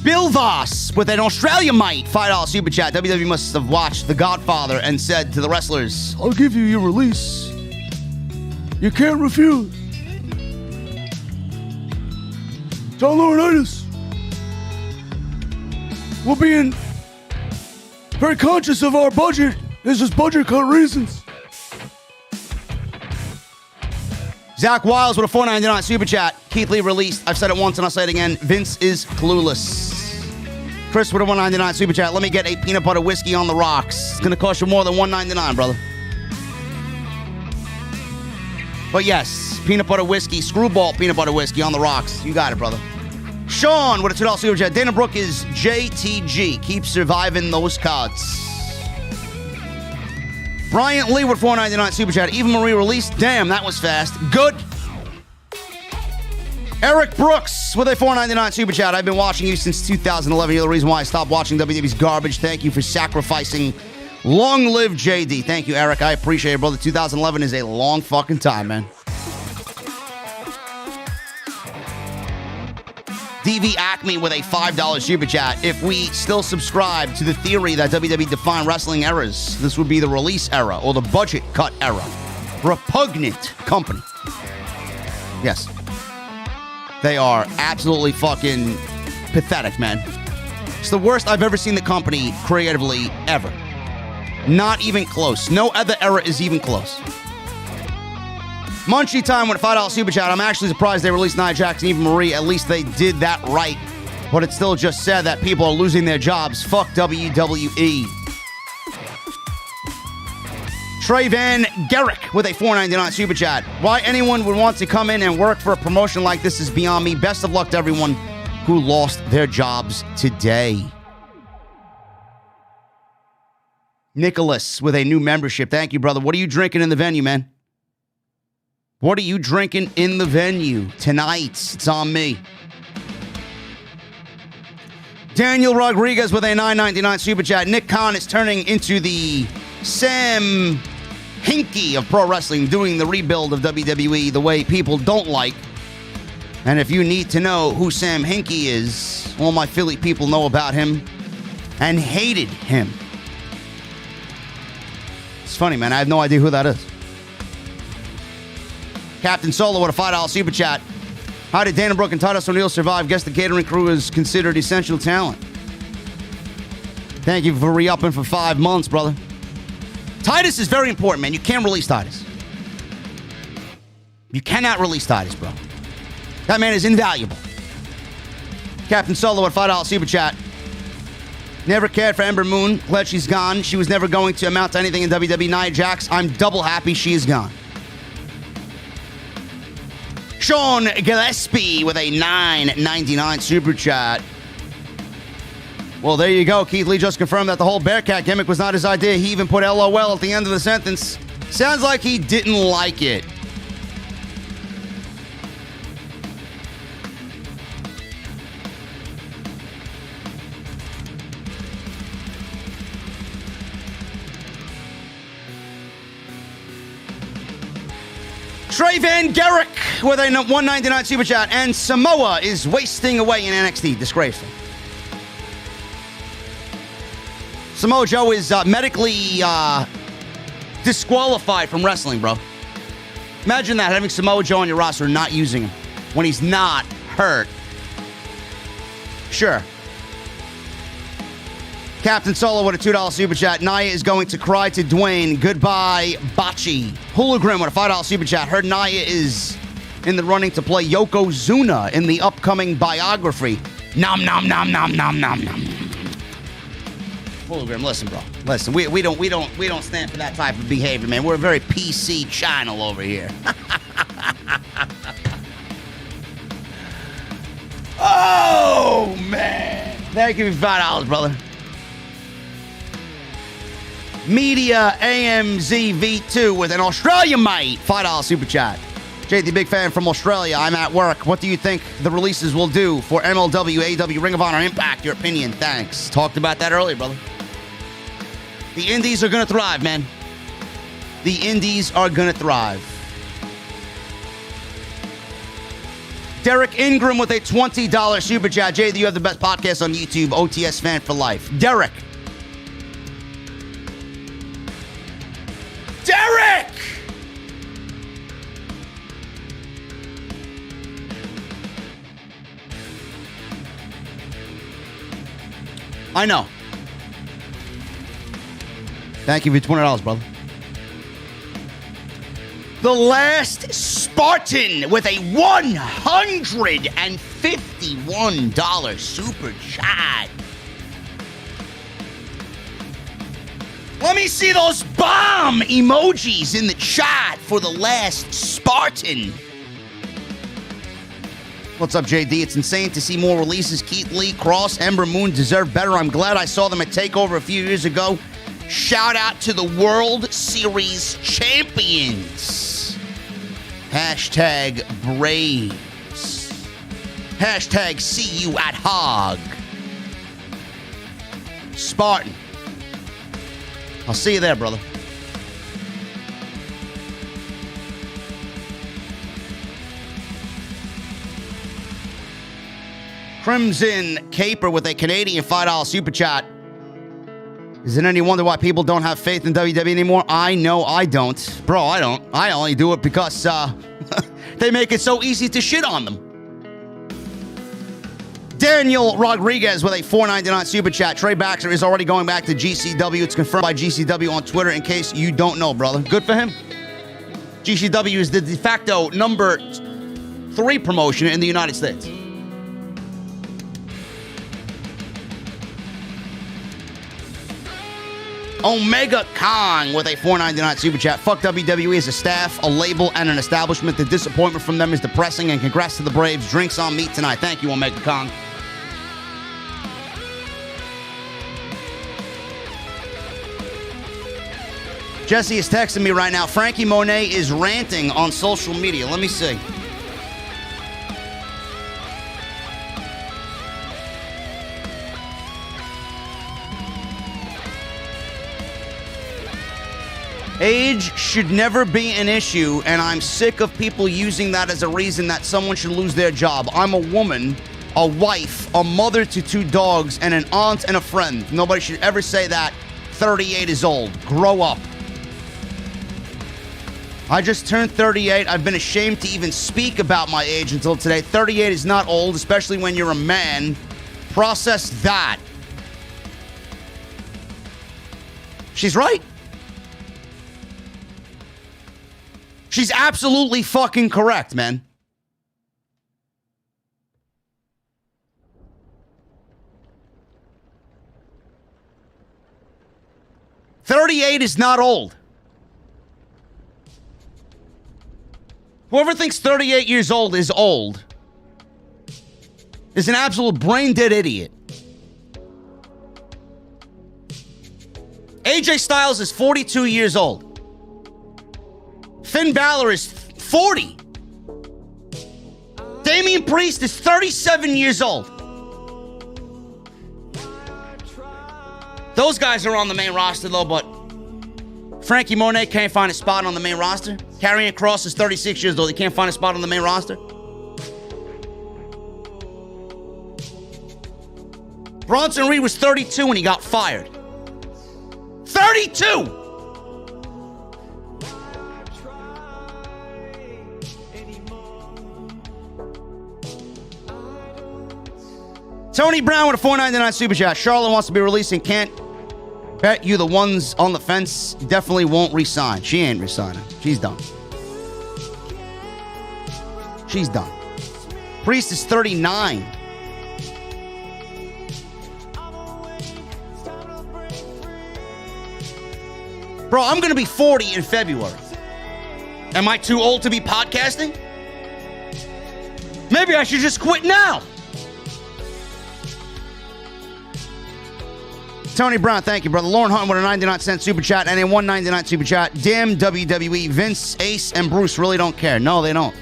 Bill Voss with an Australiamite $5 super chat. WWE must have watched The Godfather and said to the wrestlers, I'll give you your release. You can't refuse. John Laurinaitis will be in Very conscious of our budget. This is budget cut reasons. Zach Wiles with a $4.99 super chat. Keith Lee released. I've said it once and I'll say it again. Vince is clueless. Chris with a $1.99 super chat. Let me get a peanut butter whiskey on the rocks. It's going to cost you more than $1.99, brother. But yes, peanut butter whiskey, screwball peanut butter whiskey on the rocks. You got it, brother. Sean with a $2 super chat. Dana Brooke is JTG. Keep surviving those cuts. Bryant Lee with $4.99 super chat. Eva Marie released. Damn, that was fast. Good. Eric Brooks with a $4.99 super chat. I've been watching you since 2011. You're the reason why I stopped watching WWE's garbage. Thank you for sacrificing. Long live JD. Thank you, Eric. I appreciate it, brother. 2011 is a long fucking time, man. DV Acme with a $5 super chat. If we still subscribe to the theory that WWE defined wrestling eras, this would be the release era or the budget cut era. Repugnant company. Yes. They are absolutely fucking pathetic, man. It's the worst I've ever seen the company creatively ever. Not even close. No other era is even close. Munchie Time with a $5 super chat. I'm actually surprised they released Nia Jax and Eva Marie. At least they did that right. But it still just said that people are losing their jobs. Fuck WWE. Trey Van Gerrick with a $4.99 super chat. Why anyone would want to come in and work for a promotion like this is beyond me. Best of luck to everyone who lost their jobs today. Nicholas with a new membership. Thank you, brother. What are you drinking in the venue, man? What are you drinking in the venue tonight? It's on me. Daniel Rodriguez with a $9.99 super chat. Nick Khan is turning into the Sam Hinkie of pro wrestling, doing the rebuild of WWE the way people don't like. And if you need to know who Sam Hinkie is, all my Philly people know about him and hated him. It's funny, man. I have no idea who that is. Captain Solo with a $5 super chat. How did Dana Brooke and Titus O'Neil survive? Guess the catering crew is considered essential talent. Thank you for re-upping for 5 months, brother. Titus is very important, man. You can't release Titus. You cannot release Titus, bro. That man is invaluable. Captain Solo at $5 super chat. Never cared for Ember Moon. Glad she's gone. She was never going to amount to anything in WWE. Nia Jax. I'm double happy she is gone. Sean Gillespie with a $9.99 super chat. Well, there you go. Keith Lee just confirmed that the whole Bearcat gimmick was not his idea. He even put LOL at the end of the sentence. Sounds like he didn't like it. Trey Van Gerrick with a $1.99 super chat. And Samoa is wasting away in NXT. Disgraceful. Samoa Joe is medically disqualified from wrestling, bro. Imagine that, having Samoa Joe on your roster and not using him when he's not hurt. Sure. Captain Solo with a $2 super chat. Naya is going to cry to Dwayne. Goodbye, Bocce. Hologram with a $5 super chat. Heard Naya is in the running to play Yokozuna in the upcoming biography. Nom nom nom nom nom nom nom. Hologram, listen, bro. Listen, we don't stand for that type of behavior, man. We're a very PC channel over here. Oh man! Thank you for $5, brother. Media AMZ V2 with an Australia mate $5 super chat. JD, big fan from Australia. I'm at work. What do you think the releases will do for MLW, AEW, Ring of Honor, Impact? Your opinion. Thanks. Talked about that earlier, brother. The indies are going to thrive, man. The indies are going to thrive. Derek Ingram with a $20 super chat. JD, you have the best podcast on YouTube. OTS fan for life. Derek. Derek! I know. Thank you for $20, brother. The Last Spartan with a $151 super chat. Let me see those bomb emojis in the chat for The Last Spartan. What's up, JD? It's insane to see more releases. Keith Lee, Kross, Ember Moon deserve better. I'm glad I saw them at TakeOver a few years ago. Shout out to the World Series champions. Hashtag Braves. Hashtag see you at Hog. Spartan. I'll see you there, brother. Crimson Caper with a Canadian $5 super chat. Is it any wonder why people don't have faith in WWE anymore? I know I don't. Bro, I don't. I only do it because they make it so easy to shit on them. Daniel Rodriguez with a $4.99 super chat. Trey Baxter is already going back to GCW. It's confirmed by GCW on Twitter in case you don't know, brother. Good for him. GCW is the de facto number 3 promotion in the United States. Omega Kong with a $4.99 super chat. Fuck WWE as a staff, a label, and an establishment. The disappointment from them is depressing, and congrats to the Braves. Drinks on me tonight. Thank you, Omega Kong. Jesse is texting me right now. Frankie Monet is ranting on social media. Let me see. Age should never be an issue, and I'm sick of people using that as a reason that someone should lose their job. I'm a woman, a wife, a mother to 2 dogs, and an aunt and a friend. Nobody should ever say that 38 is old. Grow up. I just turned 38. I've been ashamed to even speak about my age until today. 38 is not old, especially when you're a man. Process that. She's right. She's absolutely fucking correct, man. $38 is not old. Whoever thinks 38 years old is an absolute brain-dead idiot. AJ Styles is 42 years old. Finn Balor is 40. Damian Priest is 37 years old. Those guys are on the main roster, though, but Frankie Monet can't find a spot on the main roster. Karrion Kross is 36 years old. He can't find a spot on the main roster. Bronson Reed was 32 when he got fired. 32! Tony Brown with a $4.99 super chat. Charlotte wants to be releasing. Can't bet you the ones on the fence definitely won't resign. She ain't resigning. She's done. She's done. Priest is 39. Bro, I'm going to be 40 in February. Am I too old to be podcasting? Maybe I should just quit now. Tony Brown, thank you, brother. Lauren Hunt with a 99-cent super chat and a $1.99 super chat. Damn WWE, Vince, Ace, and Bruce really don't care. No, they don't.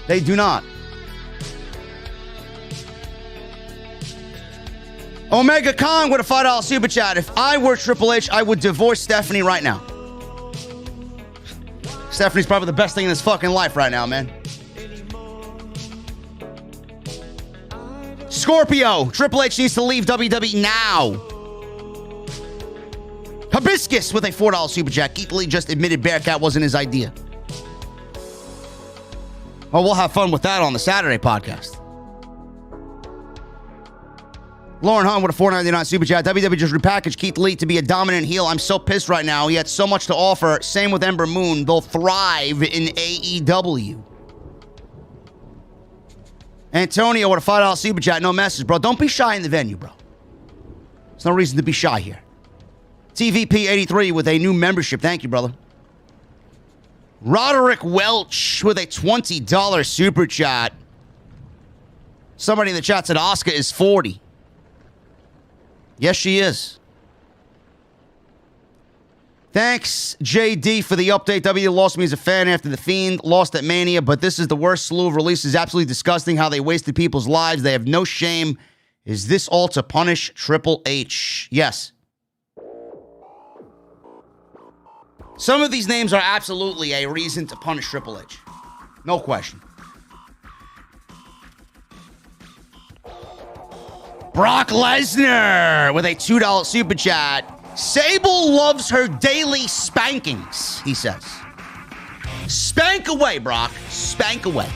They do not. Omega Kong with a $5 super chat. If I were Triple H, I would divorce Stephanie right now. Stephanie's probably the best thing in his fucking life right now, man. Scorpio, Triple H needs to leave WWE now. Hibiscus with a $4 super chat. Keith Lee just admitted Bearcat wasn't his idea. Oh, we'll have fun with that on the Saturday podcast. Lauren Hunt with a $4.99 super chat. WWE just repackaged Keith Lee to be a dominant heel. I'm so pissed right now. He had so much to offer. Same with Ember Moon. They'll thrive in AEW. Antonio with a $5 super chat. No message, bro. Don't be shy in the venue, bro. There's no reason to be shy here. TVP83 with a new membership. Thank you, brother. Roderick Welch with a $20 super chat. Somebody in the chat said Asuka is 40. Yes, she is. Thanks, JD, for the update. W lost me as a fan after The Fiend lost at Mania, but this is the worst slew of releases. Absolutely disgusting how they wasted people's lives. They have no shame. Is this all to punish Triple H? Yes. Some of these names are absolutely a reason to punish Triple H. No question. Brock Lesnar with a $2 super chat. Sable loves her daily spankings, he says. Spank away, Brock. Spank away.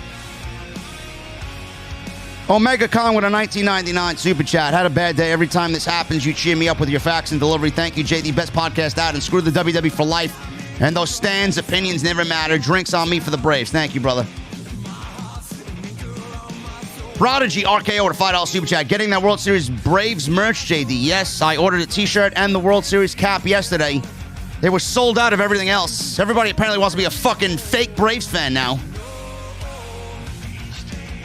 Omega Khan with a $19.99 super chat. Had a bad day. Every time this happens, you cheer me up with your facts and delivery. Thank you, JD. Best podcast out. And screw the WWE for life. And those stands, opinions never matter. Drinks on me for the Braves. Thank you, brother. Prodigy RKO with a $5 super chat. Getting that World Series Braves merch, JD. Yes, I ordered a t-shirt and the World Series cap yesterday. They were sold out of everything else. Everybody apparently wants to be a fucking fake Braves fan now.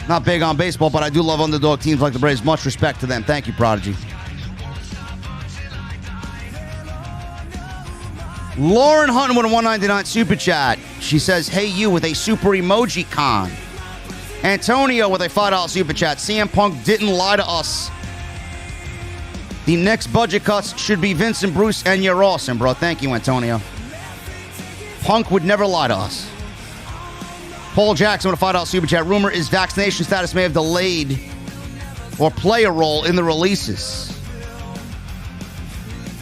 Not big on baseball, but I do love underdog teams like the Braves. Much respect to them. Thank you, Prodigy. Lauren Hunt with a $1.99 super chat. She says, hey, you with a super emoji con. Antonio with a $5 super chat. CM Punk didn't lie to us. The next budget cuts should be Vince and Bruce, and you're awesome, bro. Thank you, Antonio. Punk would never lie to us. Paul Jackson with a $5 super chat. Rumor is vaccination status may have delayed or play a role in the releases,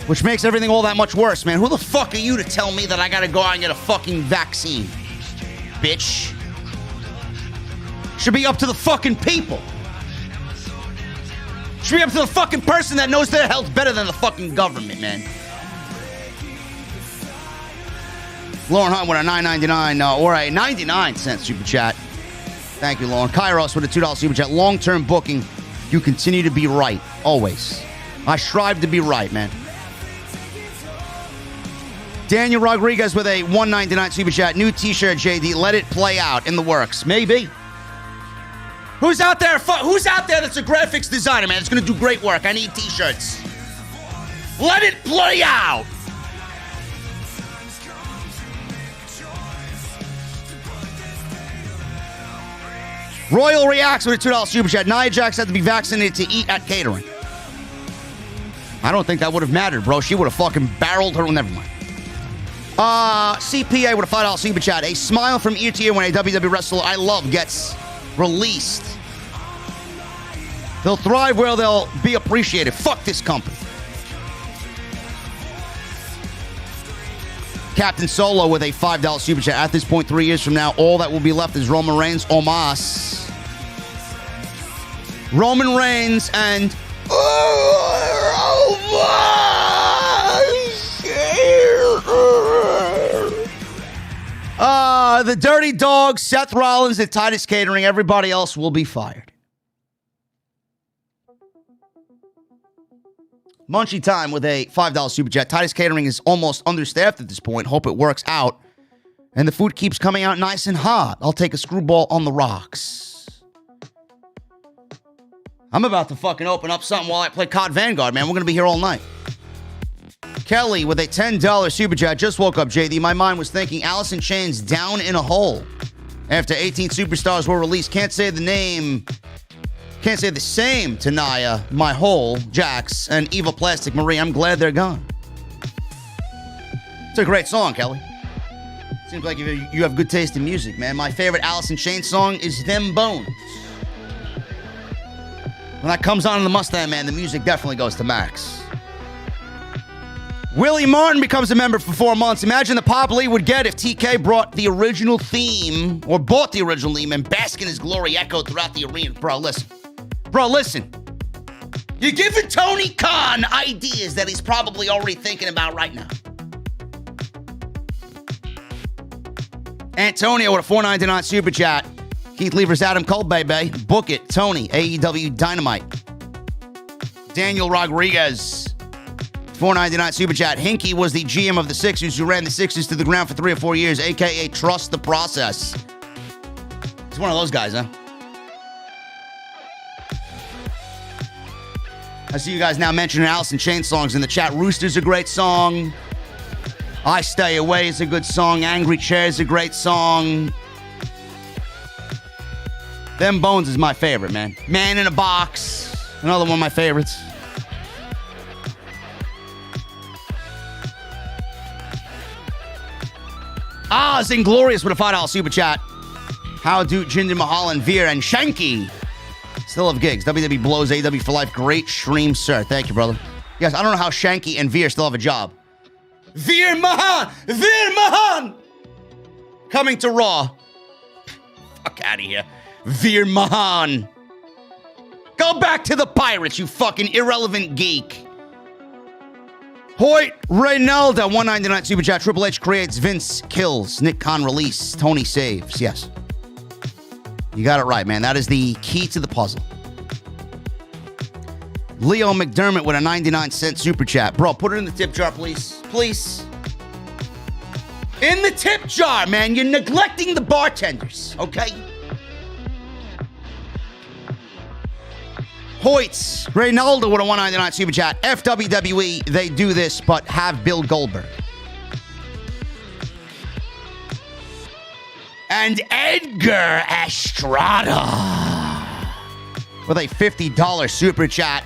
which makes everything all that much worse, man. Who the fuck are you to tell me that I gotta go out and get a fucking vaccine? Bitch. Should be up to the fucking people. Should be up to the fucking person that knows their health better than the fucking government, man. Lauren Hunt with a $9.99 or a 99-cent super chat. Thank you, Lauren. Kairos with a $2 super chat. Long-term booking. You continue to be right. Always. I strive to be right, man. Daniel Rodriguez with a $1.99 super chat. New t-shirt, JD. Let it play out. In the works. Maybe. Who's out there that's a graphics designer, man? It's going to do great work. I need t-shirts. Let it play out. Royal reacts with a $2 super chat. Nia Jax had to be vaccinated to eat at catering. I don't think that would have mattered, bro. She would have fucking barreled her. Never mind. CPA with a $5 super chat. A smile from ear to ear when a WWE wrestler I love gets released. They'll thrive where they'll be appreciated. Fuck this company. Captain Solo with a $5 super chat. At this point, 3 years from now, all that will be left is Roman Reigns, Omos. Roman Reigns and the Dirty Dog, Seth Rollins, and Titus Catering. Everybody else will be fired. Munchie Time with a $5 super chat. Titus Catering is almost understaffed at this point. Hope it works out. And the food keeps coming out nice and hot. I'll take a screwball on the rocks. I'm about to fucking open up something while I play COD Vanguard, man. We're going to be here all night. Kelly with a $10 super chat. Just woke up, JD. My mind was thinking Alice in Chains down in a hole. After 18 superstars were released. Can't say the name. Can't say the same to Naya, My Hole, Jax, and Eva Plastic Marie. I'm glad they're gone. It's a great song, Kelly. Seems like you have good taste in music, man. My favorite Alice in Chains song is Them Bones. When that comes on in the Mustang, man, the music definitely goes to max. Willie Martin becomes a member for 4 months. Imagine the pop Lee would get if TK brought the original theme, or bought the original theme, and bask in his glory echoed throughout the arena. Bro, listen. You're giving Tony Khan ideas that he's probably already thinking about right now. Antonio with a $4.99 super chat. Keith Lee vs. Adam Cole, baby. Book it. Tony, AEW Dynamite. Daniel Rodriguez, $4.99 super chat. Hinkie was the GM of the Sixers who ran the Sixers to the ground for 3 or 4 years, a.k.a. trust the process. He's one of those guys, huh? I see you guys now mentioning Alice in Chains songs in the chat. Rooster's a great song. I Stay Away is a good song. Angry Chair is a great song. Them Bones is my favorite, man. Man in a Box, another one of my favorites. Oz Inglorious with a $5 super chat. How do Jinder Mahal and Veer and Shanky still have gigs? WWE blows AEW for life. Great stream, sir. Thank you, brother. Yes, I don't know how Shanky and Veer still have a job. Veer Mahan! Veer Mahan! Coming to Raw. Fuck out of here. Veer Mahan. Go back to the Pirates, you fucking irrelevant geek. Hoyt Reynaldo, $1.99 super chat. Triple H creates, Vince kills, Nick Khan release, Tony saves. Yes. You got it right, man. That is the key to the puzzle. Leo McDermott with a 99-cent super chat. Bro, put it in the tip jar, please. Please. In the tip jar, man. You're neglecting the bartenders, okay? Hoyts, Reynaldo with a $1.99 super chat. FWWE, they do this, but have Bill Goldberg. And Edgar Estrada with a $50 super chat.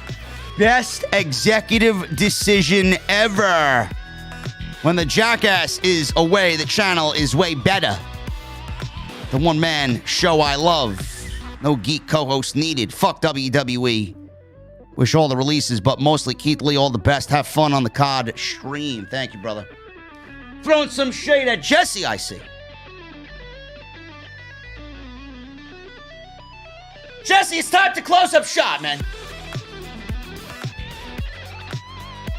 Best executive decision ever. When the jackass is away, the channel is way better. The one-man show I love. No geek co-host needed. Fuck WWE. Wish all the releases, but mostly Keith Lee all the best. Have fun on the COD stream. Thank you, brother. Throwing some shade at Jessi, I see. Jessi, it's time to close up shop, man.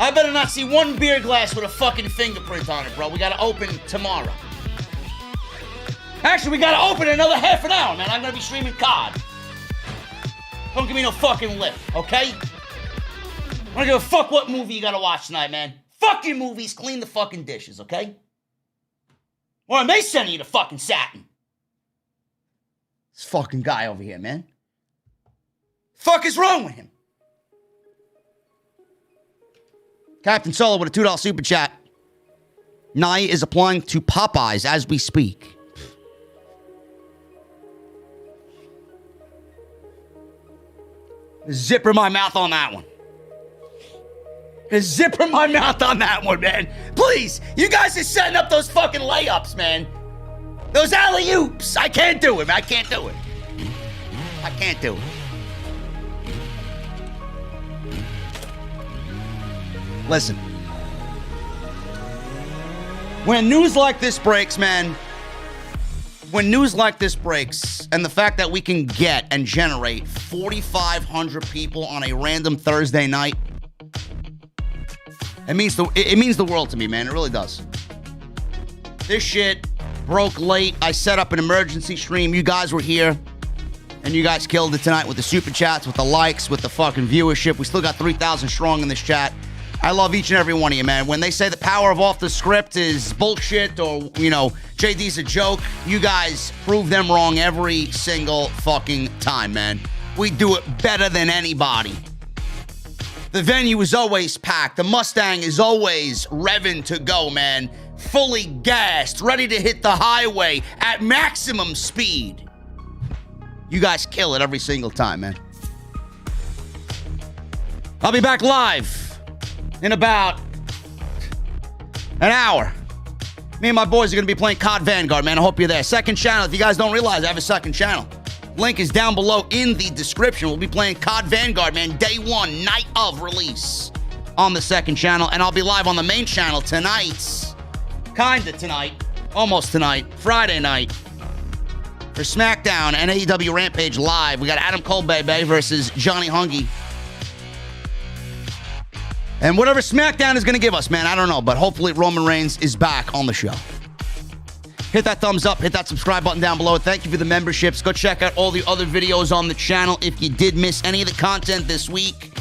I better not see one beer glass with a fucking fingerprint on it, bro. We gotta open tomorrow. Actually, we gotta open in another half an hour, man. I'm gonna be streaming COD. Don't give me no fucking lip, okay? I don't give a fuck what movie you gotta watch tonight, man. Fuck your movies, clean the fucking dishes, okay? Or I may send you to fucking Satin. This fucking guy over here, man. Fuck is wrong with him? Captain Solo with a $2 super chat. Naya is applying to Popeyes as we speak. Zipper my mouth on that one. Zipper my mouth on that one, man. Please, you guys are setting up those fucking layups, man. Those alley-oops. I can't do it, man. I can't do it. I can't do it. Listen. When news like this breaks, man, when news like this breaks, and the fact that we can get and generate 4,500 people on a random Thursday night, it means the world to me, man. It really does. This shit broke late. I set up an emergency stream. You guys were here, and you guys killed it tonight with the super chats, with the likes, with the fucking viewership. We still got 3,000 strong in this chat. I love each and every one of you, man. When they say the power of off the script is bullshit or, you know, JD's a joke, you guys prove them wrong every single fucking time, man. We do it better than anybody. The venue is always packed. The Mustang is always revving to go, man. Fully gassed, ready to hit the highway at maximum speed. You guys kill it every single time, man. I'll be back live in about an hour. Me and my boys are going to be playing COD Vanguard, man. I hope you're there. Second channel. If you guys don't realize, I have a second channel. Link is down below in the description. We'll be playing COD Vanguard, man. Day one, night of release on the second channel. And I'll be live on the main channel tonight. Kinda tonight. Almost tonight. Friday night. For SmackDown and AEW Rampage Live. We got Adam Cole, baby, versus Johnny Hungy. And whatever SmackDown is going to give us, man, I don't know. But hopefully Roman Reigns is back on the show. Hit that thumbs up. Hit that subscribe button down below. Thank you for the memberships. Go check out all the other videos on the channel if you did miss any of the content this week.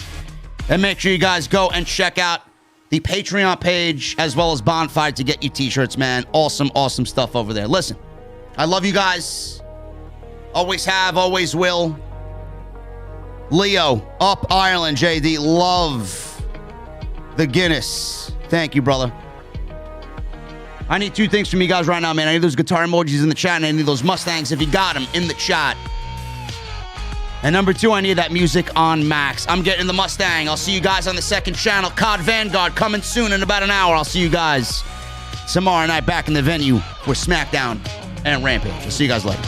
And make sure you guys go and check out the Patreon page as well as Bonfire to get you t-shirts, man. Awesome, awesome stuff over there. Listen, I love you guys. Always have, always will. Leo, up Ireland, JD. Love the Guinness. Thank you, brother. I need two things from you guys right now, man. I need those guitar emojis in the chat, and I need those Mustangs, if you got them, in the chat. And number two, I need that music on max. I'm getting the Mustang. I'll see you guys on the second channel. COD Vanguard coming soon in about an hour. I'll see you guys tomorrow night back in the venue for SmackDown and Rampage. I'll see you guys later.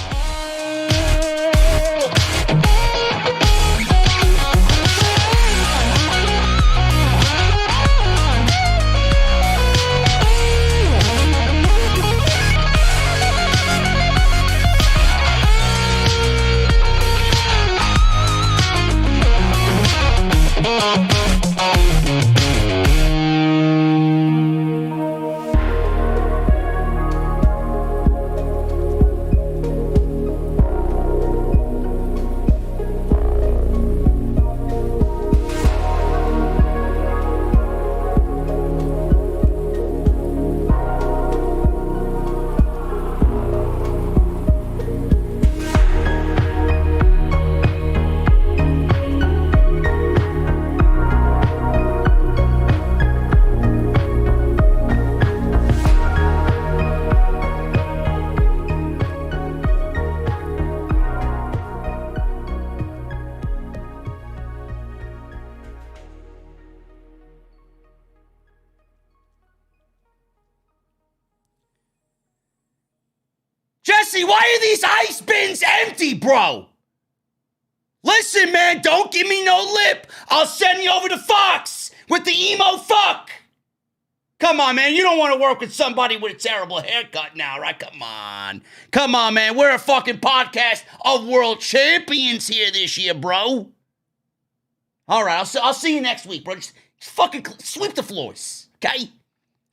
Jessi, why are these ice bins empty, bro? Listen, man, don't give me no lip. I'll send you over to Fox with the emo fuck. Come on, man. You don't want to work with somebody with a terrible haircut now, right? Come on. Come on, man. We're a fucking podcast of world champions here this year, bro. All right, I'll see you next week, bro. Just fucking sweep the floors, okay?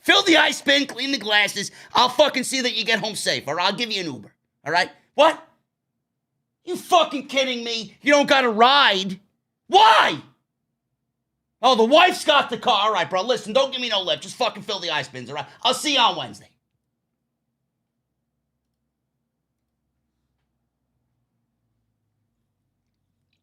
Fill the ice bin, clean the glasses. I'll fucking see that you get home safe, or I'll give you an Uber, all right? What? You fucking kidding me? You don't got a ride? Why? Oh, the wife's got the car. All right, bro, listen, don't give me no lip. Just fucking fill the ice bins, all right? I'll see you on Wednesday.